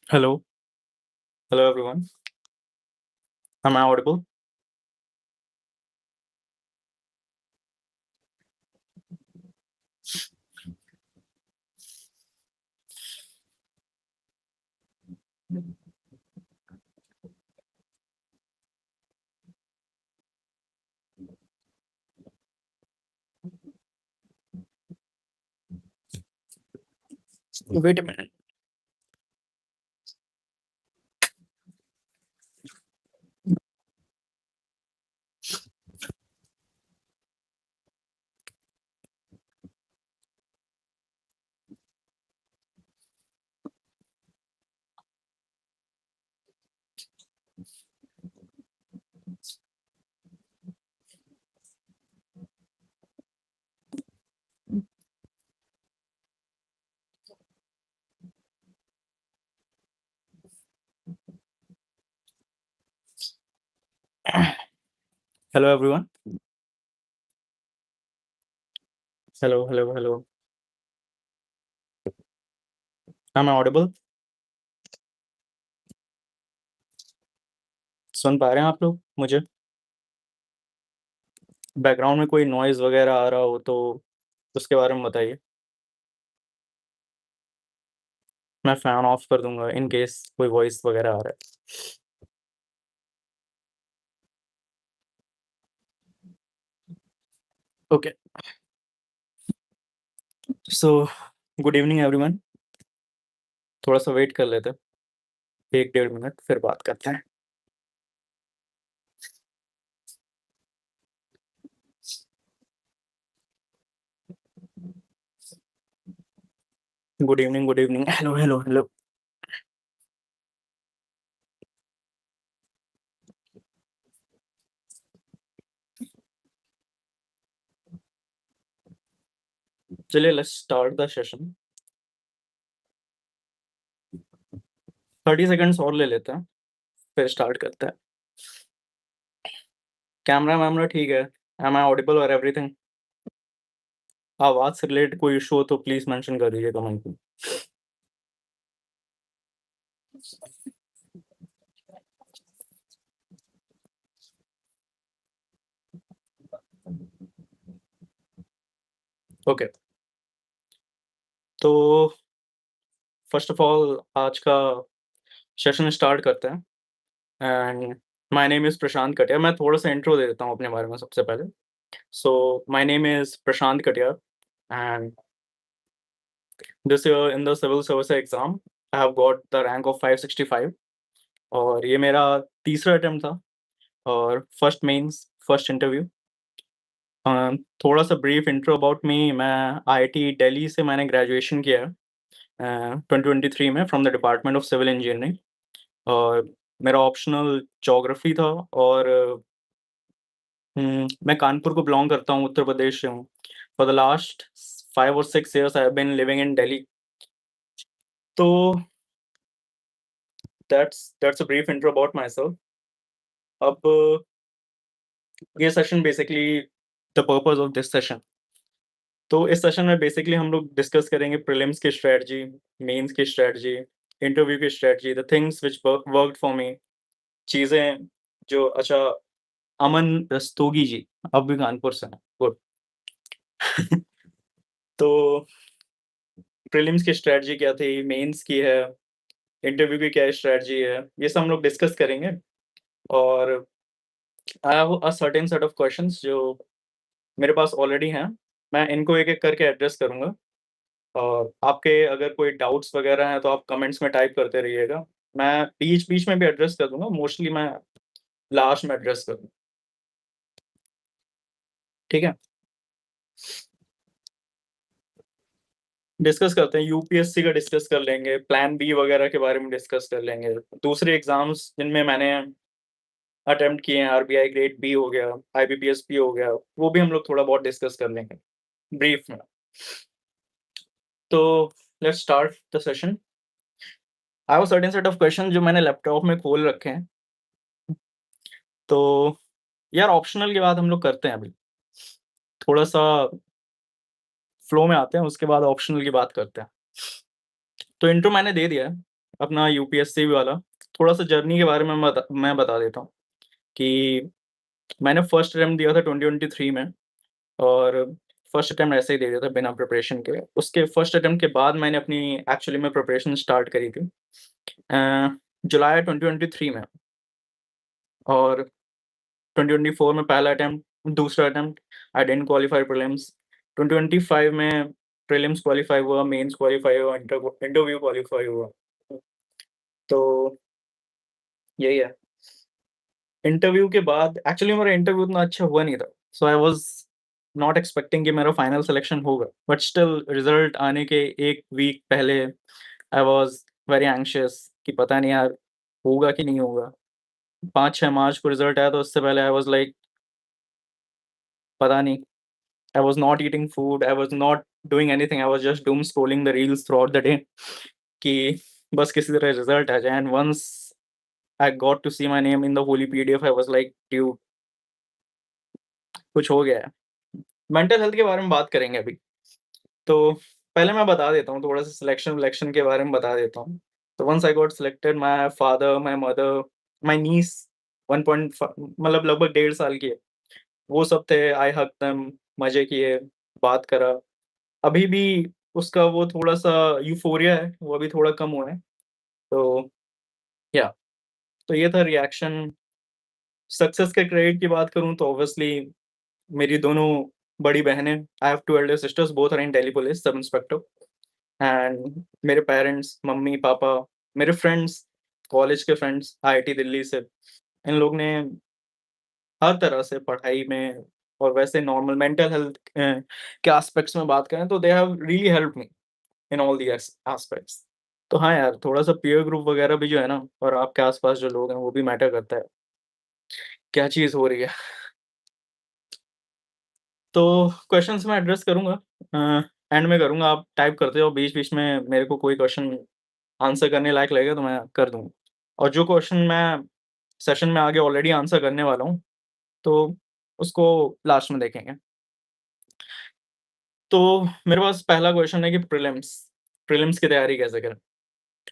Hello. Hello, everyone. Am I audible? Wait a minute. Hello, everyone. Hello, hello, hello. Am I audible? सुन पा रहे हैं आप लोग मुझे? बैकग्राउंड में कोई नॉइज़ वगैरह आ रहा हो तो उसके बारे में बताइए। मैं फ़ैन ऑफ कर दूँगा इन केस कोई वॉइस वगैरह आ रहा है। Okay. So good evening everyone. थोड़ा-सा वेट कर लेते हैं, 1 डेढ़ मिनट फिर बात करते हैं। Good evening, good evening. Hello, hello, hello. चलिए let's start the session. 30 seconds और ले लेते हैं, फिर स्टार्ट करते हैं। कैमरा-वैमरा ठीक है? एम आई ऑडिबल और एवरीथिंग? आवाज़ से रिलेटेड कोई इश्यू हो तो प्लीज़ मेंशन कर दीजिए कमेंट में। ओके। तो फर्स्ट ऑफ ऑल आज का सेशन स्टार्ट करते हैं and my name is Prashant Katiyar. मैं थोड़ा-सा इंट्रो दे देता हूँ अपने बारे में सबसे पहले। So my name is Prashant Katiyar and this year in the civil service exam I have got the rank of 565 और ये मेरा तीसरा अटेम्प्ट था और फर्स्ट मेंस, फर्स्ट इंटरव्यू। थोड़ा-सा ब्रीफ इंट्रो अबाउट मी। मैं आईआईटी दिल्ली से मैंने ग्रेजुएशन किया है 2023 में from the department of civil engineering और मेरा ऑप्शनल ज्योग्राफी था और मैं कानपुर को बिलॉन्ग करता हूँ, उत्तर प्रदेश से हूँ। फॉर द लास्ट 5 और 6 years I have been living in Delhi. तो that's a brief intro about myself. अब ये session basically the purpose of this session. तो इस सेशन में बेसिकली हम लोग डिस्कस करेंगे प्रीलिम्स की स्ट्रैटेजी, मेंस की स्ट्रैटेजी, इंटरव्यू की strategy, the things which worked for me. चीज़ें जो अच्छा अमन रस्तोगी जी, अब भी कानपुर से हैं, गुड। तो प्रीलिम्स की स्ट्रैटेजी क्या थी, मेंस की है, इंटरव्यू की क्या स्ट्रैटेजी है, ये सब हम लोग डिस्कस करेंगे और आई have a certain set of questions जो मेरे पास ऑलरेडी हैं। मैं इनको एक-एक करके एड्रेस करूँगा और आपके अगर कोई डाउट्स वगैरह हैं तो आप कमेंट्स में टाइप करते रहिएगा। मैं बीच-बीच में भी एड्रेस कर दूँगा, मोस्टली मैं लास्ट में एड्रेस करूँ, ठीक है? डिस्कस करते हैं, यूपीएससी का डिस्कस कर लेंगे, प्लान बी वगैरह के बारे में डिस्कस कर लेंगे। दूसरे एग्ज़ाम्स जिनमें मैंने अटेम्प्ट किए हैं, आरबीआई ग्रेड बी हो गया, आईबीपीएस भी हो गया, वो भी हम लोग थोड़ा बहुत डिस्कस कर लेंगे, ब्रीफ में। तो let's start the session. I have a certain set of question जो मैंने लैपटॉप में खोल रखे हैं। तो यार ऑप्शनल की बात हम लोग करते हैं अभी। थोड़ा-सा फ्लो में आते हैं, उसके बाद ऑप्शनल की बात करते हैं। तो इंट्रो मैंने दे दिया है, अपना यूपीएससी वाला। थोड़ा-सा जर्नी के बारे में मैं बता देता हूँ कि मैंने फर्स्ट अटेम्प्ट दिया था 2023 में और फर्स्ट अटेम्प्ट ऐसे ही दे दिया था बिना प्रिपरेशन के। उसके फर्स्ट अटेम्प्ट के बाद मैंने अपनी एक्चुअली में प्रिपरेशन स्टार्ट करी थी जुलाई 2023 में और 2024 में पहला अटेम्प्ट, दूसरा attempt I didn't qualify prelims. 2025 में प्रीलिम्स क्वालीफाई हुआ, मेंस क्वालीफाई हुआ, इंटरव्यू क्वालीफाई हुआ। तो यही है। इंटरव्यू के बाद एक्चुअली मेरा इंटरव्यू उतना अच्छा हुआ नहीं था। सो आई वाज़ नॉट एक्सपेक्टिंग कि मेरा फाइनल सिलेक्शन होगा। बट स्टिल रिज़ल्ट आने के 1 वीक पहले आई वाज़ वेरी एंग्ज़ियस कि पता नहीं यार होगा कि नहीं होगा। 5-6 मार्च को रिज़ल्ट आया तो उससे पहले आई वाज़ लाइक पता नहीं। I was not eating food, I was not doing anything, I was just doom scrolling the reels throughout the day कि बस किसी तरह रिज़ल्ट आ जाए and once I got to see my name in the holy PDF I was like dude कुछ हो गया है। मेंटल हेल्थ के बारे में बात करेंगे अभी। तो पहले मैं बता देता हूँ थोड़ा-सा सिलेक्शन-विलेक्शन के बारे में बता देता हूँ। तो once I got selected my father, my mother, my niece 1.फ मतलब लगभग 1.5 साल की है। वो सब थे, आई हग्ड देम, मज़े किए, बात करा। अभी भी उसका वो थोड़ा-सा यूफ़ोरिया है, वो अभी थोड़ा कम हुआ है। तो या तो ये था रिएक्शन। सक्सेस के क्रेडिट की बात करूँ तो ऑब्वियसली मेरी दोनों बड़ी बहनें, I have 2 elder sisters, both are in Delhi police sub inspector and मेरे पेरेंट्स, मम्मी-पापा, मेरे फ्रेंड्स, कॉलेज के फ्रेंड्स आईआईटी दिल्ली से, इन लोग ने हर तरह से पढ़ाई में और वैसे नॉर्मल मेंटल हेल्थ के एस्पेक्ट्स में बात करें तो they have really helped me in all the aspects. तो हाँ यार, थोड़ा-सा पीयर ग्रुप वगैरह भी जो है ना और आपके आस-पास जो लोग हैं वो भी मैटर करता है, क्या चीज़ हो रही है। तो क्वेश्चन्स मैं एड्रेस करूँगा एंड में करूँगा, आप टाइप करते जाओ बीच-बीच में मेरे को कोई क्वेश्चन आंसर करने लायक लगेगा तो मैं कर दूँगा। और जो क्वेश्चन मैं सेशन में आगे ऑलरेडी आंसर करने वाला हूँ, तो उसको लास्ट में देखेंगे। तो मेरे पास पहला क्वेश्चन है कि प्रीलिम्स की तैयारी कैसे करें?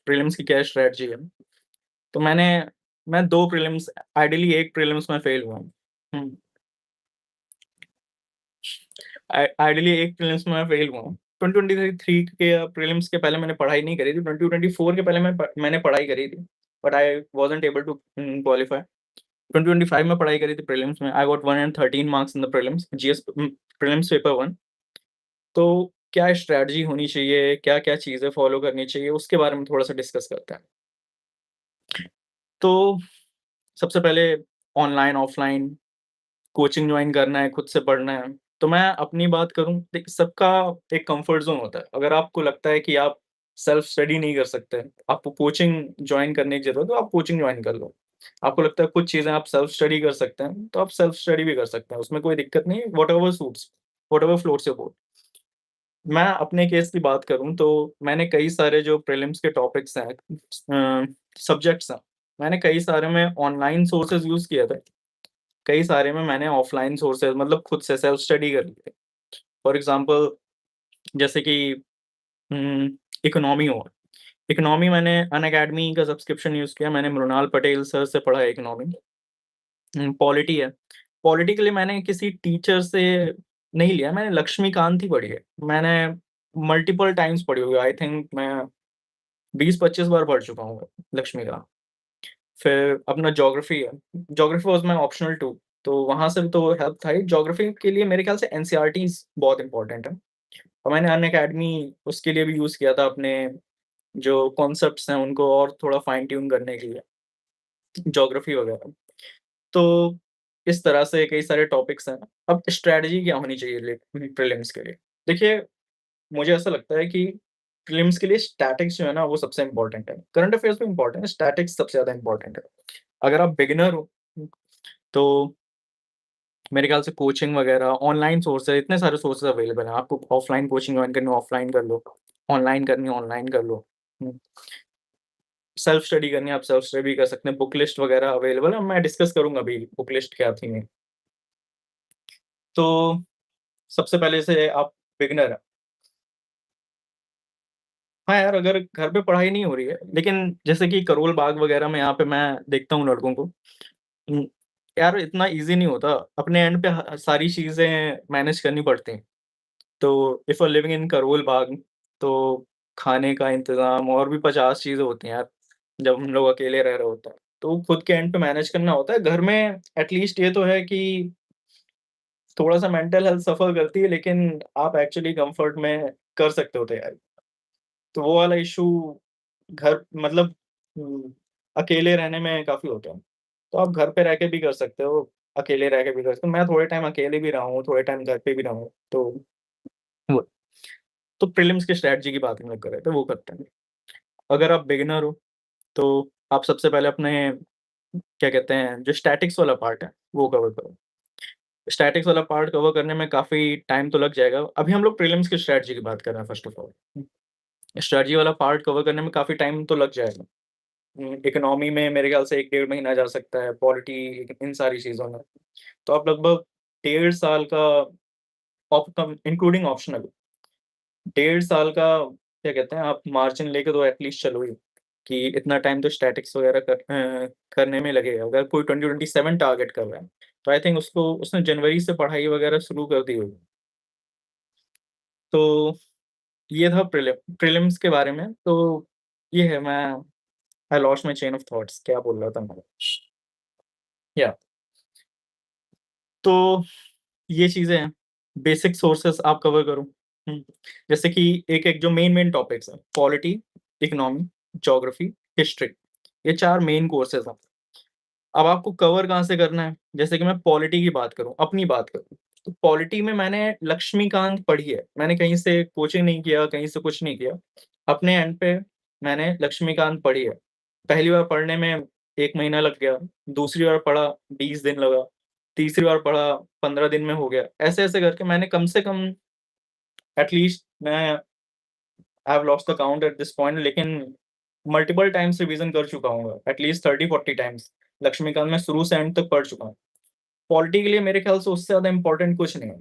प्रीलिम्स की क्या स्ट्रैटेजी है? तो मैं 2 प्रीलिम्स आइडियली 1 प्रीलिम्स में फेल हुआ हूँ। हुँ, आइडियली 1 प्रीलिम्स में मैं फेल हुआ हूँ। 2023 के प्रीलिम्स के पहले मैंने पढ़ाई नहीं करी थी, 2024 के पहले मैंने पढ़ाई करी थी, but I wasn't able to qualify. 2025 में पढ़ाई करी थी प्रीलिम्स में, I got 113 marks in the prelims, prelims paper 1। तो क्या स्ट्रैटेजी होनी चाहिए, क्या-क्या चीज़ें फॉलो करनी चाहिए, उसके बारे में थोड़ा-सा डिस्कस करते हैं। तो सबसे पहले ऑनलाइन, ऑफलाइन कोचिंग जॉइन करना है, खुद से पढ़ना है। तो मैं अपनी बात करूँ, देखिए सबका एक कम्फर्ट ज़ोन होता है। अगर आपको लगता है कि आप सेल्फ स्टडी नहीं कर सकते, आपको कोचिंग जॉइन करने की ज़रूरत है, तो आप कोचिंग जॉइन कर लो। आपको लगता है कुछ चीज़ें आप सेल्फ स्टडी कर सकते हैं, तो आप सेल्फ स्टडी भी कर सकते हैं, उसमें कोई दिक्कत नहीं है, whatever suits, whatever floats your boat. मैं अपने केस की बात करूँ तो मैंने कई सारे जो प्रीलिम्स के टॉपिक्स हैं सब्जेक्ट्स हैं, मैंने कई सारे में ऑनलाइन सोर्सेज़ यूज़ किए थे। कई सारे में मैंने ऑफ़लाइन सोर्सेज़ मतलब खुद से सेल्फ स्टडी कर ली थी। फॉर एग्ज़ाम्पल जैसे कि उम, इकोनॉमी हुआ, इकोनॉमी मैंने अनअकैडमी का सब्सक्रिप्शन यूज़ किया, मैंने मृणाल पटेल सर से पढ़ा है इकोनॉमी। पॉलिटी है, पॉलिटी के लिए मैंने किसी टीचर से नहीं लिया, मैंने लक्ष्मीकांत ही पढ़ी है। मैंने मल्टीपल टाइम्स पढ़ी हुई है, आई थिंक मैं 20-25 बार पढ़ चुका हूँ लक्ष्मीकांत। फिर अपना ज्योग्राफी है, geography was my optional too, तो वहाँ से भी तो हेल्प था ही। ज्योग्राफी के लिए मेरे ख्याल से एनसीईआरटीज़ बहुत इम्पोर्टेंट है और मैंने अनअकैडमी उसके लिए भी यूज़ किया था अपने जो कॉन्सेप्ट्स हैं उनको और थोड़ा फाइन ट्यून करने के लिए, ज्योग्राफी वगैरह। तो इस तरह से कई सारे टॉपिक्स हैं। अब स्ट्रैटेजी क्या होनी चाहिए प्रीलिम्स के लिए? देखिए मुझे ऐसा लगता है कि प्रीलिम्स के लिए स्टैटिक्स जो है ना वो सबसे इम्पोर्टेंट है। करंट अफेयर्स भी इम्पोर्टेंट है, स्टैटिक्स सबसे ज़्यादा इम्पोर्टेंट है। अगर आप बिगिनर हो, तो मेरे ख्याल से कोचिंग वगैरह, ऑनलाइन सोर्सेज़, इतने सारे सोर्सेज़ अवेलेबल हैं। आपको ऑफलाइन कोचिंग जॉइन करनी हो, ऑफलाइन कर लो। ऑनलाइन करनी हो, ऑनलाइन कर लो। हुँ। सेल्फ स्टडी करनी है, आप सेल्फ स्टडी भी कर सकते हैं। बुक लिस्ट वगैरह अवेलेबल है, मैं डिस्कस करूँगा अभी बुक लिस्ट क्या थी मेरी। तो सबसे पहले से आप बिगिनर हैं। हाँ यार, अगर घर पे पढ़ाई नहीं हो रही है, लेकिन जैसे कि करोल बाग वगैरह में यहाँ पे मैं देखता हूँ लड़कों को, उम, यार इतना ईज़ी नहीं होता। अपने एंड पे सारी चीज़ें मैनेज करनी पड़ती हैं। तो if you are living in Karol Bagh, तो खाने का इंतज़ाम और भी 50 चीज़ें होती हैं यार, जब हम लोग अकेले रह रहे होते हैं। तो खुद के एंड पे मैनेज करना होता है। घर में एटलीस्ट ये तो है कि थोड़ा-सा मेंटल हेल्थ सफ़र करती है, लेकिन आप एक्चुअली कम्फर्ट में कर सकते हो तैयारी। तो वो वाला इश्यू घर मतलब अकेले रहने में काफ़ी होता है। तो आप घर पे रह के भी कर सकते हो, अकेले रह के भी कर सकते हो। मैं थोड़े टाइम अकेले भी रहा हूँ, थोड़े टाइम घर पे भी रहा हूँ, तो वो तो प्रीलिम्स की स्ट्रैटेजी की बात हम लोग कर रहे थे, वो करते हैं। अगर आप बिगिनर हो, तो आप सबसे पहले अपने क्या कहते हैं, जो स्टैटिक्स वाला पार्ट है, वो कवर करो। स्टैटिक्स वाला पार्ट कवर करने में काफ़ी टाइम तो लग जाएगा। अभी हम लोग प्रीलिम्स की स्ट्रैटेजी की बात कर रहे हैं फर्स्ट ऑफ ऑल। स्ट्रैटेजी वाला पार्ट कवर करने में काफ़ी टाइम तो लग जाएगा। इकोनॉमी में मेरे ख्याल से 1 डेढ़ महीना जा सकता है, पॉलिटी इन सारी चीज़ों में। तो आप लगभग डेढ़ साल का इंक्लूडिंग ऑप्शनल, डेढ़ साल का क्या कहते हैं, आप मार्जिन लेके तो एटलीस्ट चलो ही, कि इतना टाइम तो स्टैटिक्स वगैरह करने में लगेगा। अगर कोई 2027 टारगेट कर रहा है, तो आई थिंक उसको उसने जनवरी से पढ़ाई वगैरह शुरू कर दी होगी। तो ये था प्रीलिम्स के बारे में। तो ये है, मैं I lost my chain of thoughts, क्या बोल रहा था मैं? या तो ये चीज़ें हैं, बेसिक सोर्सेज़ आप कवर करो। हुँ, जैसे कि एक-एक जो मेन-मेन टॉपिक्स हैं, पॉलिटी, इकोनॉमी, ज्योग्राफी, हिस्ट्री, ये 4 मेन कोर्सेज़ हैं। अब आपको कवर कहाँ से करना है? जैसे कि मैं पॉलिटी की बात करूँ, अपनी बात करूँ, तो पॉलिटी में मैंने लक्ष्मीकांत पढ़ी है। मैंने कहीं से कोचिंग नहीं किया, कहीं से कुछ नहीं किया। अपने एंड पे मैंने लक्ष्मीकांत पढ़ी है। पहली बार पढ़ने में 1 महीना लग गया, दूसरी बार पढ़ा 20 दिन लगा, तीसरी बार पढ़ा 15 दिन में हो गया। ऐसे-ऐसे करके मैंने कम से कम एटलीस्ट मैं I have lost the count at this point, लेकिन मल्टिपल टाइम्स रिवीज़न कर चुका हूँगा, एटलीस्ट 30-40 टाइम्स। लक्ष्मीकांत मैं शुरू से एंड तक पढ़ चुका हूँ। पॉलिटी के लिए मेरे ख्याल से उससे ज़्यादा इम्पोर्टेंट कुछ नहीं है।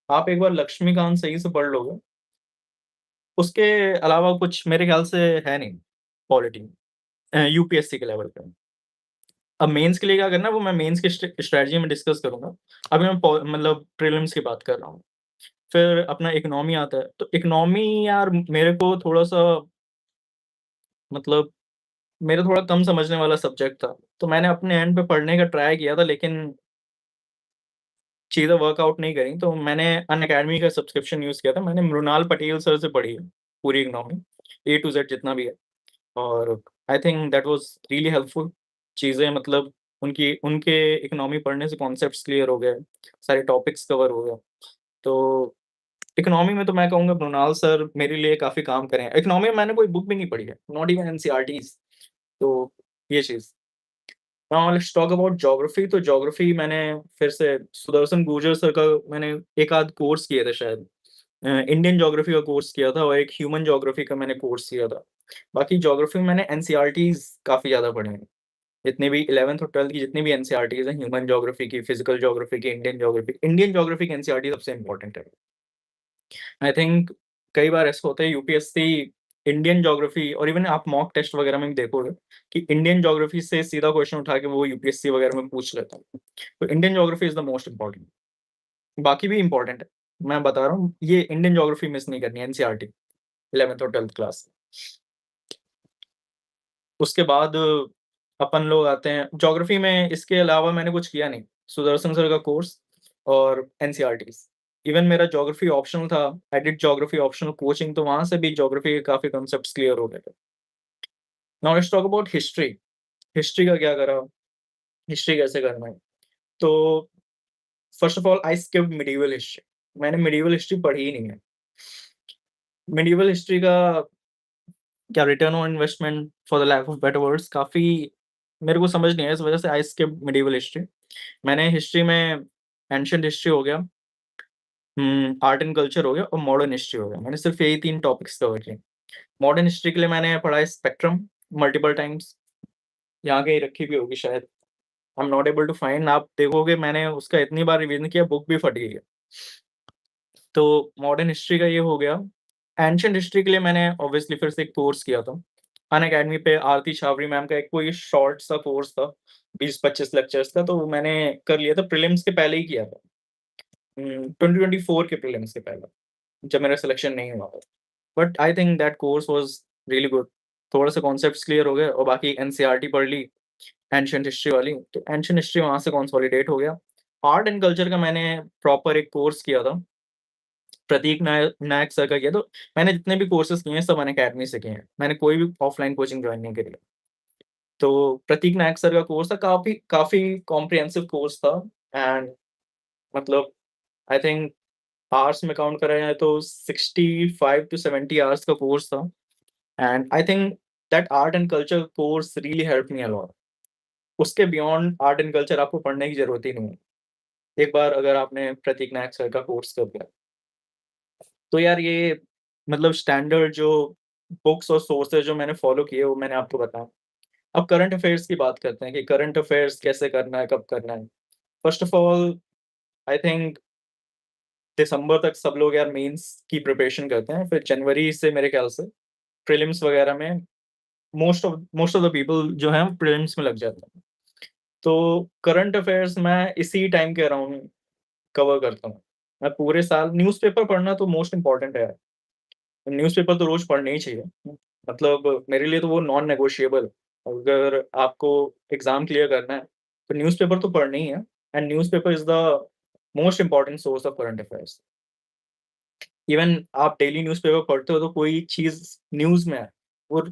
आप एक बार लक्ष्मीकांत सही से पढ़ लोगे, उसके अलावा कुछ मेरे ख्याल से है नहीं पॉलिटी यूपीएससी के लेवल पे। अब मेंस के लिए क्या करना है वो मैं मेंस की स्ट्रैटेजी में डिस्कस करूँगा। अभी मैं मतलब प्रीलिम्स की बात कर रहा हूँ। फिर अपना इकोनॉमी आता है, तो इकोनॉमी यार मेरे को थोड़ा-सा मतलब मेरा थोड़ा कम समझने वाला सब्जेक्ट था। तो मैंने अपने एंड पे पढ़ने का ट्राई किया था, लेकिन चीज़ें वर्कआउट नहीं करी, तो मैंने अनअकैडमी का सब्सक्रिप्शन यूज़ किया था। मैंने मृणाल पटेल सर से पढ़ी है, पूरी इकोनॉमी, ए टू ज़ेड जितना भी है, और I think that was really helpful. चीज़ें मतलब उनकी उनके इकोनॉमी पढ़ने से कॉन्सेप्ट्स क्लियर हो गए, सारे टॉपिक्स कवर हो गए। तो इकोनॉमी में तो मैं कहूँगा मृणाल सर मेरे लिए काफ़ी काम करे हैं। इकोनॉमी में मैंने कोई बुक भी नहीं पढ़ी है, नॉट इवन एनसीईआरटीज़, तो ये चीज़। Now let's talk about geography. तो ज्योग्राफी मैंने फिर से सुदर्शन गुर्जर सर का मैंने एक आध कोर्स किए थे शायद। इंडियन ज्योग्राफी का कोर्स किया था और एक ह्यूमन ज्योग्राफी का मैंने कोर्स किया था। बाकी ज्योग्राफी में मैंने एनसीईआरटीज़ काफ़ी ज़्यादा पढ़ी हैं। जितनी भी 11th और 12th की जितनी भी एनसीईआरटीज़ हैं, ह्यूमन ज्योग्राफी की, फिजिकल ज्योग्राफी की, इंडियन ज्योग्राफी की एनसीईआरटी सबसे इम्पोर्टेंट है। आई थिंक कई बार ऐसा होता है यूपीएससी इंडियन ज्योग्राफी, और इवन आप मॉक टेस्ट वगैरह में भी देखोगे कि इंडियन ज्योग्राफी से सीधा क्वेश्चन उठा के वो यूपीएससी वगैरह में पूछ लेता है। तो Indian geography is the most important. बाकी भी इम्पोर्टेंट है। मैं बता रहा हूँ ये इंडियन ज्योग्राफी मिस नहीं करनी है, एनसीईआरटी 11th और 12th क्लास। उसके बाद अपन लोग आते हैं ज्योग्राफी में, इसके अलावा मैंने कुछ किया नहीं। सुदर्शन सर का कोर्स और एनसीईआरटीज़। इवन मेरा ज्योग्राफी ऑप्शनल था, I did geography optional coaching, तो वहाँ से भी ज्योग्राफी के काफ़ी कांसेप्ट्स क्लियर हो गए थे। Now let's talk about history. History का क्या करा, हिस्ट्री कैसे करना है? तो first of all I skipped medieval history. मैंने मिडिवल हिस्ट्री पढ़ी ही नहीं है। मिडिवल हिस्ट्री का क्या return on investment for the lack of better words काफ़ी मेरे को समझ नहीं आया, इस वजह से आई स्किप्ड मिडिवल हिस्ट्री। मैंने हिस्ट्री में एंशिएंट हिस्ट्री हो गया, आर्ट एंड कल्चर हो गया और मॉडर्न हिस्ट्री हो गया। मैंने सिर्फ़ यही 3 टॉपिक्स कवर किए। मॉडर्न हिस्ट्री के लिए मैंने पढ़ा है स्पेक्ट्रम मल्टीपल टाइम्स, यहाँ कहीं रखी भी होगी शायद। I am not able to find, आप देखोगे मैंने उसका इतनी बार रिवीजन किया, बुक भी फट गई है। तो मॉडर्न हिस्ट्री का ये हो गया। एंशिएंट हिस्ट्री के लिए मैंने ऑब्वियसली फिर से एक कोर्स किया था। अनअकैडमी पे आरती छाबरी मैम का एक कोई शॉर्ट सा कोर्स था, 20-25 लेक्चर्स का, तो वो मैंने कर लिया था, प्रीलिम्स के पहले ही किया था। 2024 के प्रीलिम्स के पहले, जब मेरा सिलेक्शन नहीं हुआ था। But I think that course was really good. थोड़ा सा कॉन्सेप्ट्स क्लियर हो गए और बाकी एनसीईआरटी पढ़ ली, एंशिएंट हिस्ट्री वाली, तो एंशिएंट हिस्ट्री वहाँ से कंसोलिडेट हो गया। आर्ट एंड कल्चर का मैंने प्रॉपर एक कोर्स किया था, प्रतीक नायक सर का किया। तो मैंने जितने भी कोर्सेज़ किए हैं सब अनअकैडमी से किए हैं। मैंने कोई भी ऑफलाइन कोचिंग जॉइन नहीं करी है। तो प्रतीक नायक सर का कोर्स था, काफ़ी काफ़ी कॉम्प्रिहेंसिव कोर्स था। एंड मतलब आई थिंक आवर्स में काउंट करा जाए तो 65 टू 70 आवर्स का कोर्स था। And I think that art and culture course really helped me a lot. उसके बियॉन्ड आर्ट एंड कल्चर आपको पढ़ने की ज़रूरत ही नहीं है। एक बार अगर आपने प्रतीक नायक सर का कोर्स कर लिया, तो यार ये मतलब स्टैंडर्ड जो बुक्स और सोर्सेज़ जो मैंने फ़ॉलो किए वो मैंने आपको बताया। अब करंट अफ़ेयर्स की बात करते हैं कि करंट अफ़ेयर्स कैसे करना है, कब करना है। First of all I think December तक सब लोग यार मेंस की प्रिपरेशन करते हैं, फिर जनवरी से मेरे ख़्याल से प्रीलिम्स वगैरह में मोस्ट ऑफ द पीपल जो हैं प्रीलिम्स में लग जाते हैं। तो करंट अफ़ेयर्स मैं इसी टाइम के अराउंड कवर करता हूँ। मैं पूरे साल न्यूज़पेपर पढ़ना तो मोस्ट इम्पोर्टेंट है। न्यूज़पेपर तो रोज़ पढ़ने ही चाहिए। मतलब मेरे लिए तो वो नॉन नेगोशिएबल है। अगर आपको एग्ज़ाम क्लियर करना है, तो न्यूज़पेपर तो पढ़ना ही है। And newspaper is the most important source of current affairs. Even आप डेली न्यूज़पेपर पढ़ते हो तो कोई चीज़ न्यूज़ में है, वो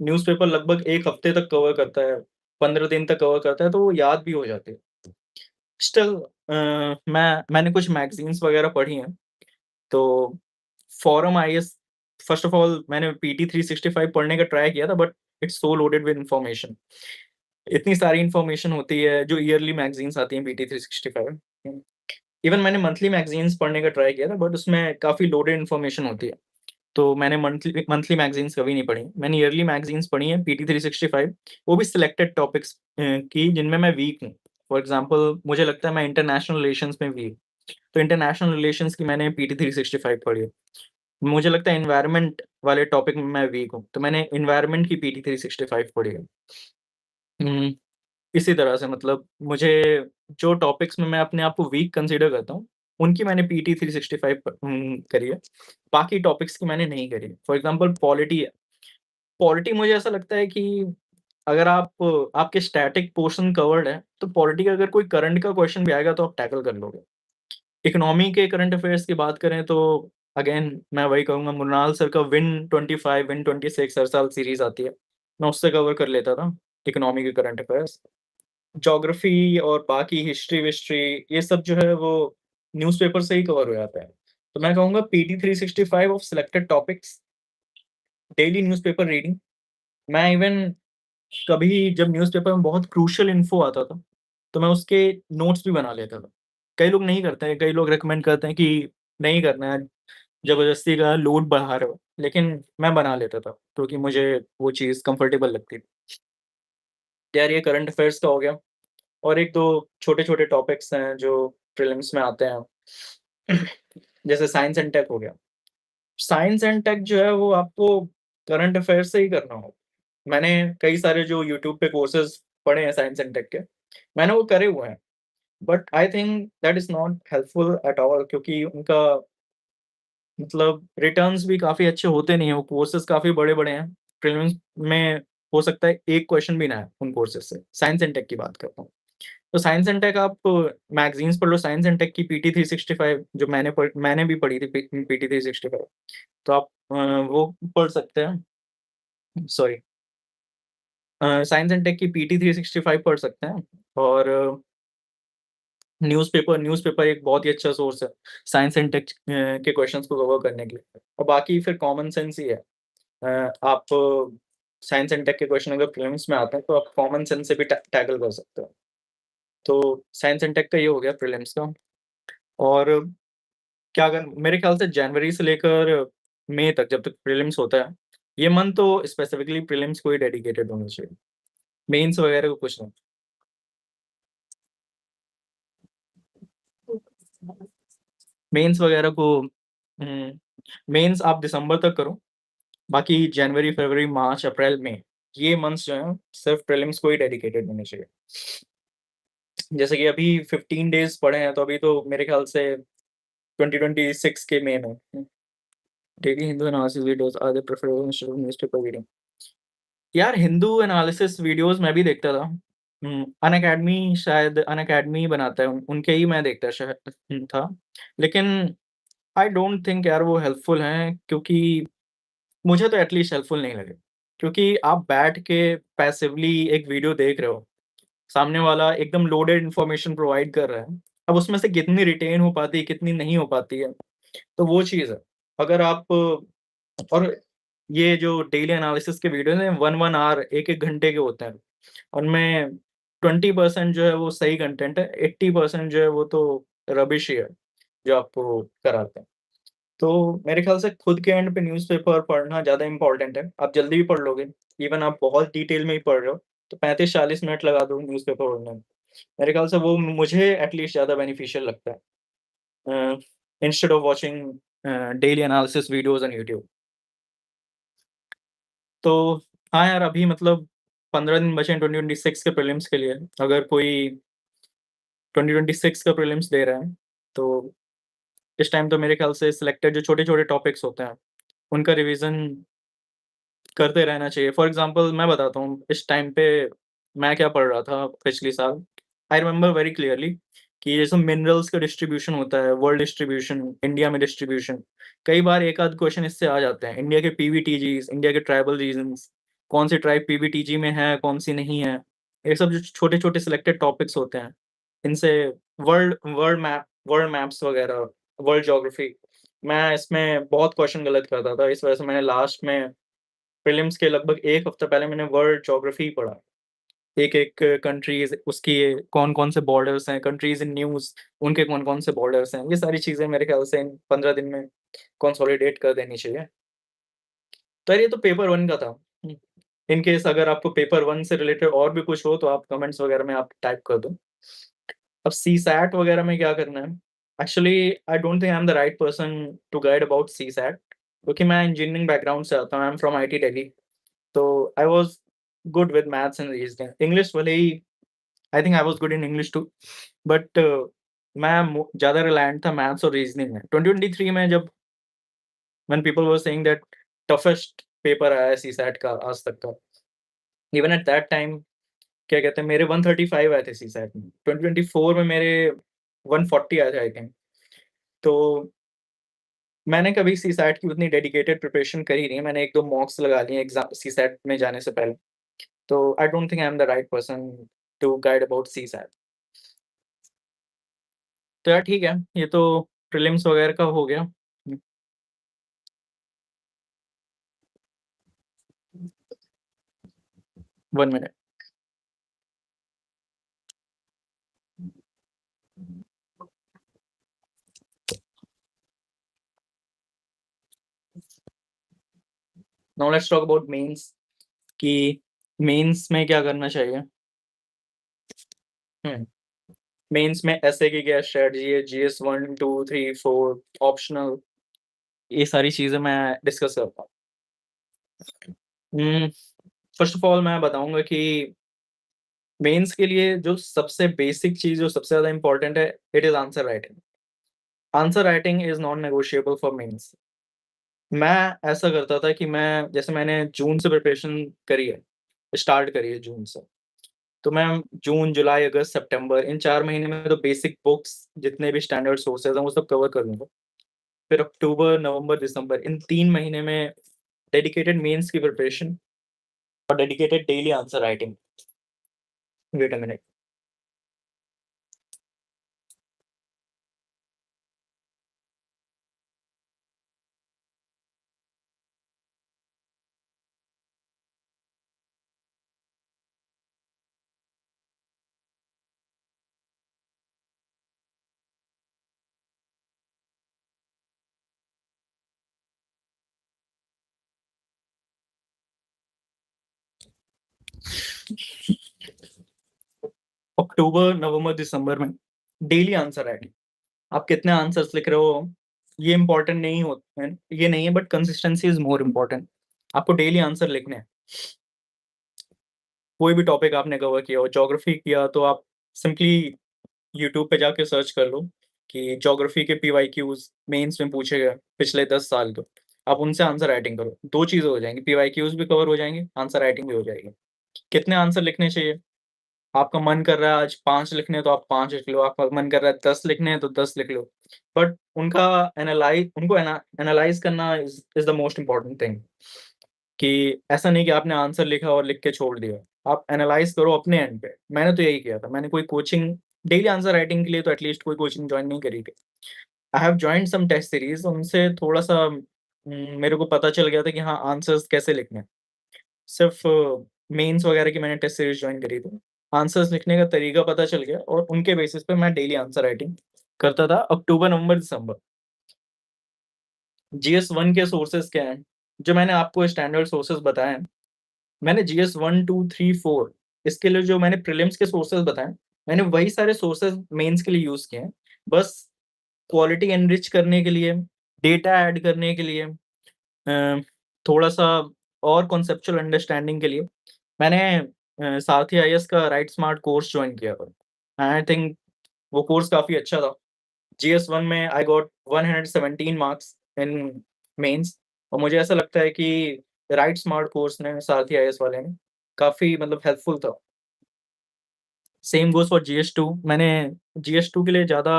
न्यूज़पेपर लगभग 1 हफ्ते तक कवर करता है, 15 दिन तक कवर करता है, तो वो याद भी हो जाती है। स्टिल मैंने कुछ मैगज़ीन्स वगैरह पढ़ी हैं, तो forum IAS first of all मैंने पीटी 365 पढ़ने का ट्राई किया था, but it's so loaded with information. इतनी सारी इन्फॉर्मेशन होती है जो ईयरली मैगज़ीन्स आती हैं पीटी 365। इवन मैंने मंथली मैगज़ीन्स पढ़ने का ट्राई किया था, बट उसमें काफ़ी लोडेड इन्फॉर्मेशन होती है। तो मैंने मंथली मंथली मैगज़ीन्स कभी नहीं पढ़ी। मैंने ईयरली मैगज़ीन्स पढ़ी हैं पीटी 365, वो भी सिलेक्टेड टॉपिक्स की जिनमें मैं वीक हूँ। फॉर एग्ज़ाम्पल मुझे लगता है मैं इंटरनेशनल रिलेशंस में वीक, तो इंटरनेशनल रिलेशंस की मैंने पीटी 365 पढ़ी है। मुझे लगता है एनवायरनमेंट वाले टॉपिक में मैं वीक हूँ, तो मैंने एनवायरनमेंट की पीटी 365 पढ़ी है। हुँ, इसी तरह से मतलब मुझे जो टॉपिक्स में मैं अपने आप को वीक कंसीडर करता हूँ, उनकी मैंने पीटी 365 करी है। बाकी टॉपिक्स की मैंने नहीं करी। फॉर एग्ज़ाम्पल पॉलिटी है। पॉलिटी मुझे ऐसा लगता है कि अगर आपके स्टैटिक पोर्शन कवर्ड है, तो पॉलिटी का अगर कोई करंट का क्वेश्चन भी आएगा तो आप टैकल कर लोगे। इकोनॉमी के करंट अफेयर्स की बात करें तो अगेन मैं वही कहूँगा, मृणाल सर का विन 25, विन 26 हर साल सीरीज़ आती है। मैं उससे कवर कर लेता था इकोनॉमी के करंट अफेयर्स। ज्योग्राफी और बाकी हिस्ट्री-विस्ट्री ये सब जो है वो न्यूज़पेपर से ही कवर हो जाता है। तो मैं कहूँगा PT 365 of selected topics, daily newspaper reading. मैं इवन कभी जब न्यूज़पेपर में बहुत क्रूशियल इन्फो आता था, तो मैं उसके नोट्स भी बना लेता था। कई लोग नहीं करते हैं, कई लोग रिकमेंड करते हैं कि नहीं करना है, ज़बरदस्ती का लोड बढ़ा रहे हो, लेकिन मैं बना लेता था, क्योंकि मुझे वो चीज़ कंफर्टेबल लगती थी। तो यार ये करंट अफेयर्स का हो गया और 1-2 छोटे-छोटे टॉपिक्स हैं जो प्रीलिम्स में आते हैं। जैसे साइंस एंड टेक हो गया। साइंस एंड टेक जो है वो आपको करंट अफेयर्स से ही करना होगा। मैंने कई सारे जो यूट्यूब पे कोर्सेज़ पढ़े हैं साइंस एंड टेक के, मैंने वो करे हुए हैं। But I think that is not helpful at all, क्योंकि उनका मतलब रिटर्न्स भी काफ़ी अच्छे होते नहीं हैं, वो कोर्सेज़ काफ़ी बड़े-बड़े हैं। प्रीलिम्स में हो सकता है एक क्वेश्चन भी ना आए उन कोर्सेज़ से। साइंस एंड टेक की बात करता हूँ। तो साइंस एंड टेक आप मैगज़ीन्स पढ़ लो, साइंस एंड टेक की पीटी 365 जो मैंने भी पढ़ी थी पीटी 365, तो आप वो पढ़ सकते हैं। सॉरी, साइंस एंड टेक की पीटी 365 पढ़ सकते हैं और न्यूज़पेपर एक बहुत ही अच्छा सोर्स है, साइंस एंड टेक के क्वेश्चंस को कवर करने के लिए। और बाकी फिर कॉमन सेंस ही है। आप साइंस एंड टेक के क्वेश्चन अगर प्रीलिम्स में आते हैं, तो आप कॉमन सेंस से भी टैकल कर सकते हो। तो साइंस एंड टेक का ये हो गया प्रीलिम्स का। और क्या अगर मेरे ख्याल से जनवरी से लेकर मई तक जब तक प्रीलिम्स होता है, ये मंथ तो स्पेसिफिकली प्रीलिम्स को ही डेडिकेटेड होना चाहिए। मेंस वगैरह को कुछ नहीं। मेंस वगैरह को मेंस आप दिसंबर तक करो, बाकी जनवरी, फरवरी, मार्च, अप्रैल, मई ये मंथ्स जो हैं सिर्फ प्रीलिम्स को ही डेडिकेटेड होने चाहिए। जैसे कि अभी 15 डेज़ पड़े हैं, तो अभी तो मेरे ख्याल से 2026 के मई में daily Hindu analysis videos are the preferable instead of newspaper reading. यार हिंदू एनालिसिस वीडियोज़ मैं भी देखता था। अनअकैडमी शायद अनअकैडमी बनाता है, उनके ही मैं देखता शायद था। लेकिन आई डोंट थिंक यार वो हेल्पफुल हैं, क्योंकि मुझे तो एटलीस्ट हेल्पफुल नहीं लगे। क्योंकि आप बैठ के पैसिवली एक वीडियो देख रहे हो, सामने वाला एकदम लोडेड इन्फॉर्मेशन प्रोवाइड कर रहा है। अब उसमें से कितनी रिटेन हो पाती है, कितनी नहीं हो पाती है, तो वो चीज़ है। अगर आप और ये जो डेली एनालिसिस के वीडियोज़ हैं 1-1 आवर 1-1 घंटे के होते हैं। उनमें 20% जो है वो सही कंटेंट है, 80% जो है वो तो रबिश ही है, जो आपको कराते हैं। तो मेरे ख्याल से खुद के एंड पे न्यूज़पेपर पढ़ना ज़्यादा इम्पोर्टेंट है। आप जल्दी भी पढ़ लोगे, इवन आप बहुत डिटेल में ही पढ़ रहे हो, तो 35-40 मिनट लगा दो न्यूज़पेपर पढ़ने में। मेरे ख्याल से वो मुझे एटलीस्ट ज़्यादा बेनिफिशियल लगता है instead of watching daily analysis videos on YouTube. तो हाँ यार, अभी मतलब 15 दिन बचे हैं 2026 के प्रीलिम्स के लिए। अगर कोई 2026 का प्रीलिम्स दे रहा है, तो इस टाइम तो मेरे ख्याल से सिलेक्टेड जो छोटे-छोटे टॉपिक्स होते हैं, उनका रिवीज़न करते रहना चाहिए। फॉर एग्ज़ाम्पल मैं बताता हूँ, इस टाइम पे मैं क्या पढ़ रहा था पिछले साल। आई रिमेंबर वेरी क्लियरली कि जैसे मिनरल्स का डिस्ट्रीब्यूशन होता है, वर्ल्ड डिस्ट्रीब्यूशन, इंडिया में डिस्ट्रीब्यूशन। कई बार एक आध क्वेश्चन इससे आ जाते हैं। इंडिया के पीवीटीजीज़, इंडिया के ट्राइबल रीजन्स, कौन सी ट्राइब पीवीटीजी में है, कौन सी नहीं है। ये सब जो छोटे-छोटे सिलेक्टेड टॉपिक्स होते हैं, इनसे वर्ल्ड वर्ल्ड मैप्स वगैरह, वर्ल्ड ज्योग्राफी, मैं इसमें बहुत क्वेश्चन गलत करता था। इस वजह से मैंने लास्ट में प्रीलिम्स के लगभग 1 हफ्ता पहले मैंने वर्ल्ड ज्योग्राफी पढ़ा। एक-एक कंट्रीज़ उसकी कौन-कौन से बॉर्डर्स हैं, कंट्रीज़ इन न्यूज़ उनके कौन-कौन से बॉर्डर्स हैं। ये सारी चीज़ें मेरे ख्याल से इन 15 दिन में कंसोलिडेट कर देनी चाहिए। तो यार ये तो पेपर 1 का था। इन केस अगर आपको पेपर 1 से रिलेटेड और भी कुछ हो, तो आप कमेंट्स वगैरह में आप टाइप कर दो। अब सीसैट वगैरह में क्या करना है? Actually I don't think I am the right person to guide about CSAT, क्योंकि मैं इंजीनियरिंग बैकग्राउंड से आता हूँ। I am from IIT Delhi. तो I was good with maths and reasoning. English भले ही I think I was good in English too, but मैं ज़्यादा रिलायंट था मैथ्स और रीज़निंग में। 2023 में जब when people were saying that toughest paper आया है सीसैट का आज तक का, इवन एट दैट टाइम क्या कहते हैं, मेरे 135 आए थे सीसैट में। 2024 में मेरे 140 आए थे आई थिंक। तो मैंने कभी सीसैट की उतनी डेडिकेटेड प्रिपरेशन करी नहीं है। मैंने 1-2 मॉक्स लगा लिए एग्ज़ाम सीसैट में जाने से पहले। तो I don't think I am the right person to guide about CSAT. तो यार ठीक है, ये तो प्रीलिम्स वगैरह का हो गया। 1 minute. Now let's talk about mains कि मेंस में क्या करना चाहिए? हुँ, मेंस में एसए की क्या स्ट्रैटेजी है, जीएस 1, 2, 3, 4 ऑप्शनल, ये सारी चीज़ें मैं डिस्कस करता हूँ। उम, फर्स्ट ऑफ ऑल मैं बताऊँगा कि मेंस के लिए जो सबसे बेसिक चीज़ जो सबसे ज़्यादा इम्पोर्टेंट है, it is answer writing. Answer writing is non negotiable for mains. मैं ऐसा करता था कि मैं जैसे मैंने जून से प्रिपरेशन करी है, स्टार्ट करी है जून से। तो मैं जून, जुलाई, अगस्त, सितंबर इन 4 महीने में तो बेसिक बुक्स जितने भी स्टैंडर्ड सोर्सेज़ हैं, वो सब कवर कर लूँगा। फिर अक्टूबर, नवंबर, दिसंबर इन 3 महीने में डेडिकेटेड मेंस की प्रिपरेशन और dedicated daily answer writing. Wait a minute. अक्टूबर, नवंबर, दिसंबर में डेली आंसर राइटिंग। आप कितने आंसर्स लिख रहे हो, ये इम्पोर्टेंट नहीं होता है, ये नहीं है, but consistency is more important. आपको डेली आंसर लिखने हैं। कोई भी टॉपिक आपने कवर किया हो, ज्योग्राफी किया तो आप सिंपली यूट्यूब पे जाके सर्च कर लो कि ज्योग्राफी के पीवाईक्यूज़ मेंस में पूछे गए पिछले 10 साल के। आप उनसे आंसर राइटिंग करो, 2 चीज़ें हो जाएँगी, पीवाईक्यूज़ भी कवर हो जाएँगे, आंसर राइटिंग भी हो जाएगी। कितने आंसर लिखने चाहिए? आपका मन कर रहा है आज 5 लिखने हैं तो आप 5 लिख लो, आपका मन कर रहा है 10 लिखने हैं तो 10 लिख लो। बट उनका उनको एनालाइज़ करना is the most important thing, कि ऐसा नहीं कि आपने आंसर लिखा और लिख के छोड़ दिया। आप एनालाइज़ करो अपने एंड पे। मैंने तो यही किया था। मैंने कोई कोचिंग डेली आंसर राइटिंग के लिए तो एटलीस्ट कोई कोचिंग जॉइन नहीं करी थी। I have joined some test series, उनसे थोड़ा-सा मेरे को पता चल गया था कि हाँ, आंसर्स कैसे लिखने हैं। सिर्फ़ मेंस वगैरह की मैंने टेस्ट सीरीज़ जॉइन करी थी। आंसर्स लिखने का तरीका पता चल गया और उनके बेसिस पे मैं डेली आंसर राइटिंग करता था अक्टूबर, नवंबर, दिसंबर। जीएस 1 के सोर्सेज़ क्या हैं? जो मैंने आपको स्टैंडर्ड सोर्सेज़ बताए हैं, मैंने जीएस 1, 2, 3, 4 इसके लिए जो मैंने प्रीलिम्स के सोर्सेज़ बताए, मैंने वही सारे सोर्सेज़ मेंस के लिए यूज़ किए हैं। बस क्वालिटी एनरिच करने के लिए, डेटा ऐड करने के लिए, थोड़ा-सा और कॉन्सेप्चुअल अंडरस्टैंडिंग के लिए मैंने सारथी आईएएस का राइट स्मार्ट कोर्स जॉइन किया था। आई थिंक वो कोर्स काफ़ी अच्छा था। जीएस 1 में I got 117 marks in mains और मुझे ऐसा लगता है कि राइट स्मार्ट कोर्स ने सारथी आईएएस वाले ने काफ़ी मतलब हेल्पफुल था। Same goes for GS 2। मैंने जीएस 2 के लिए ज़्यादा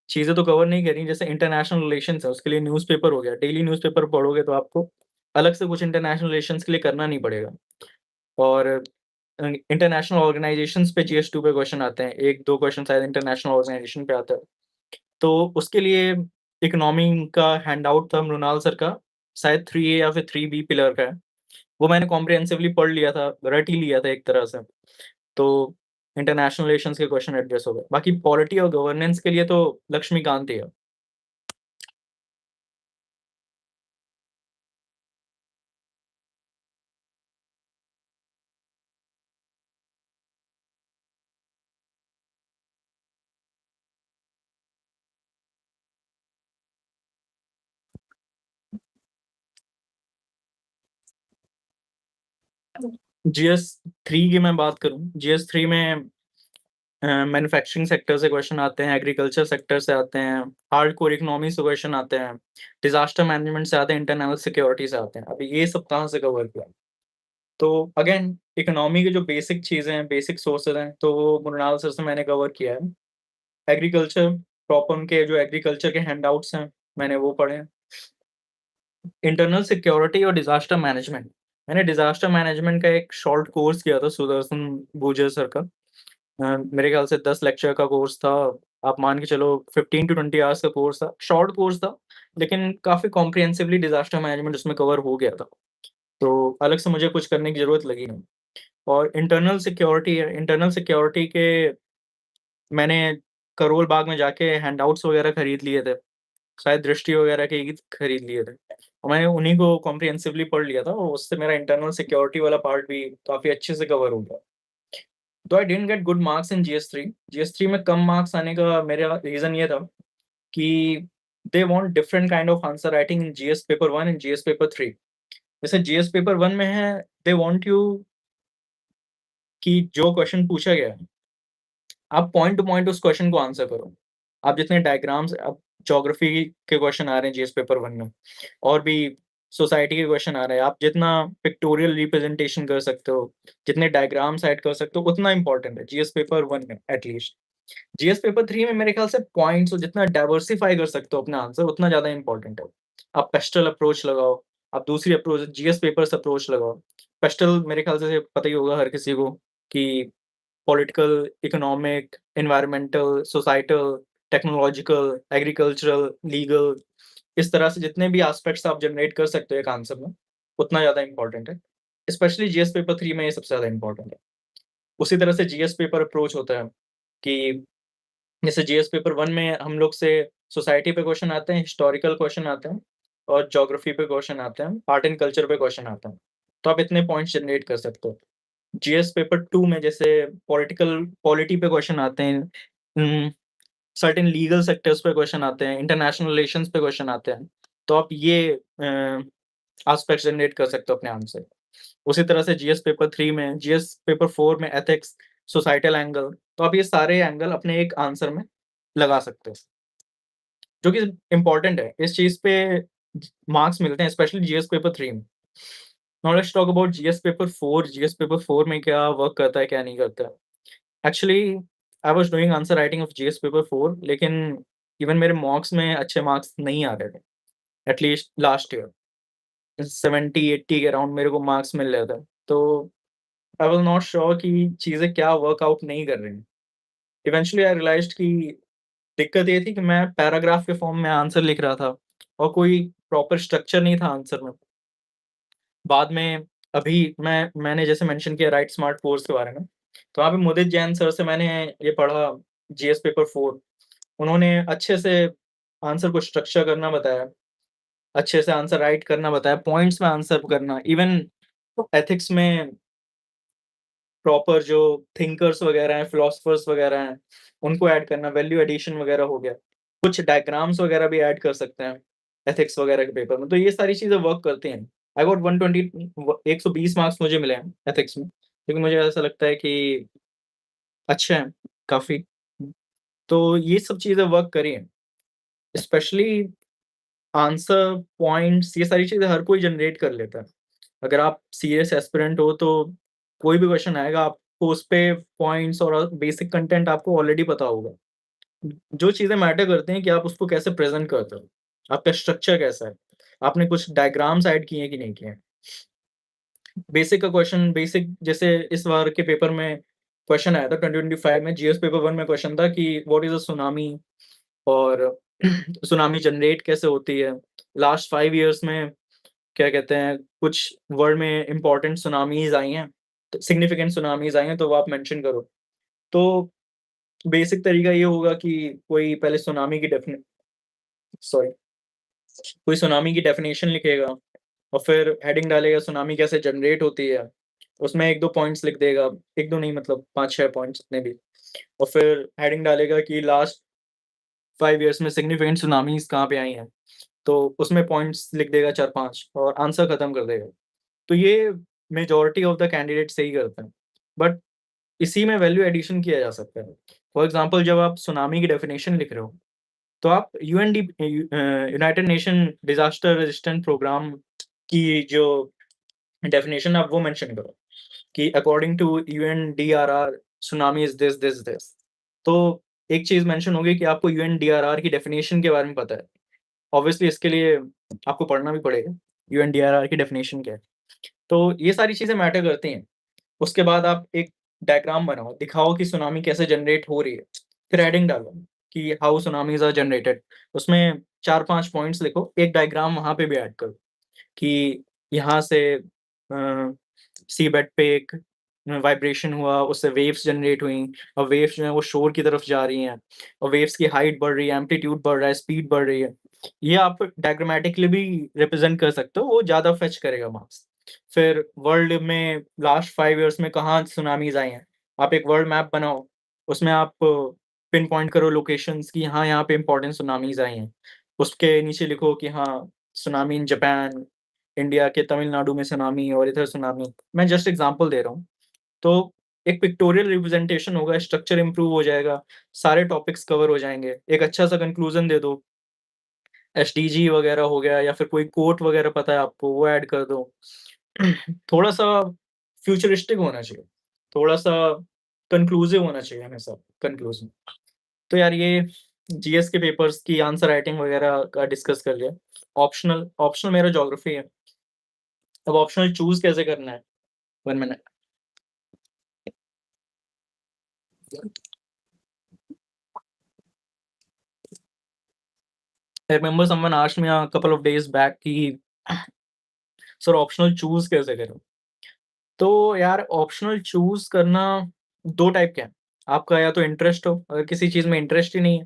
चीज़ें तो कवर नहीं करी, जैसे इंटरनेशनल रिलेशंस है, उसके लिए न्यूज़पेपर हो गया। डेली न्यूज़पेपर पढ़ोगे तो आपको अलग से कुछ इंटरनेशनल रिलेशंस के लिए करना नहीं पड़ेगा। और इंटरनेशनल ऑर्गनाइज़ेशंस पे जीएस 2 पे क्वेश्चन आते हैं। 1-2 क्वेश्चन शायद इंटरनेशनल ऑर्गनाइज़ेशन पे आता है। तो उसके लिए इकोनॉमी का हैंडआउट था मृणाल सर का, शायद 3A या फिर 3B पिलर का है। वो मैंने कॉम्प्रिहेंसिवली पढ़ लिया था, रट ही लिया था एक तरह से। तो इंटरनेशनल रिलेशंस के क्वेश्चन एड्रेस हो गए। बाकी पॉलिटी और गवर्नेंस के लिए तो लक्ष्मीकांत ही है। जीएस 3 की मैं बात करूँ, जीएस 3 में मैन्युफैक्चरिंग सेक्टर से क्वेश्चन आते हैं, एग्रीकल्चर सेक्टर से आते हैं, हार्डकोर इकोनॉमी से क्वेश्चन आते हैं, डिज़ास्टर मैनेजमेंट से आते हैं, इंटरनल सिक्योरिटी से आते हैं। अभी ये सब कहाँ से कवर किया? तो अगेन इकोनॉमी की जो बेसिक चीज़ें हैं, बेसिक सोर्सेज़ हैं, तो वो मृणाल सर से मैंने कवर किया है। एग्रीकल्चर प्रॉपर उनके जो एग्रीकल्चर के हैंडआउट्स हैं, मैंने वो पढ़े हैं। इंटरनल सिक्योरिटी और डिज़ास्टर मैनेजमेंट, मैंने डिज़ास्टर मैनेजमेंट का एक शॉर्ट कोर्स किया था सुदर्शन गुर्जर सर का। मेरे ख्याल से 10 लेक्चर का कोर्स था। आप मान के चलो 15 टू 20 आवर्स का कोर्स था। शॉर्ट कोर्स था, लेकिन काफ़ी कॉम्प्रिहेंसिवली डिज़ास्टर मैनेजमेंट उसमें कवर हो गया था। तो अलग से मुझे कुछ करने की ज़रूरत लगी नहीं। और इंटरनल सिक्योरिटी है, इंटरनल सिक्योरिटी के मैंने करोल बाग में जाके हैंडआउट्स वगैरह खरीद लिए थे। शायद दृष्टि वगैरह के ही खरीद लिए थे। और मैंने उन्हीं को कॉम्प्रिहेंसिवली पढ़ लिया था और उससे मेरा इंटरनल सिक्योरिटी वाला पार्ट भी काफ़ी अच्छे से कवर हो गया। तो I didn't get good marks in GS 3। GS 3 में कम मार्क्स आने का मेरा रीज़न ये था कि they want different kind of answer writing in GS paper 1 and GS paper 3। जैसे जीएस पेपर 1 में है, दे वांट यू कि जो क्वेश्चन पूछा गया है, आप पॉइंट टू पॉइंट उस क्वेश्चन को आंसर करो। आप जितने डायग्राम्स अब ज्योग्राफी के क्वेश्चन आ रहे हैं जीएस पेपर 1 में, और भी सोसाइटी के क्वेश्चन आ रहे हैं, आप जितना पिक्टोरियल रिप्रेजेंटेशन कर सकते हो, जितने डायग्राम्स ऐड कर सकते हो, उतना इम्पोर्टेंट है जीएस पेपर 1 में एटलीस्ट। जीएस पेपर 3 में मेरे ख्याल से पॉइंट्स और जितना डाइवर्सिफ़ाई कर सकते हो अपना आंसर, उतना ज़्यादा इम्पोर्टेंट है। आप पेस्टल अप्रोच लगाओ, आप दूसरी अप्रोच जीएस पेपर्स अप्रोच लगाओ। पेस्टल मेरे ख्याल से पता ही होगा हर किसी को कि political, economic, environmental, societal, technological, agricultural, legal, इस तरह से जितने भी एस्पेक्ट्स आप जनरेट कर सकते हो एक आंसर में, उतना ज़्यादा इम्पोर्टेंट है। स्पेशली जीएस पेपर 3 में ये सबसे ज़्यादा इम्पोर्टेंट है। उसी तरह से जीएस पेपर अप्रोच होता है कि जैसे जीएस पेपर 1 में हम लोग से सोसाइटी पे क्वेश्चन आते हैं, हिस्टोरिकल क्वेश्चन आते हैं और ज्योग्राफी पे क्वेश्चन आते हैं, आर्ट एंड कल्चर पे क्वेश्चन आते हैं। तो आप इतने पॉइंट्स जनरेट कर सकते हो। जीएस पेपर 2 में जैसे पॉलिटी पे क्वेश्चन आते हैं, सर्टेन लीगल सेक्टर्स पे क्वेश्चन आते हैं, इंटरनेशनल रिलेशंस पे क्वेश्चन आते हैं, तो आप ये एस्पेक्ट्स जनरेट कर सकते हो अपने आंसर। उसी तरह से जीएस पेपर 3 में, जीएस पेपर 4 में एथिक्स, सोसाइटल एंगल, तो आप ये सारे एंगल अपने एक आंसर में लगा सकते हो, जो कि इम्पोर्टेंट है। इस चीज़ पे मार्क्स मिलते हैं, स्पेशली जीएस पेपर 3 में। Now let's talk about GS paper 4। GS paper 4 में क्या वर्क करता है, क्या नहीं करता है। Actually I was doing answer writing of GS paper 4, लेकिन इवन मेरे मॉक्स में अच्छे मार्क्स नहीं आ रहे थे, एटलीस्ट लास्ट ईयर। 70-80 के अराउंड मेरे को मार्क्स मिल रहे थे। तो आई वाज़ नॉट श्योर कि चीज़ें क्या वर्कआउट नहीं कर रही हैं। इवेंचुअली आई रियलाइज़्ड कि दिक्कत ये थी कि मैं पैराग्राफ के फॉर्म में आंसर लिख रहा था और कोई प्रॉपर स्ट्रक्चर नहीं था आंसर में। बाद में अभी मैंने जैसे मेंशन किया राइट स्मार्ट कोर्स के बारे में, तो वहाँ पे मुदित जैन सर से मैंने ये पढ़ा जीएस पेपर 4। उन्होंने अच्छे से आंसर को स्ट्रक्चर करना बताया, अच्छे से आंसर राइट करना बताया, पॉइंट्स में आंसर करना, इवन एथिक्स में प्रॉपर जो थिंकर्स वगैरह हैं, फिलोसोफर्स वगैरह हैं, उनको ऐड करना, वैल्यू एडिशन वगैरह हो गया। कुछ डायग्राम्स वगैरह भी ऐड कर सकते हैं एथिक्स वगैरह के पेपर में, तो ये सारी चीज़ें वर्क करती हैं। आई गॉट 120 मार्क्स मुझे मिले हैं एथिक्स में, क्योंकि मुझे ऐसा लगता है कि अच्छे हैं काफ़ी। तो ये सब चीज़ें वर्क करी हैं। स्पेशली आंसर, पॉइंट्स, ये सारी चीज़ें हर कोई जनरेट कर लेता है। अगर आप सीरियस एस्पिरेंट हो तो कोई भी क्वेश्चन आएगा, आपको उस पे पॉइंट्स और बेसिक कंटेंट आपको ऑलरेडी पता होगा। जो चीज़ें मैटर करती हैं कि आप उसको कैसे प्रेज़ेंट करते हो, आपका स्ट्रक्चर कैसा है, आपने कुछ डायग्राम्स ऐड किए हैं कि नहीं किए हैं। बेसिक का क्वेश्चन, बेसिक जैसे इस बार के पेपर में क्वेश्चन आया था 2025 में, जीएस पेपर 1 में क्वेश्चन था कि व्हाट इज़ अ सुनामी, और सुनामी जनरेट कैसे होती है। लास्ट 5 इयर्स में क्या कहते हैं, कुछ वर्ल्ड में इम्पोर्टेंट सुनामीज़ आई हैं, सिग्निफिकेंट सुनामीज़ आई हैं, तो वो आप मेंशन करो। तो बेसिक तरीका ये होगा कि कोई पहले सुनामी की सॉरी कोई सुनामी की डेफिनेशन लिखेगा और फिर हेडिंग डालेगा सुनामी कैसे जनरेट होती है। उसमें 1-2 पॉइंट्स लिख देगा, 1-2 नहीं मतलब 5-6 पॉइंट्स जितने भी, और फिर हेडिंग डालेगा कि लास्ट 5 इयर्स में सिग्निफिकेंट सुनामीज़ कहाँ पे आई हैं। तो उसमें पॉइंट्स लिख देगा 4-5 और आंसर खत्म कर देगा। तो ये मेजॉरिटी ऑफ द कैंडिडेट सही करते हैं। बट इसी में वैल्यू एडिशन किया जा सकता है। फॉर एग्ज़ाम्पल जब आप सुनामी की डेफिनेशन लिख रहे हो, तो आप United Nation disaster resistant program की जो डेफिनेशन है आप वो मेंशन करो कि according to UNDRR tsunami is this. तो एक चीज़ मेंशन होगी कि आपको यूएनडीआरआर की डेफिनेशन के बारे में पता है। ऑब्वियसली इसके लिए आपको पढ़ना भी पड़ेगा, यूएनडीआरआर की डेफिनेशन क्या है। तो ये सारी चीज़ें मैटर करती हैं। उसके बाद आप एक डायग्राम बनाओ, दिखाओ कि सुनामी कैसे जनरेट हो रही है। फिर हेडिंग डालो कि हाउ सुनामीज़ आर जनरेटेड। उसमें 4-5 पॉइंट्स लिखो, एक डायग्राम वहाँ पे भी ऐड करो कि यहाँ से सी बेड पे एक वाइब्रेशन हुआ, उससे वेव्स जनरेट हुई और वेव्स जो हैं वो शोर की तरफ जा रही हैं और वेव्स की हाइट बढ़ रही है, एम्पलीट्यूड बढ़ रहा है, स्पीड बढ़ रही है। ये आप डायग्रामेटिकली भी रिप्रेज़ेंट कर सकते हो, वो ज़्यादा फेच करेगा मार्क्स। फिर वर्ल्ड में लास्ट 5 इयर्स में कहाँ सुनामीज़ आई हैं, आप एक वर्ल्ड मैप बनाओ, उसमें आप पिन पॉइंट करो लोकेशंस कि हाँ, यहाँ पे इम्पोर्टेंट सुनामीज़ आई हैं। उसके नीचे लिखो कि हाँ, सुनामी इन जापान, इंडिया के तमिलनाडु में सुनामी और इधर सुनामी। मैं जस्ट एग्ज़ाम्पल दे रहा हूँ। तो एक पिक्टोरियल रिप्रेज़ेंटेशन होगा, स्ट्रक्चर इम्प्रूव हो जाएगा, सारे टॉपिक्स कवर हो जाएँगे। एक अच्छा-सा कंक्लूज़न दे दो, एसडीजी वगैरह हो गया या फिर कोई कोट वगैरह पता है आपको, वो ऐड कर दो। थोड़ा-सा फ्यूचरिस्टिक होना चाहिए, थोड़ा-सा कन्क्लूसिव होना चाहिए हमेशा कन्क्लूज़न। तो यार ये जीएस के पेपर्स की आंसर राइटिंग वगैरह का डिस्कस कर लिया। ऑप्शनल ऑप्शनल मेरा ज्योग्राफी है। अब ऑप्शनल चूज़ कैसे करना है? 1 minute. I remember someone asked me a couple of days back कि सर ऑप्शनल चूज़ कैसे करूँ? तो यार ऑप्शनल चूज़ करना 2 टाइप के हैं। आपका या तो इंटरेस्ट हो, अगर किसी चीज़ में इंटरेस्ट ही नहीं है,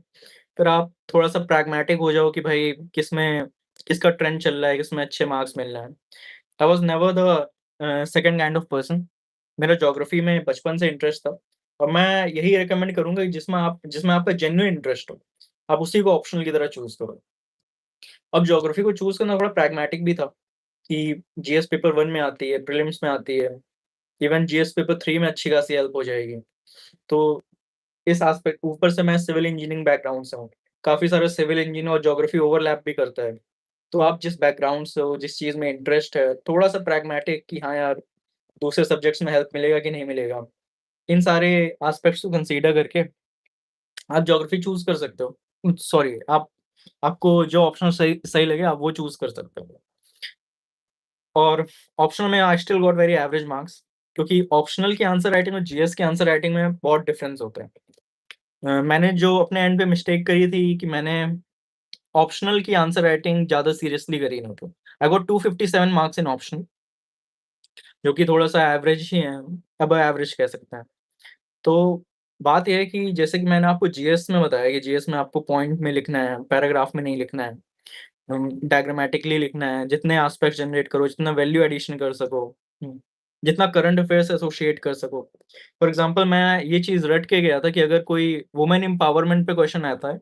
फिर आप थोड़ा-सा प्रैग्मैटिक हो जाओ कि भाई किसका ट्रेंड चल रहा है, किसमें अच्छे मार्क्स मिल रहे हैं। I was never the second kind of person. मेरा ज्योग्राफी में बचपन से इंटरेस्ट था और मैं यही रिकमेंड करूँगा कि जिसमें आपका जेन्युइन इंटरेस्ट हो, आप उसी को ऑप्शनल की तरह चूज़ करो। अब ज्योग्राफी को चूज़ करना थोड़ा प्रैग्मैटिक भी था कि जीएस पेपर 1 में आती है, प्रीलिम्स में आती है, इवन जीएस पेपर 3 में अच्छी खासी हेल्प हो जाएगी। तो इस एस्पेक्ट ऊपर से मैं सिविल इंजीनियरिंग बैकग्राउंड से हूँ। काफ़ी सारे सिविल इंजीनियरिंग और ज्योग्राफी ओवरलैप भी करता है। तो आप जिस बैकग्राउंड से हो, जिस चीज़ में इंटरेस्ट है, थोड़ा-सा प्रैग्मैटिक कि हाँ यार, दूसरे सब्जेक्ट्स में हेल्प मिलेगा कि नहीं मिलेगा। इन सारे एस्पेक्ट्स को कंसीडर करके आप ज्योग्राफी चूज़ कर सकते हो। सॉरी, आप आपको जो ऑप्शन सही सही लगे आप वो चूज़ कर सकते हो। और ऑप्शनल में I still got very average marks क्योंकि ऑप्शनल की आंसर राइटिंग और जीएस की आंसर राइटिंग में बहुत डिफरेंस होता है। मैंने जो अपने एंड पे मिस्टेक करी थी कि मैंने ऑप्शनल की आंसर राइटिंग ज़्यादा सीरियसली करी ना तो। I got 257 marks in optional जो कि थोड़ा-सा एवरेज ही है, अबव एवरेज कह सकते हैं। तो बात ये है कि जैसे कि मैंने आपको जीएस में बताया कि जीएस में आपको पॉइंट में लिखना है, पैराग्राफ में नहीं लिखना है। डायग्रामेटिकली लिखना है, जितने एस्पेक्ट्स जनरेट करो, जितना वैल्यू एडिशन कर सको, जितना करंट अफेयर से एसोसिएट कर सको। फॉर एग्ज़ाम्पल मैं ये चीज़ रट के गया था कि अगर कोई वुमेन एम्पावरमेंट पे क्वेश्चन आता है,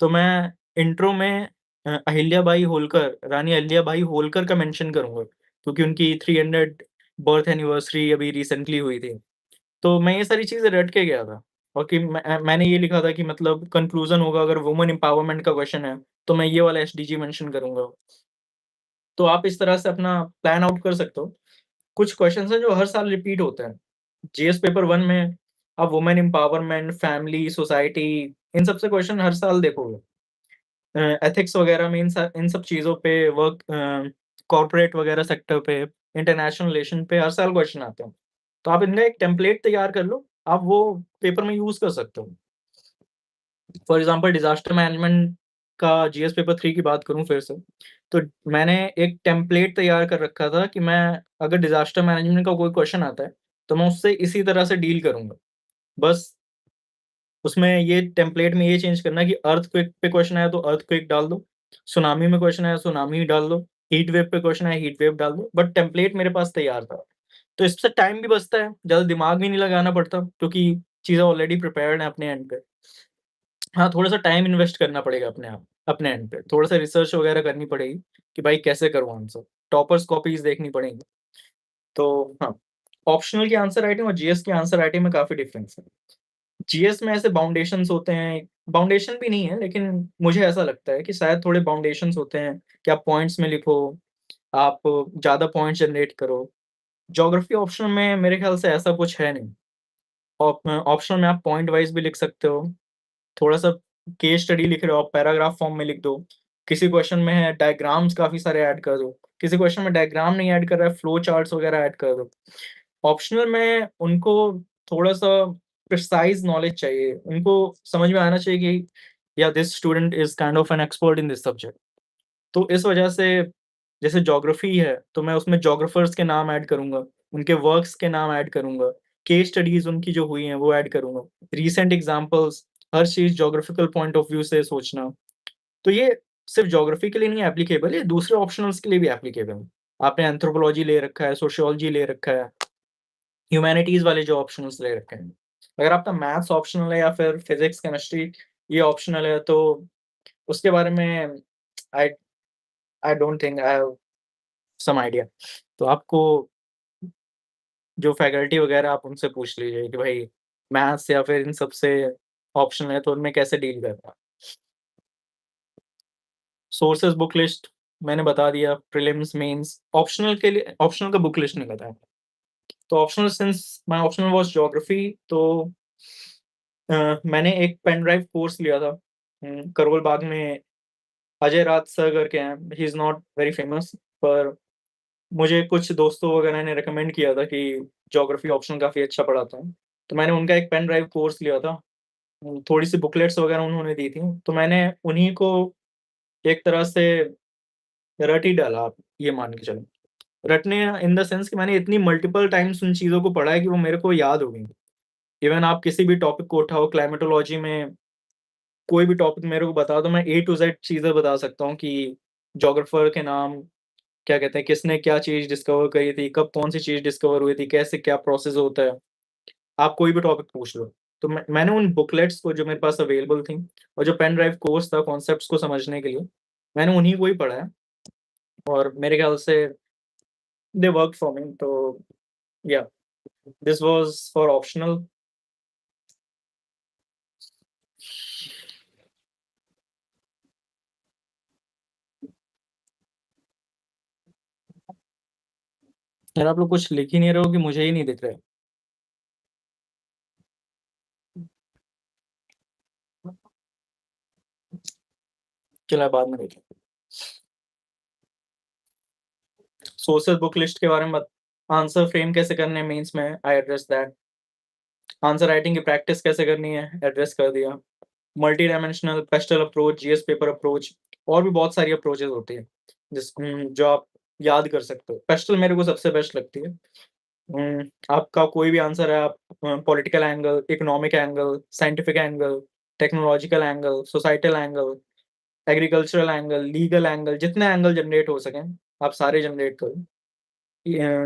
तो मैं इंट्रो में अहिल्याबाई होलकर, रानी अहिल्याबाई होलकर का मेंशन करूँगा, क्योंकि उनकी 300 बर्थ एनिवर्सरी अभी रिसेंटली हुई थी। तो मैं ये सारी चीज़ें रट के गया था और कि मैंने ये लिखा था कि मतलब कन्क्लूज़न होगा अगर वुमेन एम्पावरमेंट का क्वेश्चन है, तो मैं ये वाला एसडीजी मेंशन करूँगा। तो आप इस तरह से अपना प्लान आउट कर सकते हो। कुछ क्वेश्चन्स हैं जो हर साल रिपीट होते हैं। जीएस पेपर 1 में आप women empowerment, family, society in सब से क्वेश्चन हर साल देखोगे। एथिक्स वगैरह में इन सब चीज़ों पे कॉर्पोरेट वगैरह सेक्टर पे, इंटरनेशनल रिलेशन पे हर साल क्वेश्चन आते हैं। तो आप इनका एक टेम्पलेट तैयार कर लो, आप वो पेपर में यूज़ कर सकते हो। फॉर एग्ज़ाम्पल डिज़ास्टर मैनेजमेंट का जीएस पेपर 3 की बात करूँ फिर से, तो मैंने एक टेम्पलेट तैयार कर रखा था कि मैं अगर डिज़ास्टर मैनेजमेंट का कोई क्वेश्चन आता है, तो मैं उससे इसी तरह से डील करूँगा। बस उसमें ये टेम्पलेट में ये चेंज करना है कि अर्थक्वेक पे क्वेश्चन आया तो अर्थक्वेक डाल दो, सुनामी में क्वेश्चन आया सुनामी डाल दो, हीट वेव पे क्वेश्चन आया हीट वेव डाल दो, बट टेम्पलेट मेरे पास तैयार था। तो इससे टाइम भी बचता है, ज़्यादा दिमाग भी नहीं लगाना पड़ता क्योंकि चीज़ें ऑलरेडी प्रिपेयर्ड हैं अपने एंड पे। हाँ, थोड़ा-सा टाइम इन्वेस्ट करना पड़ेगा अपने एंड पे, थोड़ा-सा रिसर्च वगैरह करनी पड़ेगी कि भाई कैसे करूँ आंसर, टॉपर्स कॉपीज़ देखनी पड़ेंगी। तो हाँ, ऑप्शनल की आंसर राइटिंग और जीएस की आंसर राइटिंग में काफ़ी डिफरेंस है। जीएस में ऐसे बाउंडेशंस होते हैं, बाउंडेशन भी नहीं है लेकिन मुझे ऐसा लगता है कि शायद थोड़े बाउंडेशंस होते हैं कि आप पॉइंट्स में लिखो, आप ज़्यादा पॉइंट्स जनरेट करो। ज्योग्राफी ऑप्शनल में मेरे ख्याल से ऐसा कुछ है नहीं। ऑप्शनल में आप पॉइंट वाइज़ भी लिख सकते हो, थोड़ा-सा केस स्टडी लिख रहे हो आप पैराग्राफ फॉर्म में लिख दो। किसी क्वेश्चन में है डायग्राम्स काफ़ी सारे ऐड कर दो। किसी क्वेश्चन में डायग्राम नहीं ऐड कर रहा है, फ्लो चार्ट्स वगैरह ऐड कर दो। ऑप्शनल में उनको थोड़ा-सा प्रिसाइज़ नॉलेज चाहिए। उनको समझ में आना चाहिए कि या this student is kind of an expert in this subject. तो इस वजह से जैसे ज्योग्राफी है, तो मैं उसमें ज्योग्राफर्स के नाम ऐड करूँगा, उनके वर्क्स के नाम ऐड करूँगा, केस स्टडीज़ उनकी जो हुई हैं वो ऐड करूँगा, recent examples, her cheese geographical point of view से सोचना। तो ये सिर्फ़ ज्योग्राफी के लिए नहीं एप्लीकेबल, ये दूसरे ऑप्शनल्स के लिए भी एप्लीकेबल है। आपने एंथ्रोपोलॉजी ले रखा है, सोशियोलॉजी ले रखा है, ह्यूमैनिटीज़ वाले जो ऑप्शनल्स ले रखे हैं। अगर आपका मैथ्स ऑप्शनल है या फिर फिज़िक्स, केमिस्ट्री ये ऑप्शनल है तो उसके बारे में I I don't think I have some idea. तो आपको जो फैकल्टी वगैरह आप उनसे पूछ लीजिए कि भाई मैथ्स या फिर इन सब से ऑप्शनल है तो उनमें कैसे डील करना है। सोर्सेज़ बुक लिस्ट मैंने बता दिया, प्रीलिम्स, मेंस, ऑप्शनल के लिए ऑप्शनल का बुक लिस्ट नहीं बताया। तो optional since my optional was geography तो मैंने एक पेन ड्राइव कोर्स लिया था करोल बाग में अजय राज सर करके हैं, he is not very famous पर मुझे कुछ दोस्तों वगैरह ने रिकमेंड किया था कि ज्योग्राफी ऑप्शनल काफ़ी अच्छा पढ़ाते हैं। तो मैंने उनका एक पेन ड्राइव कोर्स लिया था। थोड़ी-सी बुकलेट्स वगैरह उन्होंने दी थी, तो मैंने उन्हीं को एक तरह से रट ही डाला आप ये मान के चलो। रटने इन द सेंस कि मैंने इतनी मल्टीपल टाइम्स उन चीज़ों को पढ़ा है कि वो मेरे को याद हो गई। इवन आप किसी भी टॉपिक को उठाओ क्लाइमेटोलॉजी में कोई भी टॉपिक मेरे को बता दो, मैं ए टू ज़ेड चीज़ें बता सकता हूँ कि ज्योग्राफर के नाम, क्या कहते हैं, किसने क्या चीज़ डिस्कवर करी थी, कब कौन-सी चीज़ डिस्कवर हुई थी, कैसे क्या प्रोसेस होता है। आप कोई भी टॉपिक पूछ लो। तो मैंने उन बुकलेट्स को जो मेरे पास अवेलेबल थी और जो पेन ड्राइव कोर्स था कॉन्सेप्ट्स को समझने के लिए, मैंने उन्हीं को ही पढ़ा है और मेरे ख्याल से दे वर्क्ड फॉर मी। तो या दिस वाज़ फॉर ऑप्शनल। यार आप लोग कुछ लिख ही नहीं रहे हो कि मुझे ही नहीं दिख रहा है? चलो बाद में देखें। सोर्सेज़ बुक लिस्ट के बारे में आंसर फ्रेम कैसे करने हैं मेंस में, I address that. Answer writing की प्रैक्टिस कैसे करनी है, एड्रेस कर दिया। Multi dimensional pastel approach, GS paper approach और भी बहुत सारी अप्रोचेज़ होती हैं, जो आप याद कर सकते हो। पेस्टल मेरे को सबसे बेस्ट लगती है। आपका कोई भी आंसर है, आप political angle, economic angle, scientific angle, technological angle, societal angle, agricultural angle, legal angle, जितने एंगल जनरेट हो सकें, आप सारे जनरेट करो।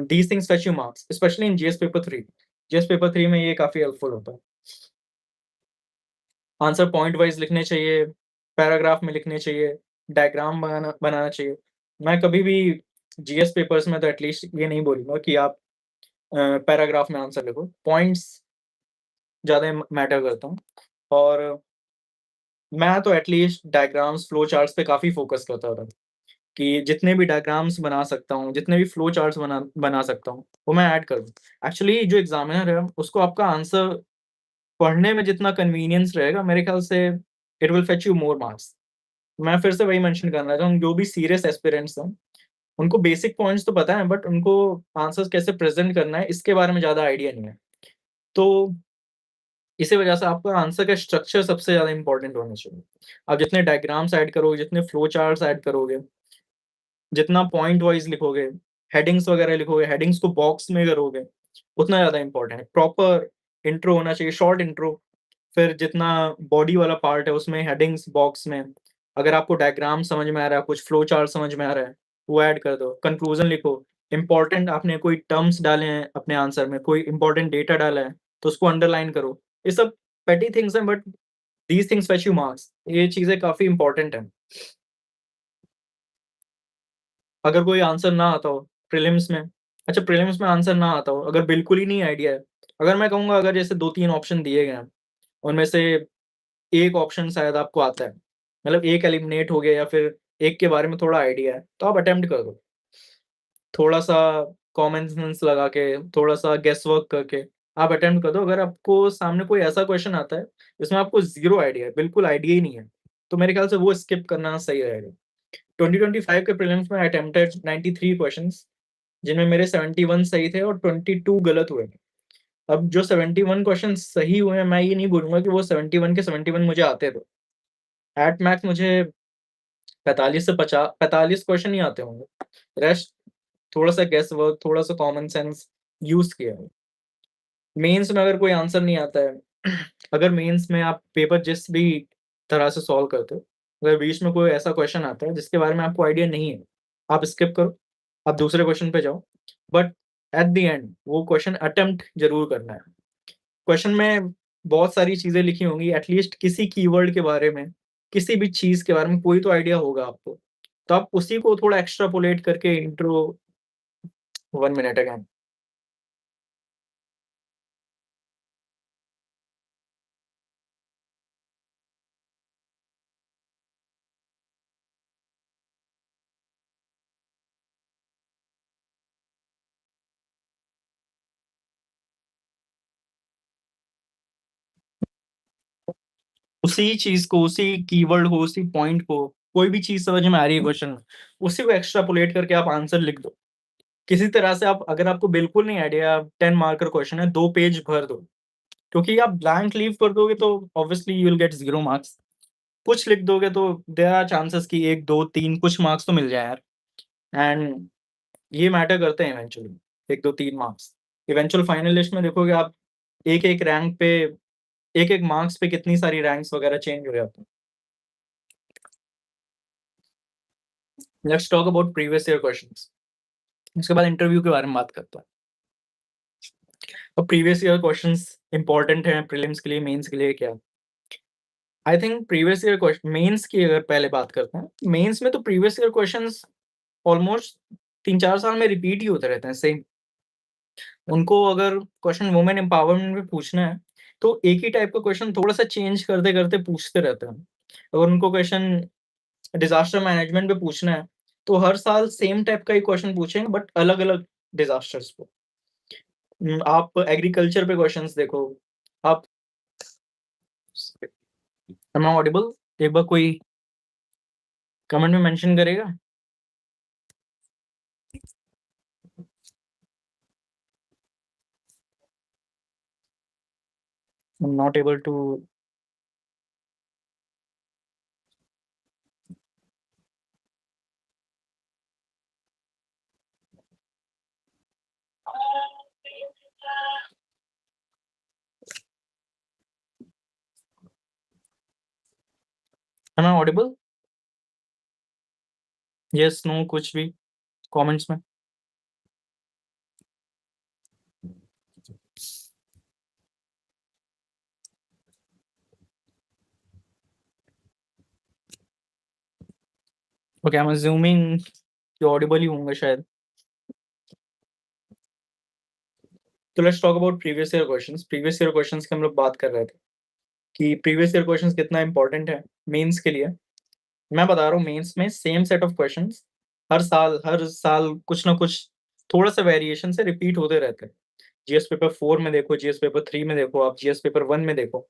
These things fetch you marks, specially in GS paper 3। GS paper 3 में ये काफ़ी हेल्पफुल होता है। आंसर पॉइंट वाइज़ लिखने चाहिए, पैराग्राफ में लिखने चाहिए, डायग्राम बनाना बनाना चाहिए। मैं कभी भी जीएस पेपर्स में तो एटलीस्ट ये नहीं बोलूँगा कि आप पैराग्राफ में आंसर लिखो। पॉइंट्स ज़्यादा मैटर करता हूँ और मैं तो एटलीस्ट डायग्राम्स, फ्लो चार्ट्स पे काफ़ी फ़ोकस करता था कि जितने भी डायग्राम्स बना सकता हूँ, जितने भी फ्लो चार्ट्स बना बना सकता हूँ, वो मैं ऐड कर दूँ। एक्चुअली जो एग्ज़ामिनर है, उसको आपका आंसर पढ़ने में जितना कन्वीनियंस रहेगा, मेरे ख़्याल से it will fetch you more marks. मैं फिर से वही मेंशन करना चाहूँ, जो भी सीरियस एस्पिरेंट्स हैं, उनको बेसिक पॉइंट्स तो पता है, बट उनको आंसर्स कैसे प्रेज़ेंट करना है, इसके बारे में ज़्यादा आइडिया नहीं है। तो इसी वजह से आपका आंसर का स्ट्रक्चर सबसे ज़्यादा इम्पोर्टेंट होना चाहिए। आप जितने डायग्राम्स ऐड करोगे, जितने फ्लो चार्ट्स ऐड करोगे, जितना पॉइंट वाइज़ लिखोगे, हेडिंग्स वगैरह लिखोगे, हेडिंग्स को बॉक्स में करोगे, उतना ज़्यादा इम्पोर्टेंट है। प्रॉपर इंट्रो होना चाहिए, शॉर्ट इंट्रो, फिर जितना बॉडी वाला पार्ट है, उसमें हेडिंग्स बॉक्स में। अगर आपको डायग्राम समझ में आ रहा है, कुछ फ्लो चार्ट समझ में आ रहा है, वो ऐड कर दो। कंक्लूज़न लिखो, इम्पोर्टेंट आपने कोई टर्म्स डाले हैं अपने आंसर में, कोई इम्पोर्टेंट डेटा डाला है, तो उसको अंडरलाइन करो। ये सब पेटी थिंग्स हैं, but these things fetch you marks. ये चीज़ें काफ़ी इम्पोर्टेंट हैं। अगर कोई आंसर ना आता हो प्रीलिम्स में, अच्छा प्रीलिम्स में आंसर ना आता हो, अगर बिल्कुल ही नहीं आइडिया है, अगर मैं कहूँगा अगर जैसे 2-3 ऑप्शन दिए गए हैं, उनमें से एक ऑप्शन शायद आपको आता है, मतलब एक एलिमिनेट हो गया या फिर एक के बारे में थोड़ा आइडिया है, तो आप अटेम्प्ट कर दो। थोड़ा-सा कॉमन सेंस लगा के, थोड़ा-सा गेस वर्क करके आप अटेम्प्ट कर दो। अगर आपको सामने कोई ऐसा क्वेश्चन आता है, जिसमें आपको ज़ीरो आइडिया है, बिल्कुल आइडिया ही नहीं है, तो मेरे ख्याल से वो स्किप करना सही रहेगा। 2025 के प्रीलिम्स में आई अटेम्प्टेड 93 क्वेश्चन्स, जिनमें मेरे 71 सही थे और 22 गलत हुए। अब जो 71 क्वेश्चन्स सही हुए हैं, मैं ये नहीं बोलूँगा कि वो 71 के 71 मुझे आते थे। एट मैक्स मुझे 45 क्वेश्चन ही आते होंगे। रेस्ट थोड़ा-सा गेस वर्क, थोड़ा-सा कॉमन सेंस यूज़ किया है। मेंस में अगर कोई आंसर नहीं आता है, अगर मेंस में आप पेपर जिस भी तरह से सॉल्व करते हो, अगर बीच में कोई ऐसा क्वेश्चन आता है जिसके बारे में आपको आइडिया नहीं है, आप स्किप करो, आप दूसरे क्वेश्चन पे जाओ। बट एट द एंड वो क्वेश्चन अटेम्प्ट ज़रूर करना है। क्वेश्चन में बहुत सारी चीज़ें लिखी होंगी, एटलीस्ट किसी कीवर्ड के बारे में, किसी भी चीज़ के बारे में कोई तो आइडिया होगा आपको। तो आप उसी को थोड़ा एक्स्ट्रापोलेट करके इंट्रो 1 मिनट अगेन। उसी चीज़ को, उसी कीवर्ड को, उसी पॉइंट को, कोई भी चीज़ समझ में आ रही है क्वेश्चन में, उसी को एक्स्ट्रापोलेट करके आप आंसर लिख दो। किसी तरह से आप, अगर आपको बिल्कुल नहीं आइडिया, 10 मार्क का क्वेश्चन है, 2 पेज भर दो। क्योंकि आप ब्लैंक लीव कर दोगे तो obviously you will get 0 marks. कुछ लिख दोगे तो देयर आर चांसेस कि 1, 2, 3 कुछ मार्क्स तो मिल जाएँ यार। एंड ये मैटर करते हैं eventually, 1, 2, 3 marks. Eventual final list में देखोगे आप, एक-एक रैंक पे, एक-एक मार्क्स पे कितनी सारी रैंक्स वगैरह चेंज हो जाती हैं। Let's talk about previous year questions. उसके बाद इंटरव्यू के बारे में बात करते हैं। तो प्रीवियस ईयर क्वेश्चंस इंपॉर्टेंट हैं प्रीलिम्स के लिए, मेंस के लिए क्या? I think previous year question mains की अगर पहले बात करते हैं, मेंस में तो प्रीवियस ईयर क्वेश्चंस ऑलमोस्ट 3-4 साल में रिपीट ही होते रहते हैं सेम। उनको अगर क्वेश्चन वुमेन एम्पावरमेंट में पूछना है, तो एक ही टाइप का क्वेश्चन थोड़ा-सा चेंज करते-करते पूछते रहते हैं। अगर उनको क्वेश्चन डिज़ास्टर मैनेजमेंट पे पूछना है, तो हर साल सेम टाइप का ही क्वेश्चन पूछेंगे बट अलग-अलग डिज़ास्टर्स पे। आप एग्रीकल्चर पे क्वेश्चंस देखो, आप एम आई ऑडिबल? एक बार कोई कमेंट में मेंशन करेगा? I am not able to. Am I audible? Yes, no कुछ भी कमेंट्स में। ओके, आई एम अज्यूमिंग कि ऑडिबल ही होंगे शायद। तो let's talk about previous year questions. Previous year questions की हम लोग बात कर रहे थे कि प्रीवियस ईयर क्वेश्चंस कितना इंपॉर्टेंट है मेंस के लिए। मैं बता रहा हूँ मेंस में सेम सेट ऑफ क्वेश्चंस हर साल कुछ ना कुछ थोड़ा-सा वेरिएशन से रिपीट होते रहते हैं। जीएस पेपर 4 में देखो, जीएस पेपर 3 में देखो, आप जीएस पेपर 1 में देखो।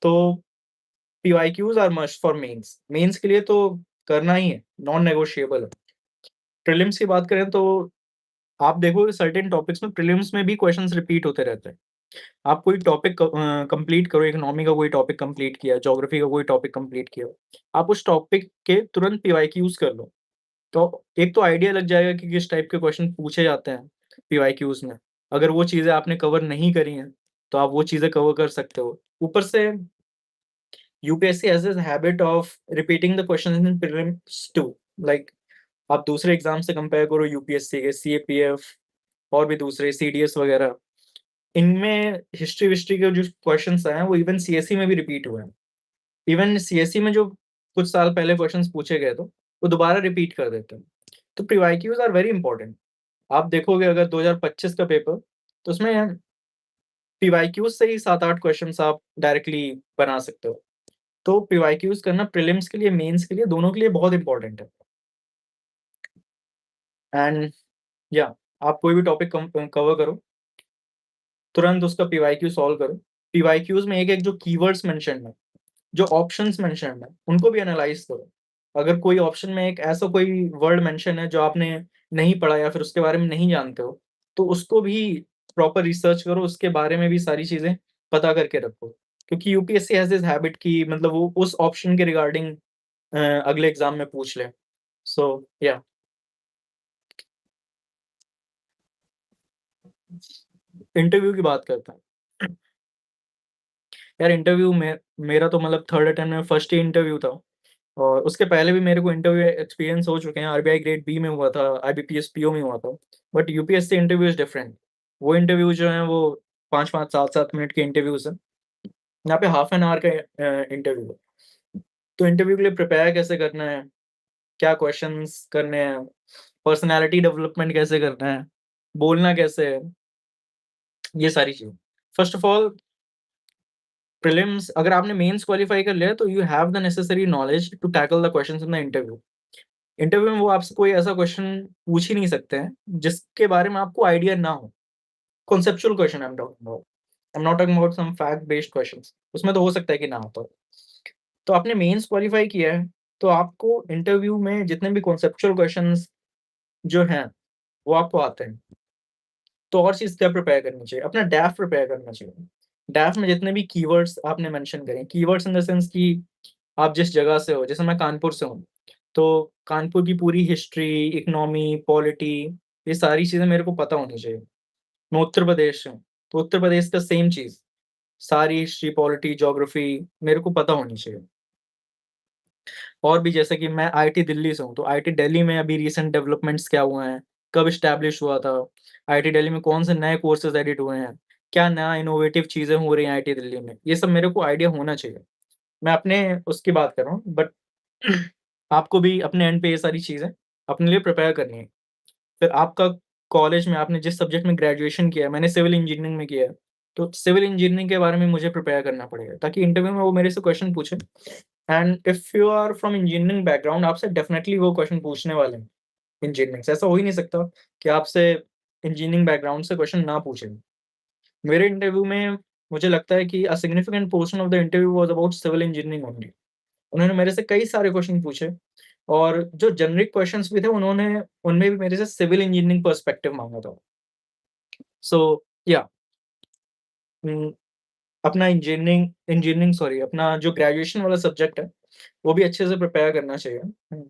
तो PYQs are must for mains. Mains के लिए तो करना ही है, नॉन नेगोशिएबल है। प्रीलिम्स की बात करें तो आप देखोगे सर्टेन टॉपिक्स में प्रीलिम्स में भी क्वेश्चंस रिपीट होते रहते हैं। आप कोई टॉपिक कंप्लीट करो, इकोनॉमी का कोई टॉपिक कंप्लीट किया, ज्योग्राफी का कोई टॉपिक कंप्लीट किया, आप उस टॉपिक के तुरंत पीवाईक्यूज़ कर लो। तो एक तो आइडिया लग जाएगा कि किस टाइप के क्वेश्चन पूछे जाते हैं पीवाईक्यूज़ में। अगर वो चीज़ें आपने कवर नहीं करी हैं, तो आप वो चीज़ें कवर कर सकते हो। ऊपर से UPSC has this habit of repeating the questions in prelims too. Like आप दूसरे एग्ज़ाम से कंपेयर करो यूपीएससी के, सीएपीएफ और भी दूसरे सीडीएस वगैरह। इनमें हिस्ट्री-विस्ट्री के जो क्वेश्चन्स आए हैं, वो इवन सीएसई में भी रिपीट हुए हैं। इवन सीएसई में जो कुछ साल पहले क्वेश्चन्स पूछे गए थे, वो दोबारा रिपीट कर देते हैं। तो पीवाईक्यूज़ आर वेरी इंपोर्टेंट। आप देखोगे अगर 2025 का पेपर, तो उसमें पीवाईक्यूज़ से ही 7-8 क्वेश्चन्स आप डायरेक्टली बना सकते हो। तो पीवाईक्यूज़ करना प्रीलिम्स के लिए, मेंस के लिए, दोनों के लिए बहुत इंपॉर्टेंट है। एंड या आप कोई भी टॉपिक कवर करो, तुरंत उसका पीवाईक्यू सॉल्व करो। पीवाईक्यूज़ में एक-एक जो कीवर्ड्स मेंशन्ड है, जो ऑप्शंस मेंशन्ड है, उनको भी एनालाइज़ करो। अगर कोई ऑप्शन में एक ऐसा कोई वर्ड मेंशन है जो आपने नहीं पढ़ा या फिर उसके बारे में नहीं जानते हो, तो उसको भी प्रॉपर रिसर्च करो, उसके बारे में भी सारी चीज़ें पता करके रखो। क्योंकि यूपीएससी हैज़ दिस हैबिट कि मतलब वो उस ऑप्शन के रिगार्डिंग अगले एग्ज़ाम में पूछ ले। सो या इंटरव्यू की बात करते हैं। यार इंटरव्यू में मेरा तो मतलब थर्ड अटेम्प्ट में फर्स्ट ही इंटरव्यू था और उसके पहले भी मेरे को इंटरव्यू एक्सपीरियंस हो चुके हैं। आरबीआई ग्रेड बी में हुआ था, आईबीपीएस पीओ में हुआ था। But UPSC interview is different. वो इंटरव्यू जो हैं वो 5-5 7-7 मिनट के इंटरव्यूज़ हैं। यहाँ पे हाफ एन आवर का इंटरव्यू है। तो इंटरव्यू के लिए प्रिपेयर कैसे करना है, क्या क्वेश्चंस करने हैं, पर्सनैलिटी डेवलपमेंट कैसे करना है, बोलना कैसे है, ये सारी चीज़ें। फर्स्ट ऑफ ऑल प्रीलिम्स अगर आपने मेंस क्वालीफाई कर लिया तो you have the necessary knowledge to tackle the questions in the interview. Interview में वो आपसे कोई ऐसा क्वेश्चन पूछ ही नहीं सकते हैं, जिसके बारे में आपको आइडिया ना हो। Conceptual question I am talking about. I am not talking about some fact based questions. उसमें तो हो सकता है कि ना आता हो। तो आपने मेंस क्वालीफाई किया है, तो आपको इंटरव्यू में जितने भी कॉन्सेप्चुअल क्वेश्चंस जो हैं, वो आपको आते हैं। तो और चीज़ क्या प्रिपेयर करनी चाहिए? अपना डैफ प्रिपेयर करना चाहिए। डैफ में जितने भी कीवर्ड्स आपने मेंशन करे, कीवर्ड्स इन द सेंस कि आप जिस जगह से हो, जैसे मैं कानपुर से हूँ, तो कानपुर की पूरी हिस्ट्री, इकोनॉमी, पॉलिटी ये सारी चीज़ें मेरे को पता होनी चाहिए। मैं उत्तर प्रदेश से हूँ, तो उत्तर प्रदेश का सेम चीज़, सारी हिस्ट्री, पॉलिटी, ज्योग्राफी मेरे को पता होनी चाहिए। और भी जैसे कि मैं आईआईटी दिल्ली से हूँ, तो आईआईटी दिल्ली में अभी रिसेंट डेवलपमेंट्स क्या हुए हैं, कब एस्टैब्लिश हुआ था, आईआईटी दिल्ली में कौन से नए कोर्सेज़ एडिट हुए हैं, क्या नया इनोवेटिव चीज़ें हो रही हैं आईआईटी दिल्ली में, ये सब मेरे को आइडिया होना चाहिए। मैं अपने उसकी बात कर रहा हूँ, बट आपको भी अपने एंड पे ये सारी चीज़ें अपने लिए प्रिपेयर करनी है। फिर आपका कॉलेज में आपने जिस सब्जेक्ट में ग्रेजुएशन किया है, मैंने सिविल इंजीनियरिंग में किया है, तो सिविल इंजीनियरिंग के बारे में मुझे प्रिपेयर करना पड़ेगा ताकि इंटरव्यू में वो मेरे से क्वेश्चन पूछे। And if you are from engineering background, आपसे डेफिनिटली वो क्वेश्चन पूछने वाले हैं इंजीनियरिंग से। ऐसा हो ही नहीं सकता कि आपसे इंजीनियरिंग बैकग्राउंड से क्वेश्चन ना पूछें। मेरे इंटरव्यू में मुझे लगता है कि a significant portion of the interview was about civil engineering only. उन्होंने मेरे से कई सारे क्वेश्चन पूछे और जो जेनेरिक क्वेश्चन्स भी थे उन्होंने उनमें भी मेरे से सिविल इंजीनियरिंग पर्सपेक्टिव माँगा था। सो या उम, अपना इंजीनियरिंग सॉरी अपना जो ग्रेजुएशन वाला सब्जेक्ट है, वो भी अच्छे से प्रिपेयर करना चाहिए।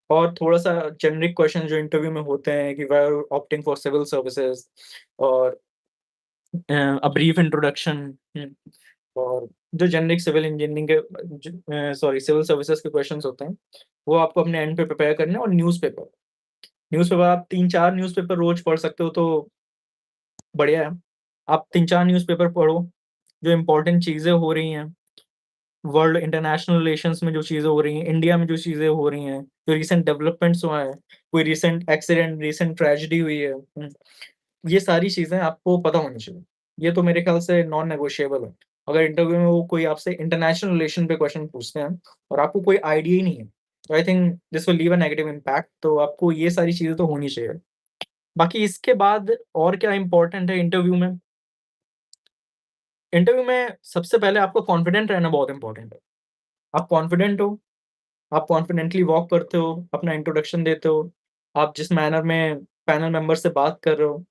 और थोड़ा-सा जेनेरिक क्वेश्चन जो इंटरव्यू में होते हैं कि why are you opting for civil services और अ ब्रीफ इंट्रोडक्शन और जो जेनेरिक सिविल इंजीनियरिंग के सॉरी सिविल सर्विसेज़ के क्वेश्चन्स होते हैं, वो आपको अपने एंड पे प्रिपेयर करने हैं और न्यूज़पेपर आप 3-4 न्यूज़पेपर रोज़ पढ़ सकते हो तो बढ़िया है। आप 3-4 न्यूज़पेपर पढ़ो, जो इम्पोर्टेंट चीज़ें हो रही हैं, वर्ल्ड इंटरनेशनल रिलेशंस में जो चीज़ें हो रही हैं, इंडिया में जो चीज़ें हो रही हैं, जो रीसेंट डेवलपमेंट्स हुआ है, कोई रीसेंट एक्सीडेंट, रीसेंट ट्रेजेडी हुई है, ये सारी चीज़ें आपको पता होनी चाहिए। ये तो मेरे ख्याल से नॉन नेगोशिएबल है। अगर इंटरव्यू में वो कोई आपसे इंटरनेशनल रिलेशन पे क्वेश्चन पूछते हैं और आपको कोई आइडिया ही नहीं है, तो I think this will leave a negative impact, तो आपको ये सारी चीज़ें तो होनी चाहिए। बाकी इसके बाद और क्या इम्पोर्टेंट है इंटरव्यू में? इंटरव्यू में सबसे पहले आपको कॉन्फिडेंट रहना बहुत इम्पोर्टेंट है। आप कॉन्फिडेंट हो, आप कॉन्फिडेंटली वॉक करते हो, अपना इंट्रोडक्शन देते हो, आप जिस मैनर में पैनल मेंबर से बात कर रहे हो,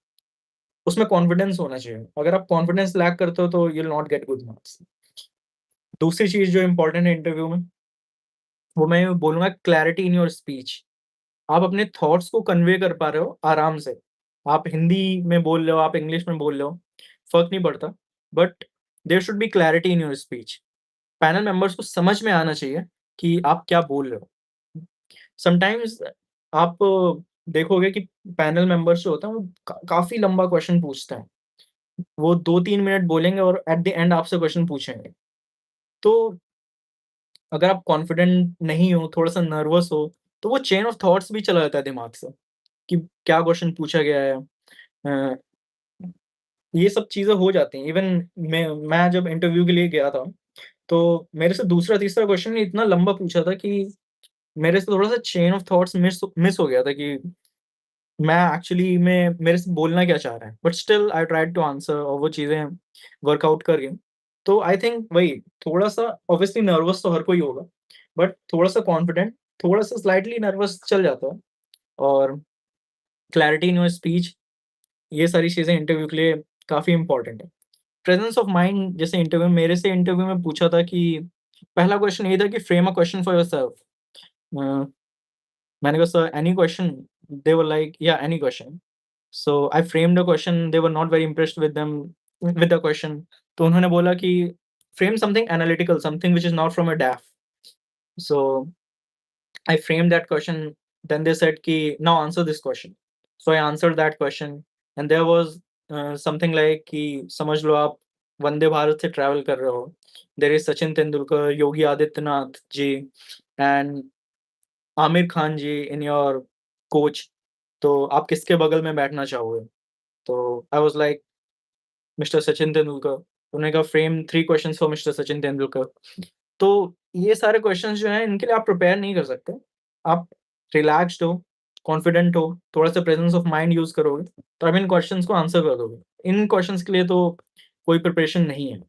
उसमें कॉन्फिडेंस होना चाहिए। अगर आप कॉन्फिडेंस लैक करते हो तो you will not get good marks. दूसरी चीज़ जो इम्पोर्टेंट है इंटरव्यू में, वो मैं बोलूँगा क्लैरिटी इन योर स्पीच। आप अपने थॉट्स को कन्वे कर पा रहे हो आराम से। आप हिंदी में बोल रहे हो, आप इंग्लिश में बोल रहे हो, फ़र्क नहीं पड़ता, but there should be clarity in your speech. Panel members को समझ में आना चाहिए कि आप क्या बोल रहे हो। समटाइम्स आप देखोगे कि पैनल मेंबर्स जो होते हैं वो काफ़ी लंबा क्वेश्चन पूछते हैं। वो 2-3 मिनट बोलेंगे और एट द एंड आपसे क्वेश्चन पूछेंगे। तो अगर आप कॉन्फिडेंट नहीं हो, थोड़ा-सा नर्वस हो, तो वो चेन ऑफ थॉट्स भी चला जाता है दिमाग से कि क्या क्वेश्चन पूछा गया है। अ, ये सब चीज़ें हो जाती हैं। इवन मैं जब इंटरव्यू के लिए गया था, तो मेरे से दूसरा-तीसरा क्वेश्चन इतना लंबा पूछा था कि मेरे से थोड़ा-सा चेन ऑफ थॉट्स मिस हो गया था कि मैं एक्चुअली में मेरे से बोलना क्या चाह रहा है। But still I tried to answer और वो चीज़ें वर्कआउट कर गईं। तो आई थिंक वही थोड़ा-सा ऑब्वियसली नर्वस तो हर कोई होगा, बट थोड़ा-सा कॉन्फिडेंट, थोड़ा-सा स्लाइटली नर्वस चल जाता है और क्लैरिटी इन योर स्पीच, ये सारी चीज़ें इंटरव्यू के लिए काफ़ी इम्पोर्टेंट है। प्रेजेंस ऑफ माइंड जैसे मेरे से इंटरव्यू में पूछा था कि पहला क्वेश्चन ये था कि frame a question for yourself. Uh, मैंने कहा sir any question? They were like या any question. So I framed the question, they were not very impressed with the question. तो उन्होंने बोला कि frame something analytical, something which is not from a DAF. So I framed that question. Then they said कि now answer this question. So I answered that question and there was something like कि समझ लो आप वंदे भारत से travel कर रहे हो. There is Sachin Tendulkar, Yogi Adityanath ji and Aamir Khan ji in your coach. तो आप किसके बगल में बैठना चाहोगे? तो I was like mister Sachin Tendulkar. उन्होंने कहा frame 3 questions for mister Sachin Tendulkar. तो ये सारे क्वेश्चन्स जो हैं इनके लिए आप प्रिपेयर नहीं कर सकते। आप रिलैक्स्ड हो, कॉन्फिडेंट हो, थोड़ा-सा प्रेजेंस ऑफ माइंड यूज़ करोगे, तो आप इन क्वेश्चन्स को आंसर कर दोगे। इन क्वेश्चन्स के लिए तो कोई प्रिपरेशन नहीं है।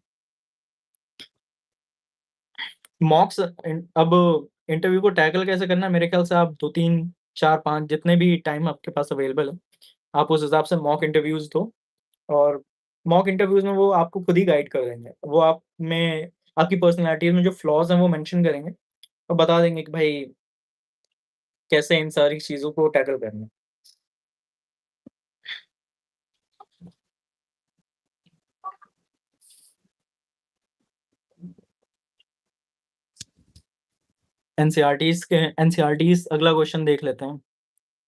मॉक्स अब इंटरव्यू को टैकल कैसे करना है मेरे ख्याल से आप 2-3, 4-5 जितने भी टाइम आपके पास अवेलेबल है, आप उस हिसाब से मॉक इंटरव्यूज़ दो और मॉक इंटरव्यूज़ में वो आपको खुद ही गाइड कर देंगे। वो आप में आपकी पर्सनैलिटीज़ में जो फ्लॉज़ हैं वो मेंशन करेंगे और बता देंगे कि भाई कैसे इन सारी चीज़ों को टैकल करना है। एनसीईआरटीज़ अगला क्वेश्चन देख लेते हैं।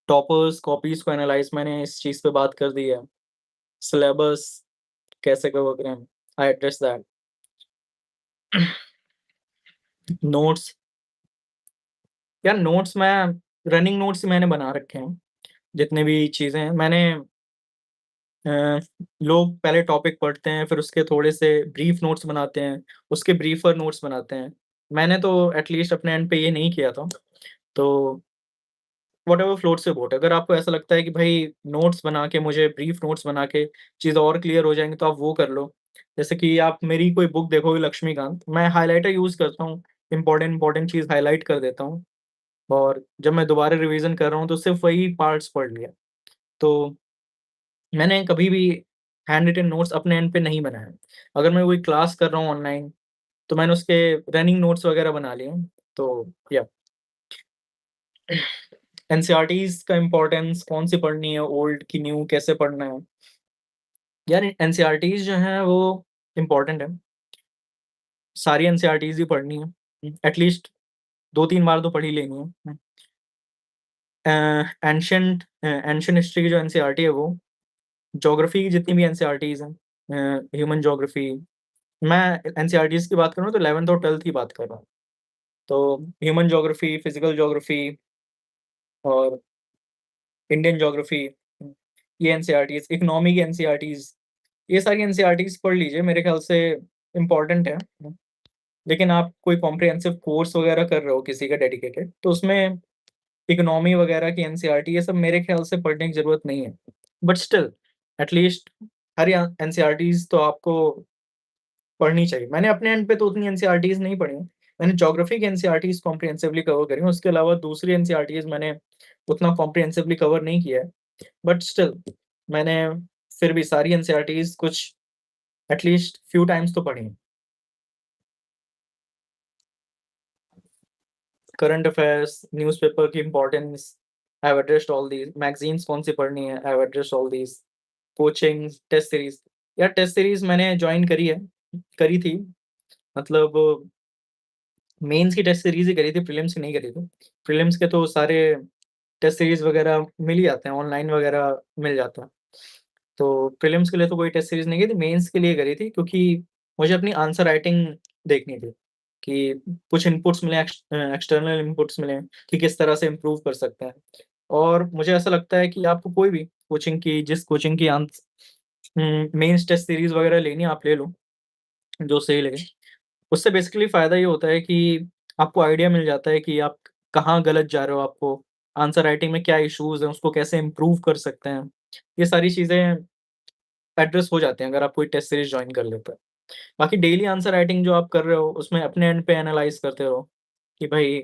टॉपर्स, कॉपीज़ को एनालाइज़ मैंने इस चीज़ पे बात कर दी है। सिलेबस कैसे कवर करें, आई एड्रेस दैट। नोट्स, यार नोट्स मैं रनिंग नोट्स मैंने बना रखे हैं। जितने भी चीज़ें हैं मैंने अ, लोग पहले टॉपिक पढ़ते हैं, फिर उसके थोड़े से ब्रीफ नोट्स बनाते हैं, उसके ब्रीफर नोट्स बनाते हैं। मैंने तो एटलीस्ट अपने एंड पे ये नहीं किया था। तो व्हाटएवर फ्लोट्स योर बोट, अगर आपको ऐसा लगता है कि भाई नोट्स बना के मुझे ब्रीफ नोट्स बना के चीज़ें और क्लियर हो जाएँगी तो आप वो कर लो। जैसे कि आप मेरी कोई बुक देखोगे लक्ष्मीकांत, मैं हाइलाइटर यूज़ करता हूँ, इम्पोर्टेंट चीज़ हाइलाइट कर देता हूँ और जब मैं दोबारा रिवीज़न कर रहा हूँ तो सिर्फ़ वही पार्ट्स पढ़ लिया। तो मैंने कभी भी हैंड रिटन नोट्स अपने एंड पे नहीं बनाए। अगर मैं कोई क्लास कर रहा हूँ ऑनलाइन, तो मैंने उसके रनिंग नोट्स वगैरह बना लिए हैं। तो या एनसीईआरटीज़ का इम्पोर्टेंस कौन-सी पढ़नी है, ओल्ड की न्यू कैसे पढ़ना है? यार एनसीईआरटीज़ जो हैं वो इम्पोर्टेंट है। सारी एनसीईआरटीज़ ही पढ़नी है। एटलीस्ट 2-3 बार तो पढ़ ही लेनी है। एंशिएंट हिस्ट्री की जो एनसीईआरटी है वो, ज्योग्राफी की जितनी भी एनसीईआरटीज़ हैं, ह्यूमन ज्योग्राफी, मैं एनसीईआरटीज़ की बात करूँ तो 11th और 12th की बात कर रहा हूँ। तो ह्यूमन ज्योग्राफी, फिजिकल ज्योग्राफी और इंडियन ज्योग्राफी, ये एनसीईआरटीज़, इकोनॉमी की एनसीईआरटीज़, ये सारी एनसीईआरटीज़ पढ़ लीजिए, मेरे ख्याल से इम्पोर्टेंट है। लेकिन आप कोई कॉम्प्रिहेंसिव कोर्स वगैरह कर रहे हो किसी का डेडिकेटेड, तो उसमें इकोनॉमी वगैरह की एनसीईआरटी ये सब मेरे ख्याल से पढ़ने की ज़रूरत नहीं है। बट स्टिल एटलीस्ट हर या एनसीईआरटीज़ तो आपको पढ़नी चाहिए। मैंने अपने एंड पे तो उतनी एनसीईआरटीज़ नहीं पढ़ी हैं। मैंने ज्योग्राफी की एनसीईआरटीज़ कॉम्प्रिहेंसिवली कवर करी हैं, उसके अलावा दूसरी एनसीईआरटीज़ मैंने उतना कॉम्प्रिहेंसिवली कवर नहीं किया है। बट स्टिल मैंने फिर भी सारी एनसीईआरटीज़ कुछ एटलीस्ट फ्यू टाइम्स तो पढ़ी हैं। करंट अफेयर्स, न्यूज़पेपर की importance, I have addressed all these. Magazines कौन-सी पढ़नी है, I have addressed all these. Coachings, test series, यार टेस्ट सीरीज़ मैंने जॉइन करी है, करी थी। मतलब मेंस की टेस्ट सीरीज़ ही करी थी, प्रीलिम्स की नहीं करी थी। प्रीलिम्स के तो सारे टेस्ट सीरीज़ वगैरह मिल ही जाते हैं, ऑनलाइन वगैरह मिल जाता है। तो प्रीलिम्स के लिए तो कोई टेस्ट सीरीज़ नहीं की थी, मेंस के लिए करी थी क्योंकि मुझे अपनी आंसर राइटिंग देखनी थी कि कुछ इनपुट्स मिले, एक्सटर्नल इनपुट्स मिले कि किस तरह से इम्प्रूव कर सकते हैं। और मुझे ऐसा लगता है कि आपको कोई भी कोचिंग की जिस कोचिंग की मेंस टेस्ट सीरीज़ वगैरह लेनी है, आप ले लो, जो सही लगे। उससे बेसिकली फ़ायदा ये होता है कि आपको आइडिया मिल जाता है कि आप कहाँ गलत जा रहे हो, आपको आंसर राइटिंग में क्या इश्यूज़ हैं, उसको कैसे इम्प्रूव कर सकते हैं। ये सारी चीज़ें एड्रेस हो जाते हैं अगर आप कोई टेस्ट सीरीज़ जॉइन कर लेते हैं। बाकी डेली आंसर राइटिंग जो आप कर रहे हो, उसमें अपने एंड पे एनालाइज़ करते रहो कि भई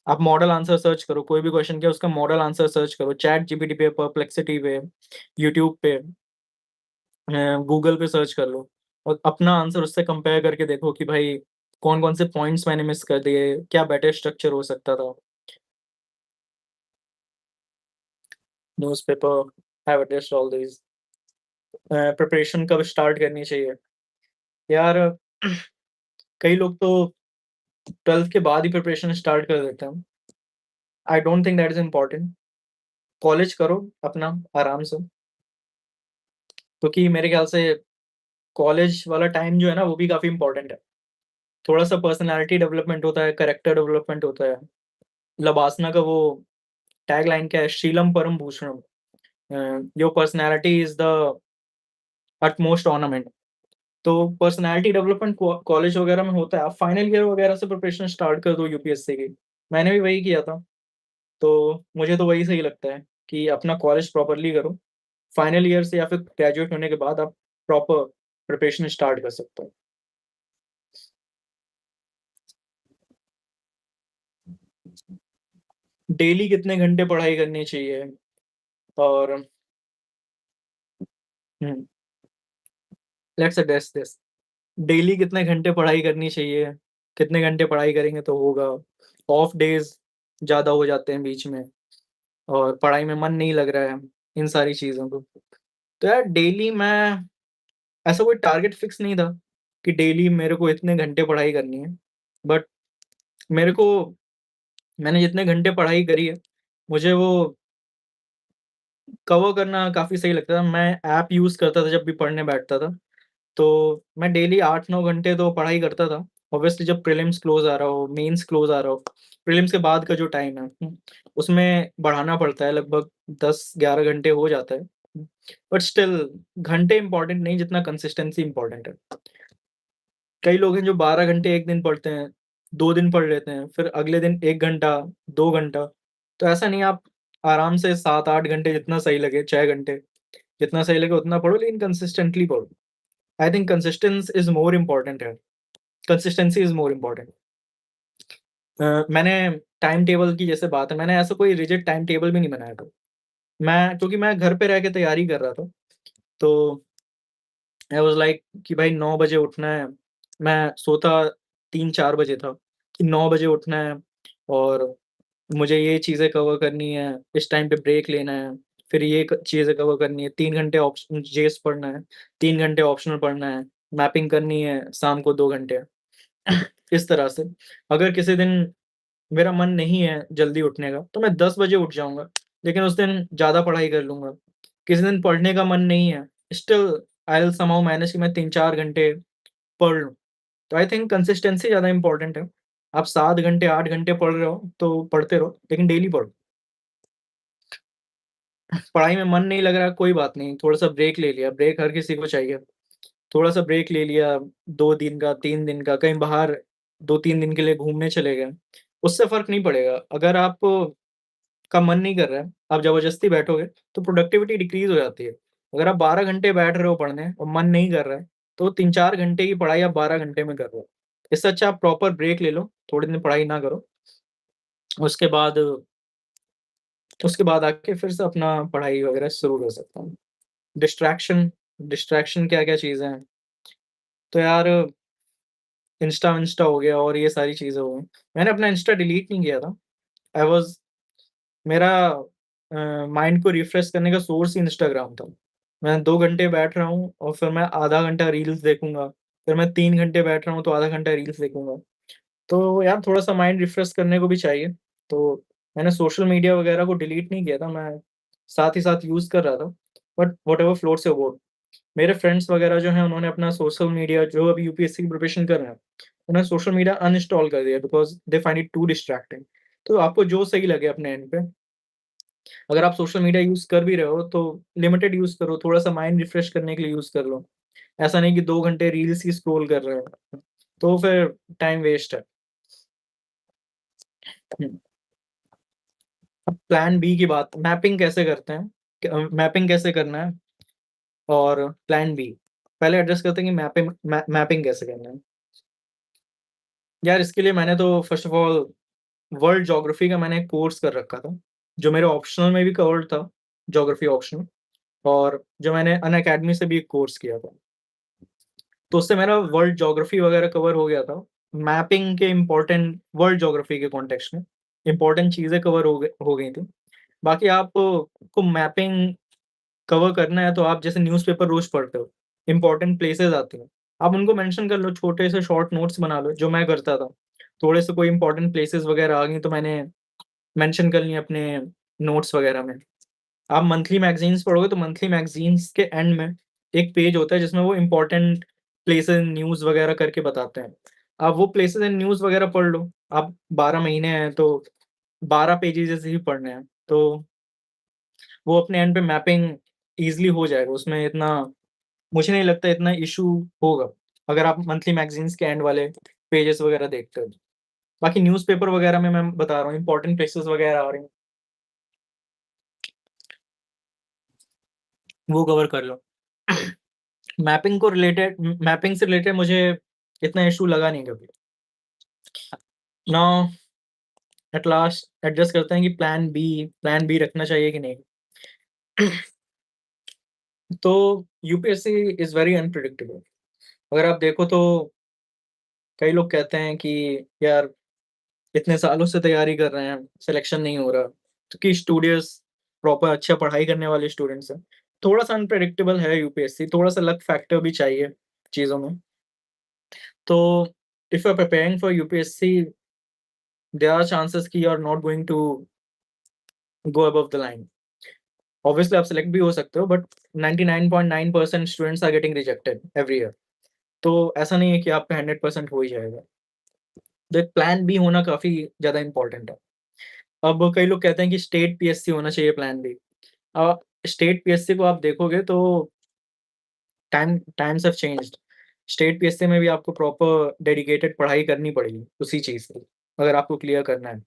आप मॉडल आंसर सर्च करो, कोई भी क्वेश्चन किया उसका मॉडल आंसर सर्च करो, चैट जीपीटी पे, परप्लेक्सिटी पे, यूट्यूब पे, गूगल पे सर्च कर लो और अपना आंसर उससे कंपेयर करके देखो कि भाई कौन-कौन से पॉइंट्स मैंने मिस कर दिए, क्या बेटर स्ट्रक्चर हो सकता था। Newspaper, have addressed all these. Preparation कब स्टार्ट करनी चाहिए? यार कई लोग तो 12th के बाद ही प्रिपरेशन स्टार्ट कर देते हैं। आई don't think that is important. College करो अपना आराम से, क्योंकि मेरे ख्याल से कॉलेज वाला टाइम जो है ना वो भी काफ़ी इम्पोर्टेंट है। थोड़ा-सा पर्सनैलिटी डेवलपमेंट होता है, कैरेक्टर डेवलपमेंट होता है। लबासना का वो टैगलाइन क्या है? शीलम परम भूषणम। Your personality is the utmost ornament. तो पर्सनैलिटी डेवलपमेंट कॉलेज वगैरह में होता है। आप फाइनल ईयर वगैरह से प्रिपरेशन स्टार्ट कर दो यूपीएससी की। मैंने भी वही किया था। तो मुझे तो वही सही लगता है कि अपना कॉलेज प्रॉपर्ली करो। फाइनल ईयर से या फिर ग्रेजुएट होने के बाद आप प्रॉपर प्रिपरेशन स्टार्ट कर सकते हो। डेली कितने घंटे पढ़ाई करनी चाहिए और हुँ, लेट्स एड्रेस दिस। डेली कितने घंटे पढ़ाई करनी चाहिए? कितने घंटे पढ़ाई करेंगे तो होगा? ऑफ डेज़ ज़्यादा हो जाते हैं बीच में और पढ़ाई में मन नहीं लग रहा है, इन सारी चीज़ों को। तो यार डेली मैं ऐसा कोई टारगेट फिक्स नहीं था कि डेली मेरे को इतने घंटे पढ़ाई करनी है। बट मेरे को मैंने जितने घंटे पढ़ाई करी है, मुझे वो कवर करना काफ़ी सही लगता था। मैं ऐप यूज़ करता था जब भी पढ़ने बैठता था, तो मैं डेली 8-9 घंटे तो पढ़ाई करता था। ऑब्वियसली जब प्रीलिम्स क्लोज़ आ रहा हो, मेंस क्लोज़ आ रहा हो, प्रीलिम्स के बाद का जो टाइम है, उसमें बढ़ाना पड़ता है, लगभग 10-11 घंटे हो जाता है। बट स्टिल घंटे इम्पोर्टेंट नहीं जितना कंसिस्टेंसी इम्पोर्टेंट है। कई लोग हैं जो 12 घंटे 1 दिन पढ़ते हैं, 2 दिन पढ़ लेते हैं, फिर अगले दिन 1 घंटा, 2 घंटा। तो ऐसा नहीं, आप आराम से 7-8 घंटे जितना सही लगे, 6 घंटे, जितना सही लगे उतना पढ़ो, लेकिन कंसिस्टेंटली पढ़ो। I think consistence is more important है। Consistency is more important. मैंने टाइम टेबल की जैसे बात है, मैंने ऐसा कोई रिजिड टाइम टेबल भी नहीं बनाया था। क्योंकि मैं घर पे रह के तैयारी कर रहा था, तो आई वाज़ लाइक कि भाई 9 बजे उठना है। मैं सोता 3-4 बजे था, कि 9 बजे उठना है और मुझे ये चीज़ें कवर करनी है, इस टाइम पे ब्रेक लेना है, फिर ये क चीज़ें कवर करनी है, 3 घंटे जेएस पढ़ना है, 3 घंटे ऑप्शनल पढ़ना है, मैपिंग करनी है शाम को 2 घंटे। इस तरह से। अगर किसी दिन मेरा मन नहीं है जल्दी उठने का, तो मैं 10 बजे उठ जाऊँगा, लेकिन उस दिन ज़्यादा पढ़ाई कर लूँगा। किसी दिन पढ़ने का मन नहीं है, still I will somehow manage कि मैं 3-4 घंटे पढ़ लूँ। तो आई थिंक कंसिस्टेंसी ज़्यादा इम्पोर्टेंट है। आप 7 घंटे, 8 घंटे पढ़ रहे हो, तो पढ़ते रहो, लेकिन डेली पढ़ो। पढ़ाई में मन नहीं लग रहा, कोई बात नहीं, थोड़ा-सा ब्रेक ले लिया, ब्रेक हर किसी को चाहिए। थोड़ा-सा ब्रेक ले लिया, 2 दिन का, 3 दिन का, कहीं बाहर 2-3 दिन के लिए घूमने चले गए, उससे फ़र्क नहीं पड़ेगा। अगर आप का मन नहीं कर रहा है, आप ज़बरदस्ती बैठोगे, तो प्रोडक्टिविटी डिक्रीज़ हो जाती है। अगर आप 12 घंटे बैठ रहे हो पढ़ने और मन नहीं कर रहा है, तो 3-4 घंटे की पढ़ाई आप 12 घंटे में कर रहे हो। इससे अच्छा आप प्रॉपर ब्रेक ले लो, थोड़े दिन पढ़ाई ना करो, उसके बाद उसके बाद आके फिर से अपना पढ़ाई वगैरह शुरू कर सकता हूँ। डिस्ट्रैक्शन डिस्ट्रैक्शन क्या-क्या चीज़ें हैं? तो यार इंस्टा हो गया और ये सारी चीज़ें हो गई। मैंने अपना इंस्टा डिलीट नहीं किया था। आई वाज़ मेरा माइंड को रिफ्रेश करने का सोर्स ही इंस्टाग्राम था। मैं 2 घंटे बैठ रहा हूँ और फिर मैं आधा घंटा रील्स देखूँगा, फिर मैं 3 घंटे बैठ रहा हूँ तो आधा घंटा रील्स देखूँगा। तो यार थोड़ा-सा माइंड रिफ्रेश करने को भी चाहिए। तो मैंने सोशल मीडिया वगैरह को डिलीट नहीं किया था, मैं साथ ही साथ यूज़ कर रहा था। But whatever floats your boat. मेरे फ्रेंड्स वगैरह जो हैं उन्होंने अपना सोशल मीडिया, जो अभी यूपीएससी की प्रिपरेशन कर रहे हैं, उन्होंने सोशल मीडिया अनइंस्टॉल कर दिया because they find it too distracting. तो आपको जो सही लगे अपने एंड पे, अगर आप सोशल मीडिया यूज़ कर भी रहे हो तो लिमिटेड यूज़ करो, थोड़ा-सा माइंड रिफ्रेश करने के लिए यूज़ कर लो। ऐसा नहीं कि 2 घंटे रील्स ही स्क्रॉल कर रहे हो, तो फिर टाइम वेस्ट है। हुँ, अब प्लान बी की बात, मैपिंग कैसे करते हैं? मैपिंग कैसे करना है और प्लान बी। पहले एड्रेस करते हैं कि मैपिंग कैसे करना है। यार इसके लिए मैंने तो first of all world geography का मैंने एक कोर्स कर रखा था, जो मेरे ऑप्शनल में भी कवर्ड था, ज्योग्राफी ऑप्शनल, और जो मैंने अनअकैडमी से भी एक कोर्स किया था। तो उससे मेरा वर्ल्ड ज्योग्राफी वगैरह कवर हो गया था। मैपिंग के इम्पोर्टेंट वर्ल्ड ज्योग्राफी के कॉन्टेक्स्ट में इम्पोर्टेंट चीज़ें कवर हो गई थी। बाकी आप को मैपिंग कवर करना है तो आप जैसे न्यूज़पेपर रोज़ पढ़ते हो, इम्पोर्टेंट प्लेसेस आती हैं, आप उनको मेंशन कर लो, छोटे से शॉर्ट नोट्स बना लो, जो मैं करता था। थोड़े से कोई इम्पोर्टेंट प्लेसेस वगैरह आ गई तो मैंने मेंशन कर लिया अपने नोट्स वगैरह में। आप मंथली मैगज़ीन्स पढ़ोगे तो मंथली मैगज़ीन्स के एंड में एक पेज होता है जिसमें वो इम्पोर्टेंट प्लेसेस न्यूज़ वगैरह करके बताते हैं। आप वो प्लेसेस एंड न्यूज़ वगैरह पढ़ लो। आप 12 महीने हैं तो 12 पेजेज़ ऐसे ही पढ़ने हैं। तो वो अपने एंड पे मैपिंग ईज़िली हो जाएगा। उसमें इतना मुझे नहीं लगता इतना इश्यू होगा, अगर आप मंथली मैगज़ीन्स के एंड वाले पेजेज़ वगैरह देखते हो। बाकी न्यूज़पेपर वगैरह में मैं बता रहा हूँ इम्पोर्टेंट प्लेसेस वगैरह आ रही हैं, वो कवर कर लो। मैपिंग से रिलेटेड मुझे इतना इश्यू लगा नहीं कभी। नाउ एट लास्ट एडजस्ट करते हैं कि प्लान बी रखना चाहिए कि नहीं। तो यूपीएससी इज़ वेरी अनप्रेडिक्टेबल। अगर आप देखो तो कई लोग कहते हैं कि यार इतने सालों से तैयारी कर रहे हैं, सिलेक्शन नहीं हो रहा, क्योंकि स्टूडियस प्रॉपर अच्छा पढ़ाई करने वाले स्टूडेंट्स हैं। थोड़ा-सा अनप्रेडिक्टेबल है यूपीएससी, थोड़ा-सा लक फैक्टर भी चाहिए चीज़ों में। तो if you are preparing for UPSC, there are chances कि you are not going to go above the line. Obviously आप सेलेक्ट भी हो सकते हो, but 99.9% students are getting rejected every year. तो ऐसा नहीं है कि आपका 100% हो ही जाएगा। तो एक प्लान बी होना काफ़ी ज़्यादा इम्पोर्टेंट है। अब कई लोग कहते हैं कि स्टेट पीएससी होना चाहिए प्लान बी। स्टेट पीएससी को आप देखोगे तो times have changed. State PSC में भी आपको प्रॉपर डेडिकेटेड पढ़ाई करनी पड़ेगी उसी चीज़ की, अगर आपको क्लियर करना है।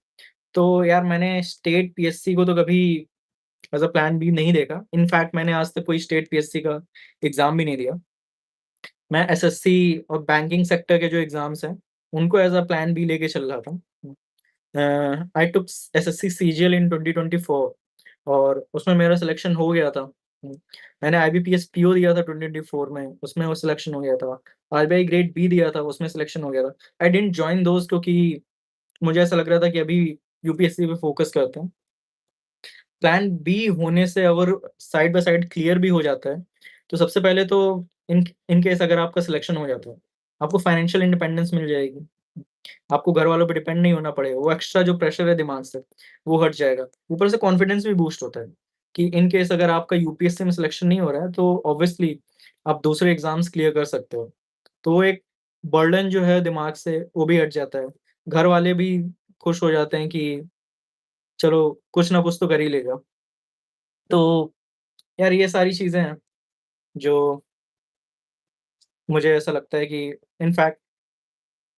तो यार मैंने स्टेट पीएससी को तो कभी एज़ अ प्लान बी नहीं देखा। इनफैक्ट मैंने आज तक कोई स्टेट पीएससी का एग्ज़ाम भी नहीं दिया। मैं एसएससी और बैंकिंग सेक्टर के जो एग्ज़ाम्स हैं, उनको एज़ अ प्लान बी लेके चल रहा था। आई टूक एसएससी सीजीएल इन 2024 और उसमें मेरा सिलेक्शन हो गया था। मैंने आईबीपीएस पीओ दिया था 2024 में, उसमें वो सिलेक्शन हो गया था। आरबीआई ग्रेड बी दिया था, उसमें सिलेक्शन हो गया था। आई डिडन्ट जॉइन दोज़ क्योंकि मुझे ऐसा लग रहा था कि अभी यूपीएससी पे फोकस करते हैं। प्लान बी होने से अगर साइड बाय साइड क्लियर भी हो जाता है, तो सबसे पहले तो इन इन केस अगर आपका सिलेक्शन हो जाता है, आपको फाइनेंशियल इंडिपेंडेंस मिल जाएगी। आपको घरवालों पे डिपेंड नहीं होना पड़ेगा, वो एक्स्ट्रा जो प्रेशर है दिमाग से, वो हट जाएगा। ऊपर से कॉन्फिडेंस भी बूस्ट होता है, कि इन केस अगर आपका यूपीएससी में सिलेक्शन नहीं हो रहा है, तो ऑब्वियसली आप दूसरे एग्ज़ाम्स क्लियर कर सकते हो। तो वो एक बर्डन जो है दिमाग से, वो भी हट जाता है। घर वाले भी खुश हो जाते हैं कि चलो कुछ ना कुछ तो कर ही लेगा। तो यार ये सारी चीज़ें हैं, जो मुझे ऐसा लगता है कि इनफैक्ट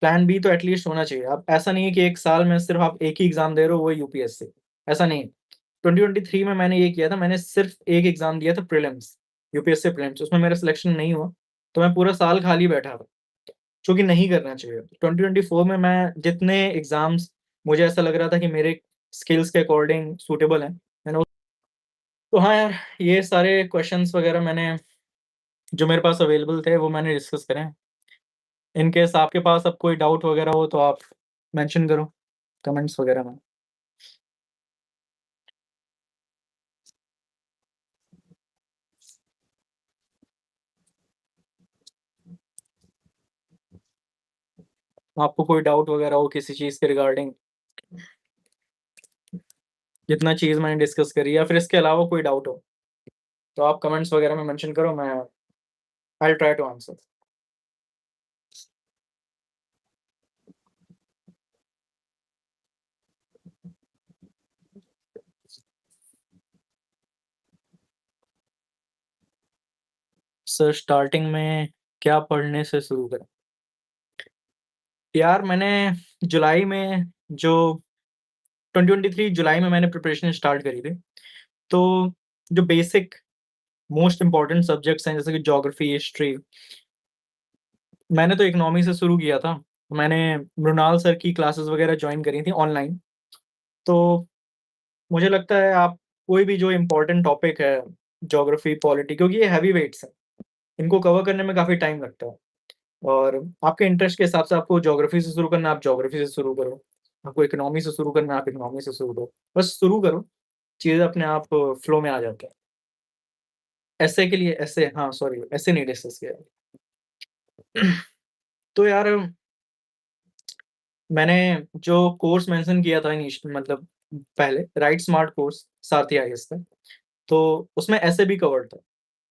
प्लान बी तो एटलीस्ट होना चाहिए। अब ऐसा नहीं है कि 1 साल में सिर्फ़ आप एक ही एग्ज़ाम दे रहे हो, वो यूपीएससी, ऐसा नहीं है। 2023 में मैंने ये किया था, मैंने सिर्फ़ एक एग्ज़ाम दिया था प्रीलिम्स, यूपीएससी प्रीलिम्स, उसमें मेरा सिलेक्शन नहीं हुआ, तो मैं पूरा साल खाली बैठा था, जो कि नहीं करना चाहिए। 2024 में मैं जितने एग्ज़ाम्स मुझे ऐसा लग रहा था कि मेरे स्किल्स के अकॉर्डिंग सूटेबल हैं, मैंने उस तो हाँ यार, ये सारे क्वेश्चन्स वग़ैरह मैंने जो मेरे पास अवेलेबल थे, वो मैंने डिस्कस करे हैं। इन केस आपके पास अब कोई डाउट वग़ैरह हो, तो आप मेंशन करो कमेंट्स वग़ैरह में। आपको कोई डाउट वग़ैरह हो किसी चीज़ के रिगार्डिंग, जितना चीज़ मैंने डिस्कस करी या फिर इसके अलावा कोई डाउट हो, तो आप कमेंट्स वग़ैरह में मेंशन करो, मैं I will try to answer. Sir starting में क्या पढ़ने से शुरू करें? यार मैंने जुलाई में जो 2023 जुलाई में मैंने प्रिपरेशन स्टार्ट करी थी। तो जो बेसिक मोस्ट इम्पोर्टेंट सब्जेक्ट्स हैं जैसे कि ज्योग्राफी, हिस्ट्री, मैंने तो इकोनॉमी से शुरू किया था। मैंने मृणाल सर की क्लासेस वग़ैरह जॉइन करी थी ऑनलाइन। तो मुझे लगता है आप कोई भी जो इम्पोर्टेंट टॉपिक है, ज्योग्राफी, पॉलिटी, क्योंकि ये हेवी वेट्स हैं, इनको कवर करने में काफ़ी टाइम लगता है। और आपके इंटरेस्ट के हिसाब से आपको ज्योग्राफी से शुरू करना है, आप ज्योग्राफी से शुरू करो। आपको इकोनॉमी से शुरू करना है, आप इकोनॉमी से शुरू करो। बस शुरू करो, चीज़ें अपने आप फ्लो में आ जाती हैं। एसे के लिए एसे, हाँ, सॉरी, एसे नहीं डिस्कस किया है। तो यार मैंने जो कोर्स मेंशन किया था मतलब पहले, राइट स्मार्ट कोर्स सारथी आईएएस का, तो उसमें एसे भी कवर्ड था।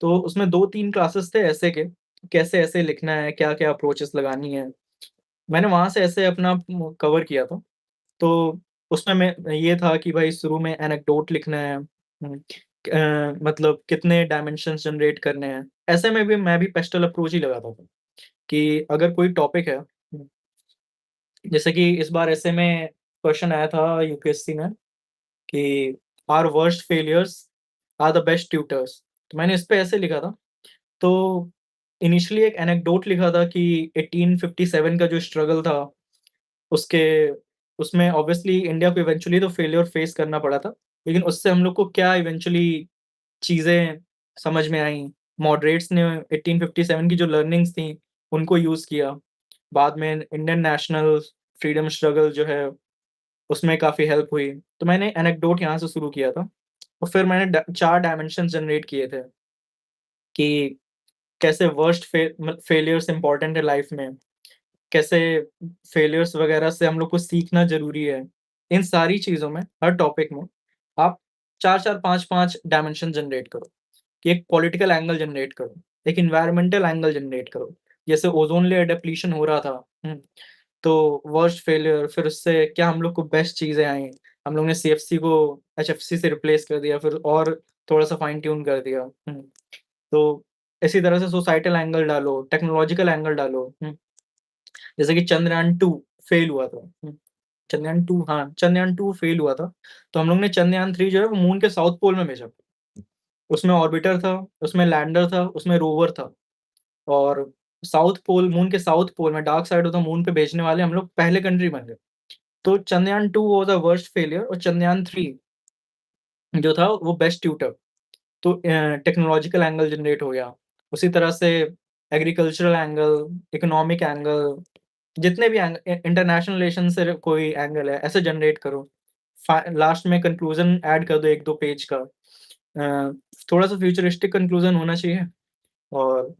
तो उसमें 2-3 क्लासेस थे एसे के, कैसे एसे लिखना है, क्या-क्या अप्रोचेस लगानी है। मैंने वहाँ से एसे अपना कवर किया था। तो उसमें मैं ये था कि भाई शुरू में एनेक्डोट लिखना है, मतलब कितने डायमेंशंस जनरेट करने हैं। ऐसे में भी मैं भी पेस्टल अप्रोच ही लगाता था कि अगर कोई टॉपिक है, जैसे कि इस बार ऐसे में क्वेश्चन आया था यूपीएससी में कि our worst failures are the best tutors. तो मैंने इस पे ऐसे लिखा था। तो इनिशियली एक एनेक्डोट लिखा था कि 1857 का जो स्ट्रगल था, उसके उसमें ऑब्वियसली इंडिया को इवेंचुअली तो फेल्योर फेस करना पड़ा था। लेकिन उससे हम लोग को क्या इवेंचुअली चीज़ें समझ में आईं। मॉडरेट्स ने 1857 की जो लर्निंग्स थी, उनको यूज़ किया। बाद में इंडियन नेशनल फ्रीडम स्ट्रगल जो है, उसमें काफ़ी हेल्प हुई। तो मैंने एनेक्डोट यहाँ से शुरू किया था और फिर मैंने 4 डायमेंशंस जनरेट किए थे कि कैसे वर्स्ट फेलियर्स इम्पोर्टेंट है लाइफ में। कैसे फेलियर्स वगैरह से हम लोग को सीखना ज़रूरी है। इन सारी चीज़ों में, हर टॉपिक में आप 4-4 5-5 डायमेंशन जनरेट करो, कि एक पॉलिटिकल एंगल जनरेट करो, एक एनवायरमेंटल एंगल जनरेट करो। जैसे ओज़ोन लेयर डिप्लीशन हो रहा था, तो वर्स्ट फेलियर, फिर उससे क्या हम लोग को बेस्ट चीज़ें आईं। हम लोग ने सीएफसी को एचएफसी से रिप्लेस कर दिया, फिर और थोड़ा-सा फाइन ट्यून कर दिया। तो इसी तरह से सोसाइटल एंगल डालो, टेक्नोलॉजिकल एंगल डालो। जैसे कि चंद्रयान 2 फेल हुआ था। चंद्रयान 2, हाँ, चंद्रयान 2 फेल हुआ था, तो हम लोग ने चंद्रयान 3 जो है वो मून के साउथ पोल में भेजा। उसमें ऑर्बिटर था, उसमें लैंडर था, उसमें रोवर था, और साउथ पोल, मून के साउथ पोल में dark side of the moon पे भेजने वाले हम लोग पहले कंट्री बन गए। तो Chandrayaan 2 was a worst failure और चंद्रयान 3 जो था वो बेस्ट ट्यूटर। तो टेक्नोलॉजिकल एंगल जनरेट हो गया। उसी तरह से एग्रीकल्चरल एंगल, इकोनॉमिक एंगल, जितने भी इंटरनेशनल रिलेशन से कोई एंगल है, ऐसे जनरेट करो। लास्ट में कंक्लूजन ऐड कर दो 1-2 पेज का। थोड़ा-सा फ्यूचरिस्टिक कंक्लूजन होना चाहिए, और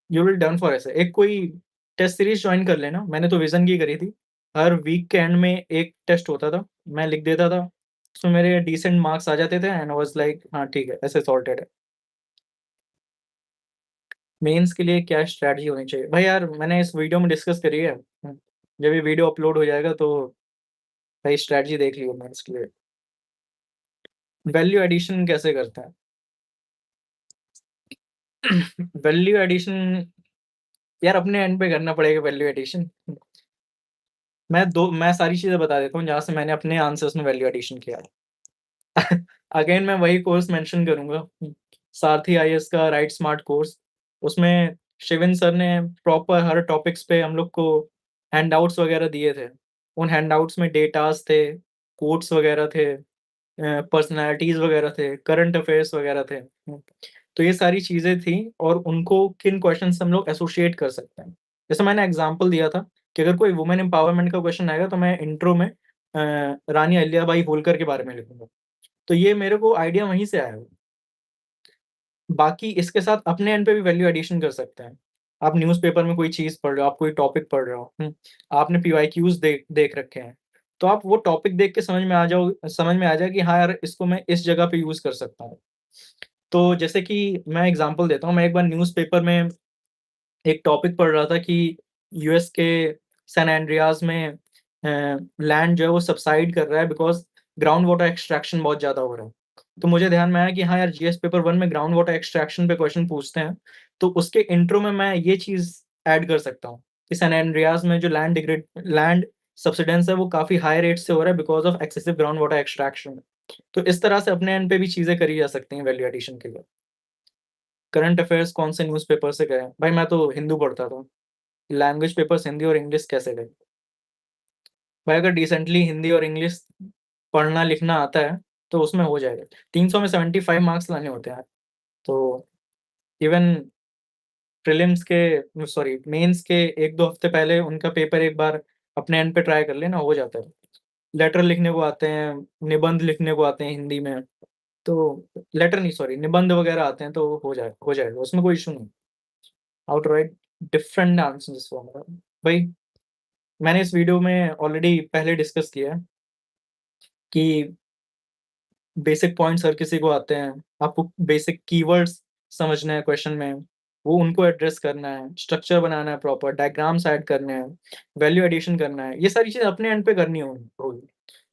यू विल डन फॉर ऐसे। एक कोई टेस्ट सीरीज़ जॉइन कर लेना, मैंने तो विज़न की करी थी। हर वीक के एंड में एक टेस्ट होता था, मैं लिख देता था, उसमें मेरे डिसेंट मार्क्स आ जाते थे एंड आई वाज़ लाइक हाँ, ठीक है, ऐसे सॉर्टेड है। मेंस के लिए क्या स्ट्रैटेजी होनी चाहिए? भाई यार, मैंने इस वीडियो में डिस्कस करी है। जब ये वीडियो अपलोड हो जाएगा तो भाई स्ट्रैटेजी देख लियो मेंस के लिए। वैल्यू एडिशन कैसे करते हैं? वैल्यू एडिशन यार अपने एंड पे करना पड़ेगा वैल्यू एडिशन। मैं सारी चीज़ें बता देता हूँ जहाँ से मैंने अपने आंसर्स में वैल्यू एडिशन किया है। अगेन मैं वही कोर्स मेंशन करूँगा, सारथी आईएएस का राइट स्मार्ट कोर्स। उसमें शिवेन सर ने प्रॉपर हर टॉपिक्स पे हम लोग को हैंडआउट्स वगैरह दिए थे। उन हैंडआउट्स में डेटास थे, कोट्स वगैरह थे, पर्सनैलिटीज़ वगैरह थे, करंट अफेयर्स वगैरह थे। तो ये सारी चीज़ें थी, और उनको किन क्वेश्चन से हम लोग एसोसिएट कर सकते हैं। जैसे मैंने एग्ज़ाम्पल दिया था कि अगर कोई वुमेन एम्पावरमेंट का क्वेश्चन आएगा तो मैं इंट्रो में रानी अहिल्याबाई होलकर के बारे में लिखूँगा। तो ये मेरे को आइडिया वहीं से आया है। बाकी इसके साथ अपने एंड पे भी वैल्यू एडिशन कर सकते हैं। आप न्यूज़पेपर में कोई चीज़ पढ़ रहे हो, आप कोई टॉपिक पढ़ रहे हो, आपने पीवाईक्यूज़ देख देख रखे हैं। तो आप वो टॉपिक देख के समझ में आ जाए कि हाँ यार, इसको मैं इस जगह पे यूज़ कर सकता हूँ। तो जैसे कि मैं एग्ज़ाम्पल देता हूँ, मैं एक बार न्यूज़पेपर में एक टॉपिक पढ़ रहा था कि यूएस के सैन एंड्रियास में लैंड जो है वो सबसाइड कर रहा है बिकॉज़ ग्राउंड वाटर एक्सट्रैक्शन बहुत ज़्यादा हो रहा है। तो मुझे ध्यान में आया कि हाँ यार, जीएस पेपर 1 में ग्राउंड वाटर एक्सट्रैक्शन पे क्वेश्चन पूछते हैं, तो उसके इंट्रो में मैं ये चीज़ ऐड कर सकता हूँ कि सैन एंड्रियास में जो लैंड सब्सिडेंस है वो काफ़ी हाई रेट से हो रहा है because of excessive ground water extraction. तो इस तरह से अपने एंड पे भी चीज़ें करी जा सकती हैं वैल्यू एडिशन के लिए। करंट अफेयर्स कौन से न्यूज़पेपर से करें? भाई मैं तो हिंदू पढ़ता था। लैंग्वेज पेपर्स हिंदी और इंग्लिश कैसे करें? भाई अगर डिसेंटली हिंदी और इंग्लिश पढ़ना-लिखना आता है, तो उसमें हो जाएगा। 300 में 75 मार्क्स लाने होते हैं। तो इवन प्रीलिम्स के सॉरी मेंस के 1-2 हफ्ते पहले उनका पेपर एक बार अपने एंड पे ट्राई कर लेना, हो जाता है। लेटर लिखने को आते हैं, निबंध लिखने को आते हैं हिंदी में, तो लेटर नहीं सॉरी निबंध वगैरह आते हैं, तो हो जाएगा, उसमें कोई इश्यू नहीं। How to write different answers for भाई, मैंने इस वीडियो में ऑलरेडी पहले डिस्कस किया है कि बेसिक पॉइंट्स हर किसी को आते हैं। आपको बेसिक कीवर्ड्स समझने हैं क्वेश्चन में, वो उनको एड्रेस करना है, स्ट्रक्चर बनाना है प्रॉपर, डायग्राम्स ऐड करने हैं, वैल्यू एडिशन करना है। ये सारी चीज़ अपने एंड पे करनी होगी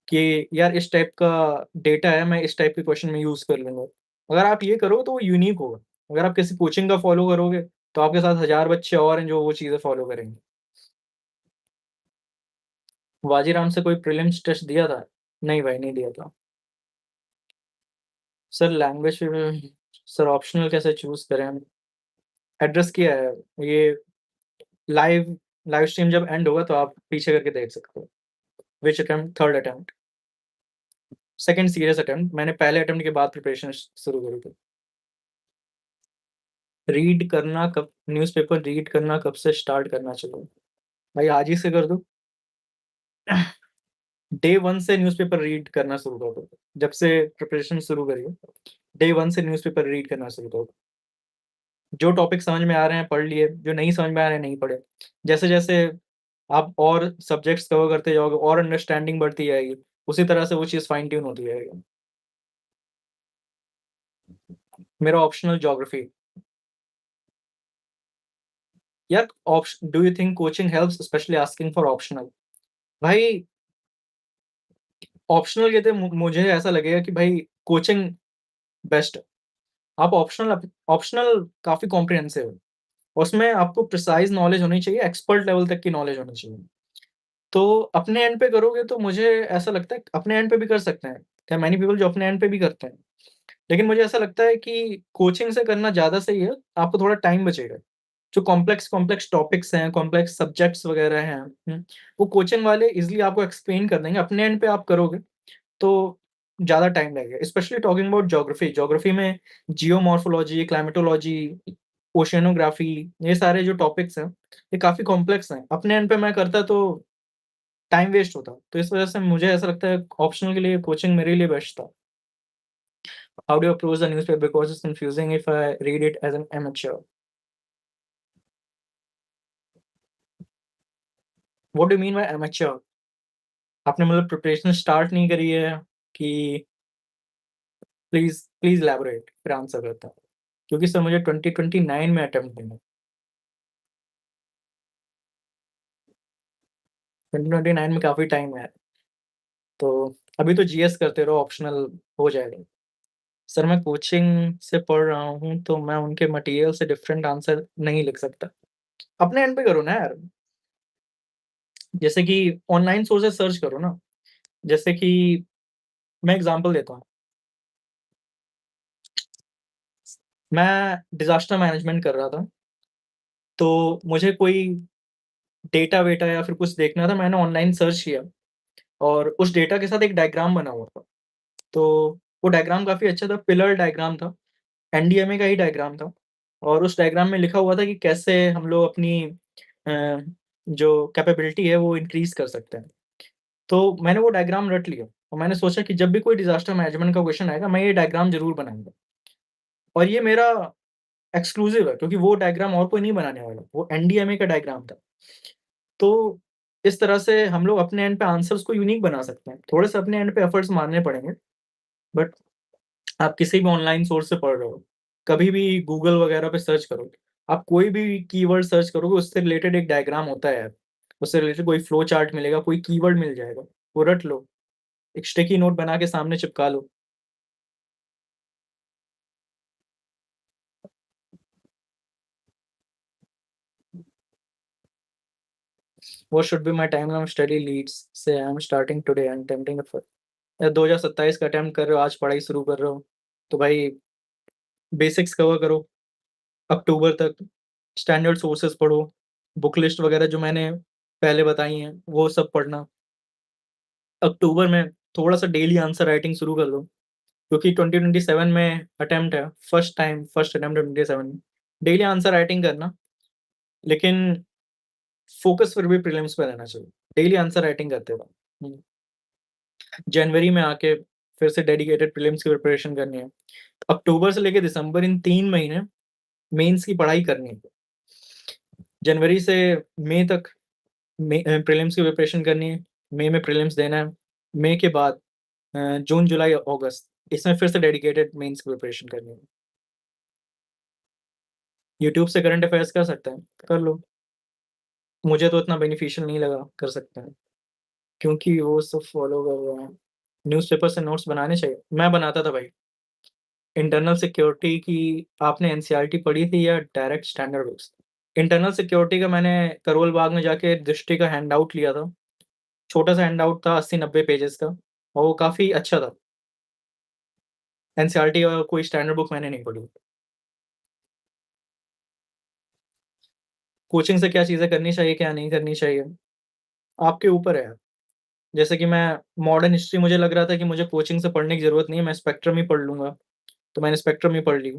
कि यार इस टाइप का डेटा है, मैं इस टाइप के क्वेश्चन में यूज़ कर लूँगा। अगर आप ये करोगे तो वो यूनिक होगा। अगर आप किसी कोचिंग का फॉलो करोगे, तो आपके साथ हज़ार बच्चे और हैं जो वो चीज़ें फॉलो करेंगे। वाजीराम से कोई प्रीलिम्स टेस्ट दिया था? नहीं भाई, नहीं दिया था। सर लैंग्वेज सर ऑप्शनल कैसे चूज़ करें हम? एड्रेस किया है। ये लाइव लाइव स्ट्रीम जब एंड होगा तो आप पीछे करके देख सकते हो। Which attempt? Third attempt. Second serious attempt. मैंने पहले अटेम्प्ट के बाद प्रिपरेशन शुरू करी थी। न्यूज़पेपर रीड करना कब से स्टार्ट करना चाहिए? भाई आज ही से कर दो। डे 1 से न्यूज़पेपर रीड करना शुरू कर दो। जब से प्रिपरेशन शुरू करी हो, डे 1 से न्यूज़पेपर रीड करना शुरू करो। जो टॉपिक समझ में आ रहे हैं पढ़ लिए, जो नहीं समझ में आ रहे हैं नहीं पढ़े। जैसे-जैसे आप और सब्जेक्ट्स कवर करते जाओगे और अंडरस्टैंडिंग बढ़ती जाएगी। उसी तरह से वो चीज़ फाइन ट्यून होती जाएगी। मेरा ऑप्शनल ज्योग्राफी। यार do you think coaching helps specially asking for optional? भाई ऑप्शनल के थे मुझे ऐसा लगेगा कि भाई कोचिंग बेस्ट है। आप ऑप्शनल काफ़ी कॉम्प्रिहेंसिव है। उसमें आपको प्रिसाइज़ नॉलेज होनी चाहिए, एक्सपर्ट लेवल तक की नॉलेज होनी चाहिए। तो अपने एंड पे करोगे तो मुझे ऐसा लगता है अपने एंड पे भी कर सकते हैं। देयर आर मैनी पीपल जो अपने एंड पे भी करते हैं। लेकिन मुझे ऐसा लगता है कि कोचिंग से करना ज़्यादा सही है, आपको थोड़ा टाइम बचेगा। जो कॉम्प्लेक्स कॉम्प्लेक्स टॉपिक्स हैं, कॉम्प्लेक्स सब्जेक्ट्स वगैरह हैं, वो कोचिंग वाले ईज़िली आपको एक्सप्लेन कर देंगे। अपने एंड पे आप करोगे तो ज़्यादा टाइम लगेगा। Specially talking about geography, geography में जियोमॉर्फोलॉजी, क्लाइमेटोलॉजी, ओशियानोग्राफी, ये सारे जो टॉपिक्स हैं, ये काफ़ी कॉम्प्लेक्स हैं। अपने एंड पे मैं करता तो टाइम वेस्ट होता। तो इस वजह से मुझे ऐसा लगता है ऑप्शनल के लिए कोचिंग मेरे लिए बेस्ट था। How do you approach the newspaper because it's confusing if I read it as an amateur? What do you mean by amateur? आपने मतलब प्रिपरेशन स्टार्ट नहीं करी है कि प्लीज़ प्लीज़ इलैबोरेट फिर आंसर करता हूँ। क्योंकि सर मुझे 2029 में अटेम्प्ट देना है। 2029 में काफ़ी टाइम है, तो अभी तो जीएस करते रहो ऑप्शनल हो जाएगा। सर मैं कोचिंग से पढ़ रहा हूँ, तो मैं उनके मटेरियल से डिफरेंट आंसर नहीं लिख सकता। अपने एंड पे करो ना यार। जैसे कि ऑनलाइन सोर्सेज़ सर्च करो ना। जैसे कि मैं एग्ज़ाम्पल देता हूँ। मैं डिज़ास्टर मैनेजमेंट कर रहा था, तो मुझे कोई डेटा-वेटा या फिर कुछ देखना था, मैंने ऑनलाइन सर्च किया और उस डेटा के साथ एक डायग्राम बना हुआ था। तो वो डायग्राम काफ़ी अच्छा था, पिलर डायग्राम था, एनडीएमए का ही डायग्राम था और उस डायग्राम में लिखा हुआ था कि कैसे हम लोग अपनी अ, जो कैपेबिलिटी है वो इंक्रीज़ कर सकते हैं। तो मैंने वो डायग्राम रट लिया और मैंने सोचा कि जब भी कोई डिज़ास्टर मैनेजमेंट का क्वेश्चन आएगा, मैं ये डायग्राम ज़रूर बनाऊँगा और ये मेरा एक्सक्लूसिव है क्योंकि वो डायग्राम और कोई नहीं बनाने वाला, वो एनडीएमए का डायग्राम था। तो इस तरह से हम लोग अपने एंड पे आंसर्स को यूनिक बना सकते हैं। थोड़े-से अपने एंड पे एफर्ट्स मारने पड़ेंगे, बट आप किसी भी ऑनलाइन सोर्स से पढ़ रहे हो, कभी भी गूगल वगैरह पे सर्च करो, आप कोई भी कीवर्ड सर्च करोगे उससे रिलेटेड एक डायग्राम होता है, उससे रिलेटेड कोई फ्लो चार्ट मिलेगा, कोई कीवर्ड मिल जाएगा, वो रट लो, एक स्टिकी नोट बना के सामने चिपका लो। What should be my timeline of study let's say I am starting today and attempting the 2027 का अटेम्प्ट कर रहे हो, आज पढ़ाई शुरू कर रहे हो, तो भाई बेसिक्स कवर करो अक्टूबर तक, स्टैंडर्ड सोर्सेज़ पढ़ो, बुक लिस्ट वगैरह जो मैंने पहले बताई हैं, वो सब पढ़ना। अक्टूबर में थोड़ा-सा डेली आंसर राइटिंग शुरू कर दो, क्योंकि 2027 में अटेम्प्ट है, फर्स्ट अटेम्प्ट है 27 में। डेली आंसर राइटिंग करना, लेकिन फ़ोकस फिर भी प्रीलिम्स पे रहना चाहिए। डेली आंसर राइटिंग करते रहो। जनवरी में आके फिर से डेडिकेटेड प्रीलिम्स की प्रिपरेशन करनी है। अक्टूबर से लेके दिसंबर इन 3 महीने मेंस की पढ़ाई करनी है। जनवरी से मई तक प्रीलिम्स की प्रिपरेशन करनी है, मई में प्रीलिम्स देना है, मई के बाद जून, जुलाई, अगस्त इसमें फिर से डेडिकेटेड मेंस की प्रिपरेशन करनी है। यूट्यूब से करंट अफेयर्स कर सकते हैं, कर लो। मुझे तो इतना बेनिफिशियल नहीं लगा, कर सकते हैं, क्योंकि वो सब फॉलो कर रहे हैं। न्यूज़पेपर से नोट्स बनाने चाहिए, मैं बनाता था भाई। इंटरनल सिक्योरिटी की आपने एनसीईआरटी पढ़ी थी या direct standard books? Internal security का मैंने करोल बाग में जाके दृष्टि का हैंडआउट लिया था। छोटा-सा हैंडआउट था 80-90 पेजेज़ का और वो काफ़ी अच्छा था। एनसीईआरटी और कोई स्टैंडर्ड बुक मैंने नहीं पढ़ी। कोचिंग से क्या चीज़ें करनी चाहिए, क्या नहीं करनी चाहिए, आपके ऊपर है। जैसे कि मैं मॉडर्न हिस्ट्री मुझे लग रहा था कि मुझे कोचिंग से पढ़ने की ज़रूरत नहीं है, मैं स्पेक्ट्रम ही पढ़ लूँगा, तो मैंने स्पेक्ट्रम ही पढ़ ली।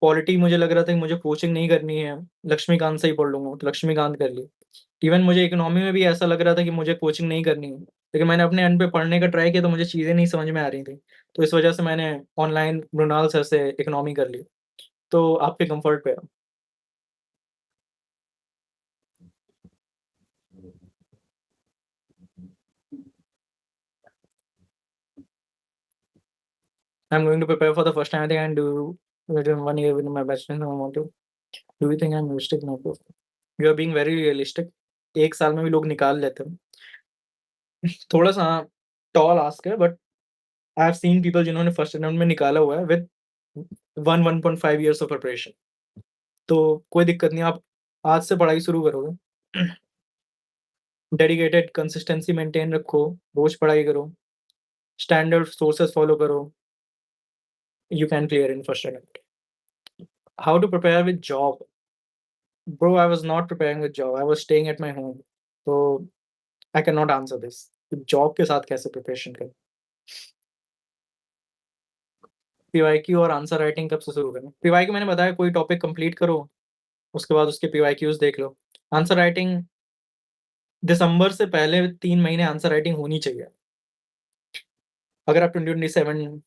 पॉलिटी मुझे लग रहा था कि मुझे कोचिंग नहीं करनी है, लक्ष्मीकांत से ही पढ़ लूँगा, तो लक्ष्मीकांत कर ली। इवन मुझे इकोनॉमी में भी ऐसा लग रहा था कि मुझे कोचिंग नहीं करनी है, लेकिन मैंने अपने एंड पे पढ़ने का ट्राई किया तो मुझे चीज़ें नहीं समझ में आ रही थी। तो इस वजह से मैंने ऑनलाइन मृणाल सर से इकोनॉमी कर ली। तो आपके कम्फर्ट पे है। I'm going to prepare for the first time. I think I can do within 1 year within my bachelor's. I want to. Do you think I'm realistic? No, bro. You are being very realistic. 1 साल में भी लोग निकाल लेते हैं। थोड़ा-सा हाँ, toll ask है but I have seen people जिन्होंने फर्स्ट अटेम्प्ट में निकाला हुआ है विद 1.5 इयर्स ऑफ प्रिपरेशन। तो कोई दिक्कत नहीं, आप आज से पढ़ाई शुरू करोगे, डेडिकेटेड कंसिस्टेंसी मेंटेन रखो, रोज़ पढ़ाई करो, स्टैंडर्ड सोर्सेज़ फॉलो करो, you can clear in first attempt. How to prepare with job? Bro, I was not preparing with job, I was staying at my home, तो I can not answer this. Job के साथ कैसे preparation करें? PYQ और answer writing कब से शुरू करें? पीवाईक्यू मैंने बताया कोई टॉपिक कंप्लीट करो, उसके बाद उसके पीवाईक्यूज़ देख लो। आंसर राइटिंग दिसंबर से पहले 3 महीने आंसर राइटिंग होनी चाहिए। अगर आप 2027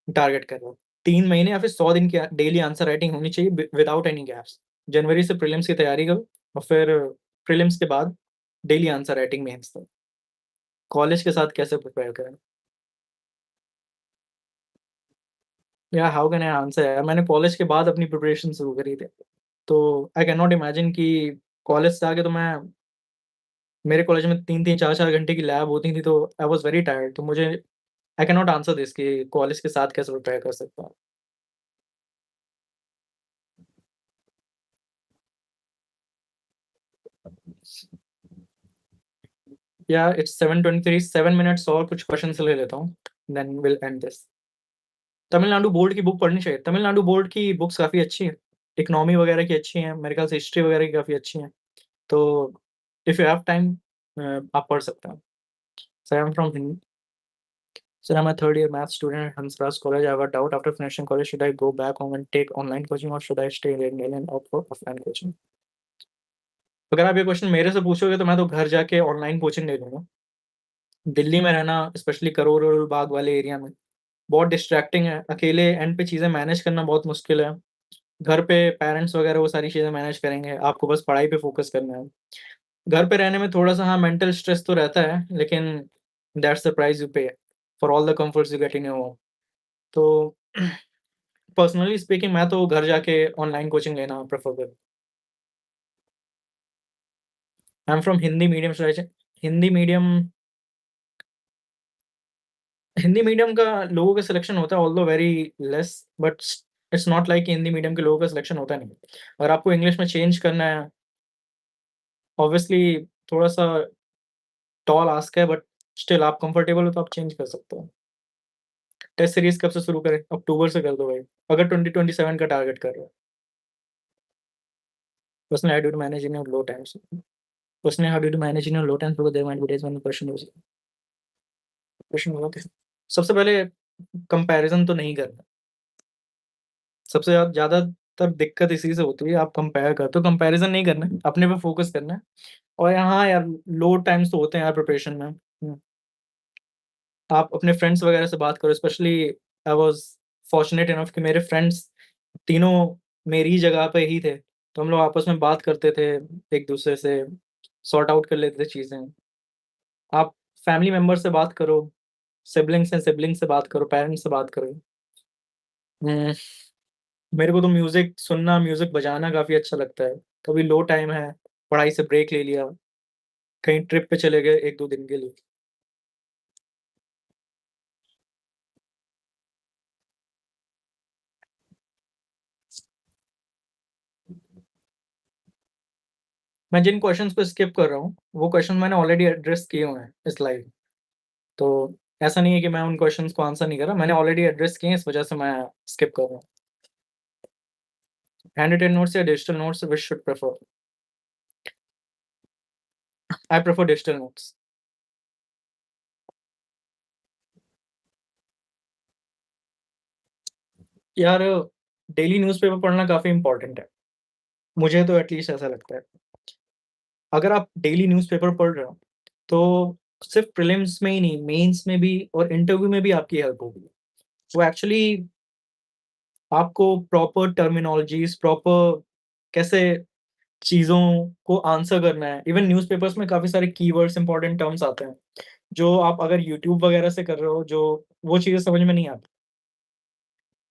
टारगेट कर रहे हो, 3 महीने या फिर 100 दिन की डेली आंसर राइटिंग होनी चाहिए विदाउट एनी गैप्स। जनवरी से प्रीलिम्स की तैयारी करो और फिर प्रीलिम्स के बाद डेली आंसर राइटिंग में हिस्सा। कॉलेज के साथ कैसे प्रिपेयर करें? या हाउ कैन आई आंसर यार, मैंने कॉलेज के बाद अपनी प्रिपरेशन शुरू करी थी। तो आई कैन नॉट इमेजिन कि कॉलेज से आके तो मैं मेरे कॉलेज में 3-3 4-4 घंटे की लैब होती थी, तो आई वाज़ वेरी टायर्ड, तो मुझे आई कैन नॉट आंसर दिस कि कॉलेज के साथ कैसे प्रिपेयर कर सकता हूँ। या इट्स 7:23, 7 मिनट्स और कुछ क्वेश्चंस ले लेता हूँ, then will end this. Tamil Nadu board की बुक पढ़नी चाहिए। तमिलनाडु बोर्ड की बुक्स काफ़ी अच्छी हैं, इकोनॉमी वगैरह की अच्छी हैं, मेरे ख्याल से हिस्ट्री वगैरह की काफ़ी अच्छी हैं। तो इफ यू हैव टाइम आप पढ़ सकते हैं। Sir I am from Hindi. Sir I am a third year maths student at Hansraj college. I have a doubt after finishing college should I go back home and take online coaching और should I stay in India and opt for offline coaching? अगर आप ये question मेरे से पूछोगे तो मैं तो घर जाके ऑनलाइन कोचिंग ले लूँगा। दिल्ली में रहना स्पेशली करोल बाग वाले एरिया में बहुत डिस्ट्रैक्टिंग है। अकेले एंड पे चीज़ें मैनेज करना बहुत मुश्किल है। घर पे पेरेंट्स वगैरह वो सारी चीज़ें मैनेज करेंगे, आपको बस पढ़ाई पे फ़ोकस करना है। घर पे रहने में थोड़ा-सा हाँ, मेंटल स्ट्रेस तो रहता है, लेकिन दैट्स द प्राइस यू पे for all the comforts you get in your home. तो पर्सनली स्पीकिंग मैं तो घर जाके ऑनलाइन कोचिंग लेना प्रेफ़र करूँ। आई am from Hindi medium Hindi medium Hindi medium का लोगों का सिलेक्शन होता है although very less, but it's not like Hindi medium के लोगों का सिलेक्शन होता नहीं। अगर आपको इंग्लिश में चेंज करना है, ऑब्वियसली थोड़ा-सा टॉल आस्क है बट स्टिल आप कंफर्टेबल हो तो आप चेंज कर सकते हो। टेस्ट सीरीज़ कब से शुरू करें? अक्टूबर से कर दो भाई, अगर 2027 का टारगेट कर रहे हो। Personally how do you manage in your low times? Personally how do you manage in your low times because there might be days when the question होगा कि सबसे पहले कंपैरिज़न तो नहीं करना। सबसे ज़्यादातर दिक्कत इसी से होती है, आप कंपेयर करते हो, कंपैरिज़न नहीं करना है, अपने पे फ़ोकस करना है। और हाँ यार, लो टाइम्स तो होते हैं यार प्रिपरेशन में। आप अपने फ्रेंड्स वगैरह से बात करो, specially I was fortunate enough कि मेरे फ्रेंड्स तीनों मेरी ही जगह पे ही थे। तो हम लोग आपस में बात करते थे, एक-दूसरे से सॉर्ट आउट कर लेते थे चीज़ें। आप फैमिली मेंबर से बात करो, सिबलिंग्स हैं, सिबलिंग से बात करो, पेरेंट्स से बात करो। हुँ, मेरे को तो म्यूज़िक सुनना, म्यूज़िक बजाना काफ़ी अच्छा लगता है। कभी लो टाइम है, पढ़ाई से ब्रेक ले लिया, कहीं ट्रिप पे चले गए 1-2 दिन के लिए। मैं जिन क्वेश्चन्स को स्किप कर रहा हूँ, वो क्वेश्चन मैंने ऑलरेडी एड्रेस किए हुए हैं इस लाइव। तो ऐसा नहीं है कि मैं उन क्वेश्चन्स को आंसर नहीं कर रहा, मैंने ऑलरेडी एड्रेस किए हैं, इस वजह से मैं स्किप कर रहा हूँ। हैंड रिटेन नोट्स या digital notes which should prefer? I prefer digital notes. यार, डेली न्यूज़पेपर पढ़ना काफ़ी इम्पोर्टेंट है। मुझे तो एटलीस्ट ऐसा लगता है। अगर आप डेली न्यूज़पेपर पढ़ रहे हो, तो सिर्फ़ प्रीलिम्स में ही नहीं, मेंस में भी और इंटरव्यू में भी आपकी हेल्प होगी। वो एक्चुअली आपको प्रॉपर टर्मिनोलॉजीज़, प्रॉपर कैसे चीज़ों को आंसर करना है। इवन न्यूज़पेपर्स में काफ़ी सारे कीवर्ड्स, इम्पोर्टेंट टर्म्स आते हैं, जो आप अगर यूट्यूब वगैरह से कर रहे हो, जो वो चीज़ें समझ में नहीं आती।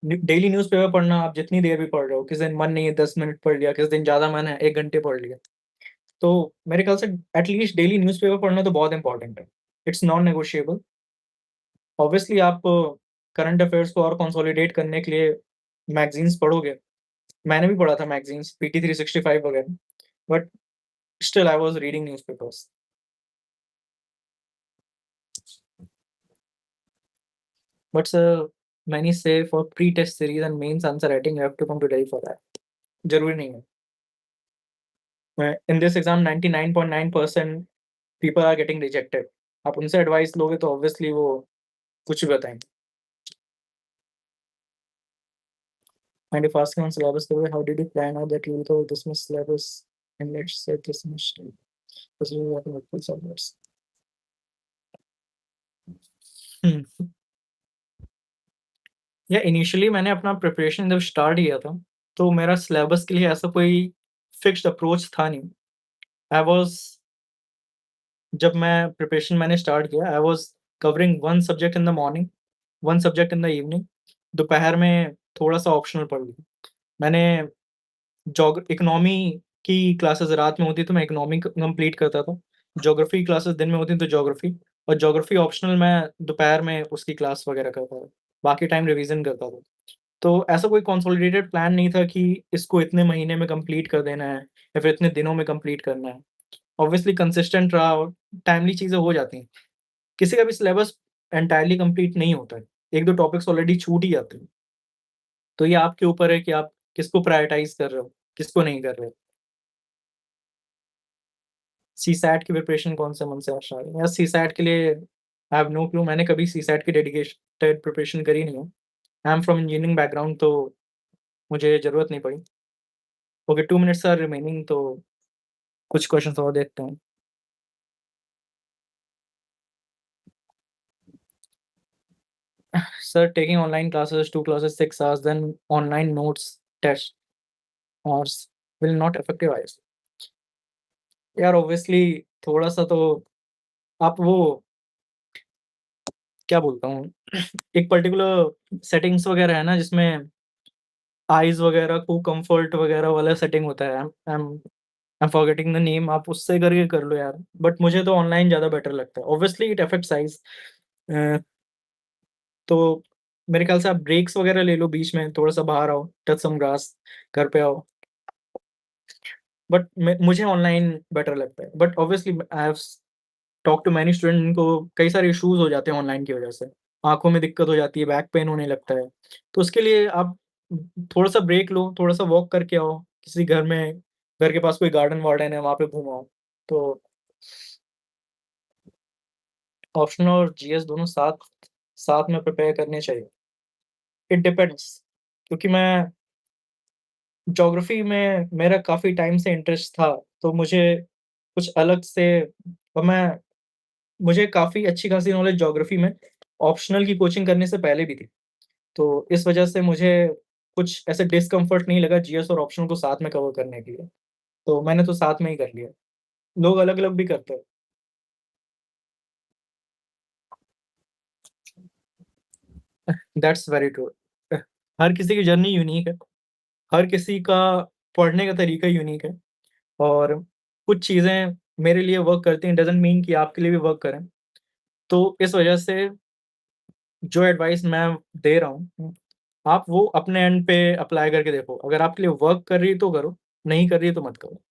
डेली न्यूज़पेपर पढ़ना आप जितनी देर भी पढ़ रहे हो, किसी दिन मन नहीं है 10 मिनट पढ़ लिया, किसी दिन ज़्यादा मन है 1 घंटे पढ़ लिया। तो मेरे ख्याल से एटलीस्ट डेली न्यूज़पेपर पढ़ना तो बहुत इम्पोर्टेंट है। It's non negotiable. ऑब्वियसली आप करंट अफेयर्स को और कंसोलिडेट करने के लिए मैगज़ीन्स पढ़ोगे। मैंने भी पढ़ा था मैगज़ीन्स, पीटी 365 वगैरह, but still I was reading newspapers. But sir, many say for pre-test series and mains answer writing you have to come to Delhi for that. ज़रूरी नहीं है। In this exam 99.9% people are getting rejected. आप उनसे advice लोगे तो obviously वो कुछ भी बताएँगे। And if asking on syllabus the way, how did you plan out that you will go this much syllabus and let's say this much time? Because you have multiple subjects. हुँ, या initially मैंने अपना preparation जब start किया था, तो मेरा syllabus के लिए ऐसा कोई फिक्स्ड अप्रोच था नहीं। आई वाज़ जब मैं प्रिपरेशन मैंने स्टार्ट किया, I was covering 1 subject in the morning, 1 subject in the evening, दोपहर में थोड़ा-सा ऑप्शनल पढ़ लिया। मैंने इकोनॉमी की क्लासेस रात में होती तो मैं इकोनॉमी कंप्लीट करता था। ज्योग्राफी क्लासेस दिन में होती तो ज्योग्राफी, और ज्योग्राफी ऑप्शनल मैं दोपहर में उसकी क्लास वगैरह करता था। बाकी टाइम रिवीजन करता था। तो ऐसा कोई कंसोलिडेटेड प्लान नहीं था कि इसको इतने महीने में कंप्लीट कर देना है या फिर इतने दिनों में कंप्लीट करना है। ऑब्वियसली कंसिस्टेंट रहा और टाइमली चीज़ें हो जाती हैं। किसी का भी सिलेबस एंटायरली कंप्लीट नहीं होता है। 1-2 टॉपिक्स ऑलरेडी छूट ही जाते हैं। तो ये आपके ऊपर है कि आप किसको प्रायोरिटाइज़ कर रहे हो, किसको नहीं कर रहे हो। सीसैट की प्रिपरेशन कौन से मन से आप स्टार्ट या सीसैट के लिए आई हैव नो क्लू, मैंने कभी सीसैट की डेडिकेटेड प्रिपरेशन करी नहीं है। आई एम फ्रॉम इंजीनियरिंग बैकग्राउंड, तो मुझे ज़रूरत नहीं पड़ी। ओके, 2 मिनट्स आर रिमेनिंग, तो कुछ क्वेश्चन्स और देखते हैं। Sir, taking online classes 2 classes 6 hours then online notes test hours will not affect your eyes. यार ऑब्वियसली थोड़ा-सा तो आप वो क्या बोलता हूँ एक पर्टिकुलर सेटिंग्स वगैरह है ना जिसमें आइज़ वगैरह को कम्फर्ट वगैरह वाला सेटिंग होता है। I am forgetting the name, आप उससे करके कर लो यार। बट मुझे तो ऑनलाइन ज़्यादा बेटर लगता है। Obviously it affects eyes. Uh, तो मेरे ख्याल से आप ब्रेक्स वगैरह ले लो बीच में, थोड़ा-सा बाहर आओ, टच सम ग्रास, घर पे आओ। बट मैं मुझे ऑनलाइन बेटर लगता है। But obviously I have talk to many student जिनको कई सारे इश्यूज़ हो जाते हैं ऑनलाइन की वजह से। आँखों में दिक्कत हो जाती है, बैक पेन होने लगता है। तो उसके लिए आप थोड़ा-सा ब्रेक लो, थोड़ा-सा वॉक करके आओ, किसी घर के पास कोई गार्डन-वार्डन है, वहाँ पे घूम आओ। तो ऑप्शनल और जीएस दोनों साथ साथ में प्रिपेयर करने चाहिए। इट डिपेंड्स, क्योंकि मैं ज्योग्राफ़ी में मेरा काफ़ी टाइम से इंटरेस्ट था, तो मुझे कुछ अलग से और मैं मुझे काफ़ी अच्छी खासी नॉलेज ज्योग्राफ़ी में ऑप्शनल की कोचिंग करने से पहले भी थी। तो इस वजह से मुझे कुछ ऐसे डिस्कम्फ़र्ट नहीं लगा जीएस और ऑप्शनल को साथ में कवर करने के लिए। तो मैंने तो साथ में ही कर लिया। लोग अलग-अलग भी करते हैं। That's very true. हर किसी की जर्नी यूनिक है। हर किसी का पढ़ने का तरीका यूनिक है, और कुछ चीज़ें मेरे लिए वर्क करती हैं डज़न्ट मीन कि आपके लिए भी वर्क करें। तो इस वजह से जो एडवाइस मैं दे रहा हूँ, आप वो अपने एंड पे अप्लाई करके देखो। अगर आपके लिए वर्क कर रही है तो करो, नहीं कर रही है तो मत करो।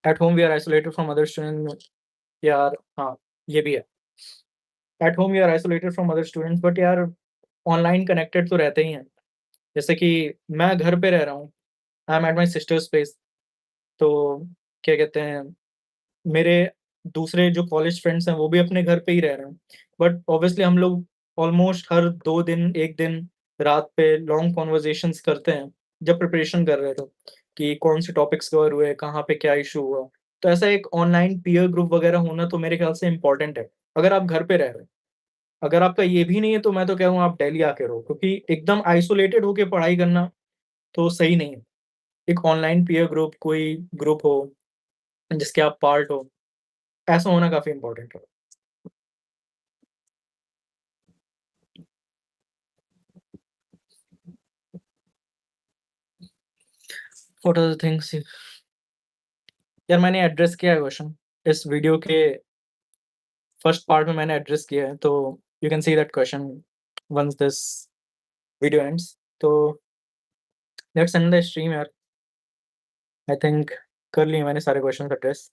At home we are isolated from other student. यार हाँ, ये भी है। At home we are isolated from other students, but यार ऑनलाइन कनेक्टेड तो रहते ही हैं। जैसे कि मैं घर पे रह रहा हूँ, I M at my sister's place. तो क्या कहते हैं, मेरे दूसरे जो कॉलेज फ्रेंड्स हैं वो भी अपने घर पे ही रह रहे हैं। बट ऑब्वियसली हम लोग ऑलमोस्ट हर 2 दिन, 1 दिन रात पे लॉन्ग कन्वर्सेशंस करते हैं, जब प्रिपरेशन कर रहे थे, कि कौन से टॉपिक्स कवर हुए, कहाँ पे क्या इश्यू हुआ। तो ऐसा एक ऑनलाइन पीयर ग्रुप वगैरह होना तो मेरे ख्याल से इम्पोर्टेंट है, अगर आप घर पे रह रहे हैं। अगर आपका ये भी नहीं है तो मैं तो कहूँगा आप दिल्ली आके रहो, क्योंकि एकदम आइसोलेटेड होके पढ़ाई करना तो सही नहीं है। एक ऑनलाइन पीयर ग्रुप, कोई ग्रुप हो जिसके आप पार्ट हो, ऐसा होना काफ़ी इम्पोर्टेंट है। व्हाट आर द थिंग्स यार मैंने एड्रेस किया है क्वेश्चन इस वीडियो के फर्स्ट पार्ट में मैंने एड्रेस किया है, तो you can see that question once this video ends. तो लेट्स एंड द स्ट्रीम यार। आई थिंक कर लिए मैंने सारे क्वेश्चन एड्रेस।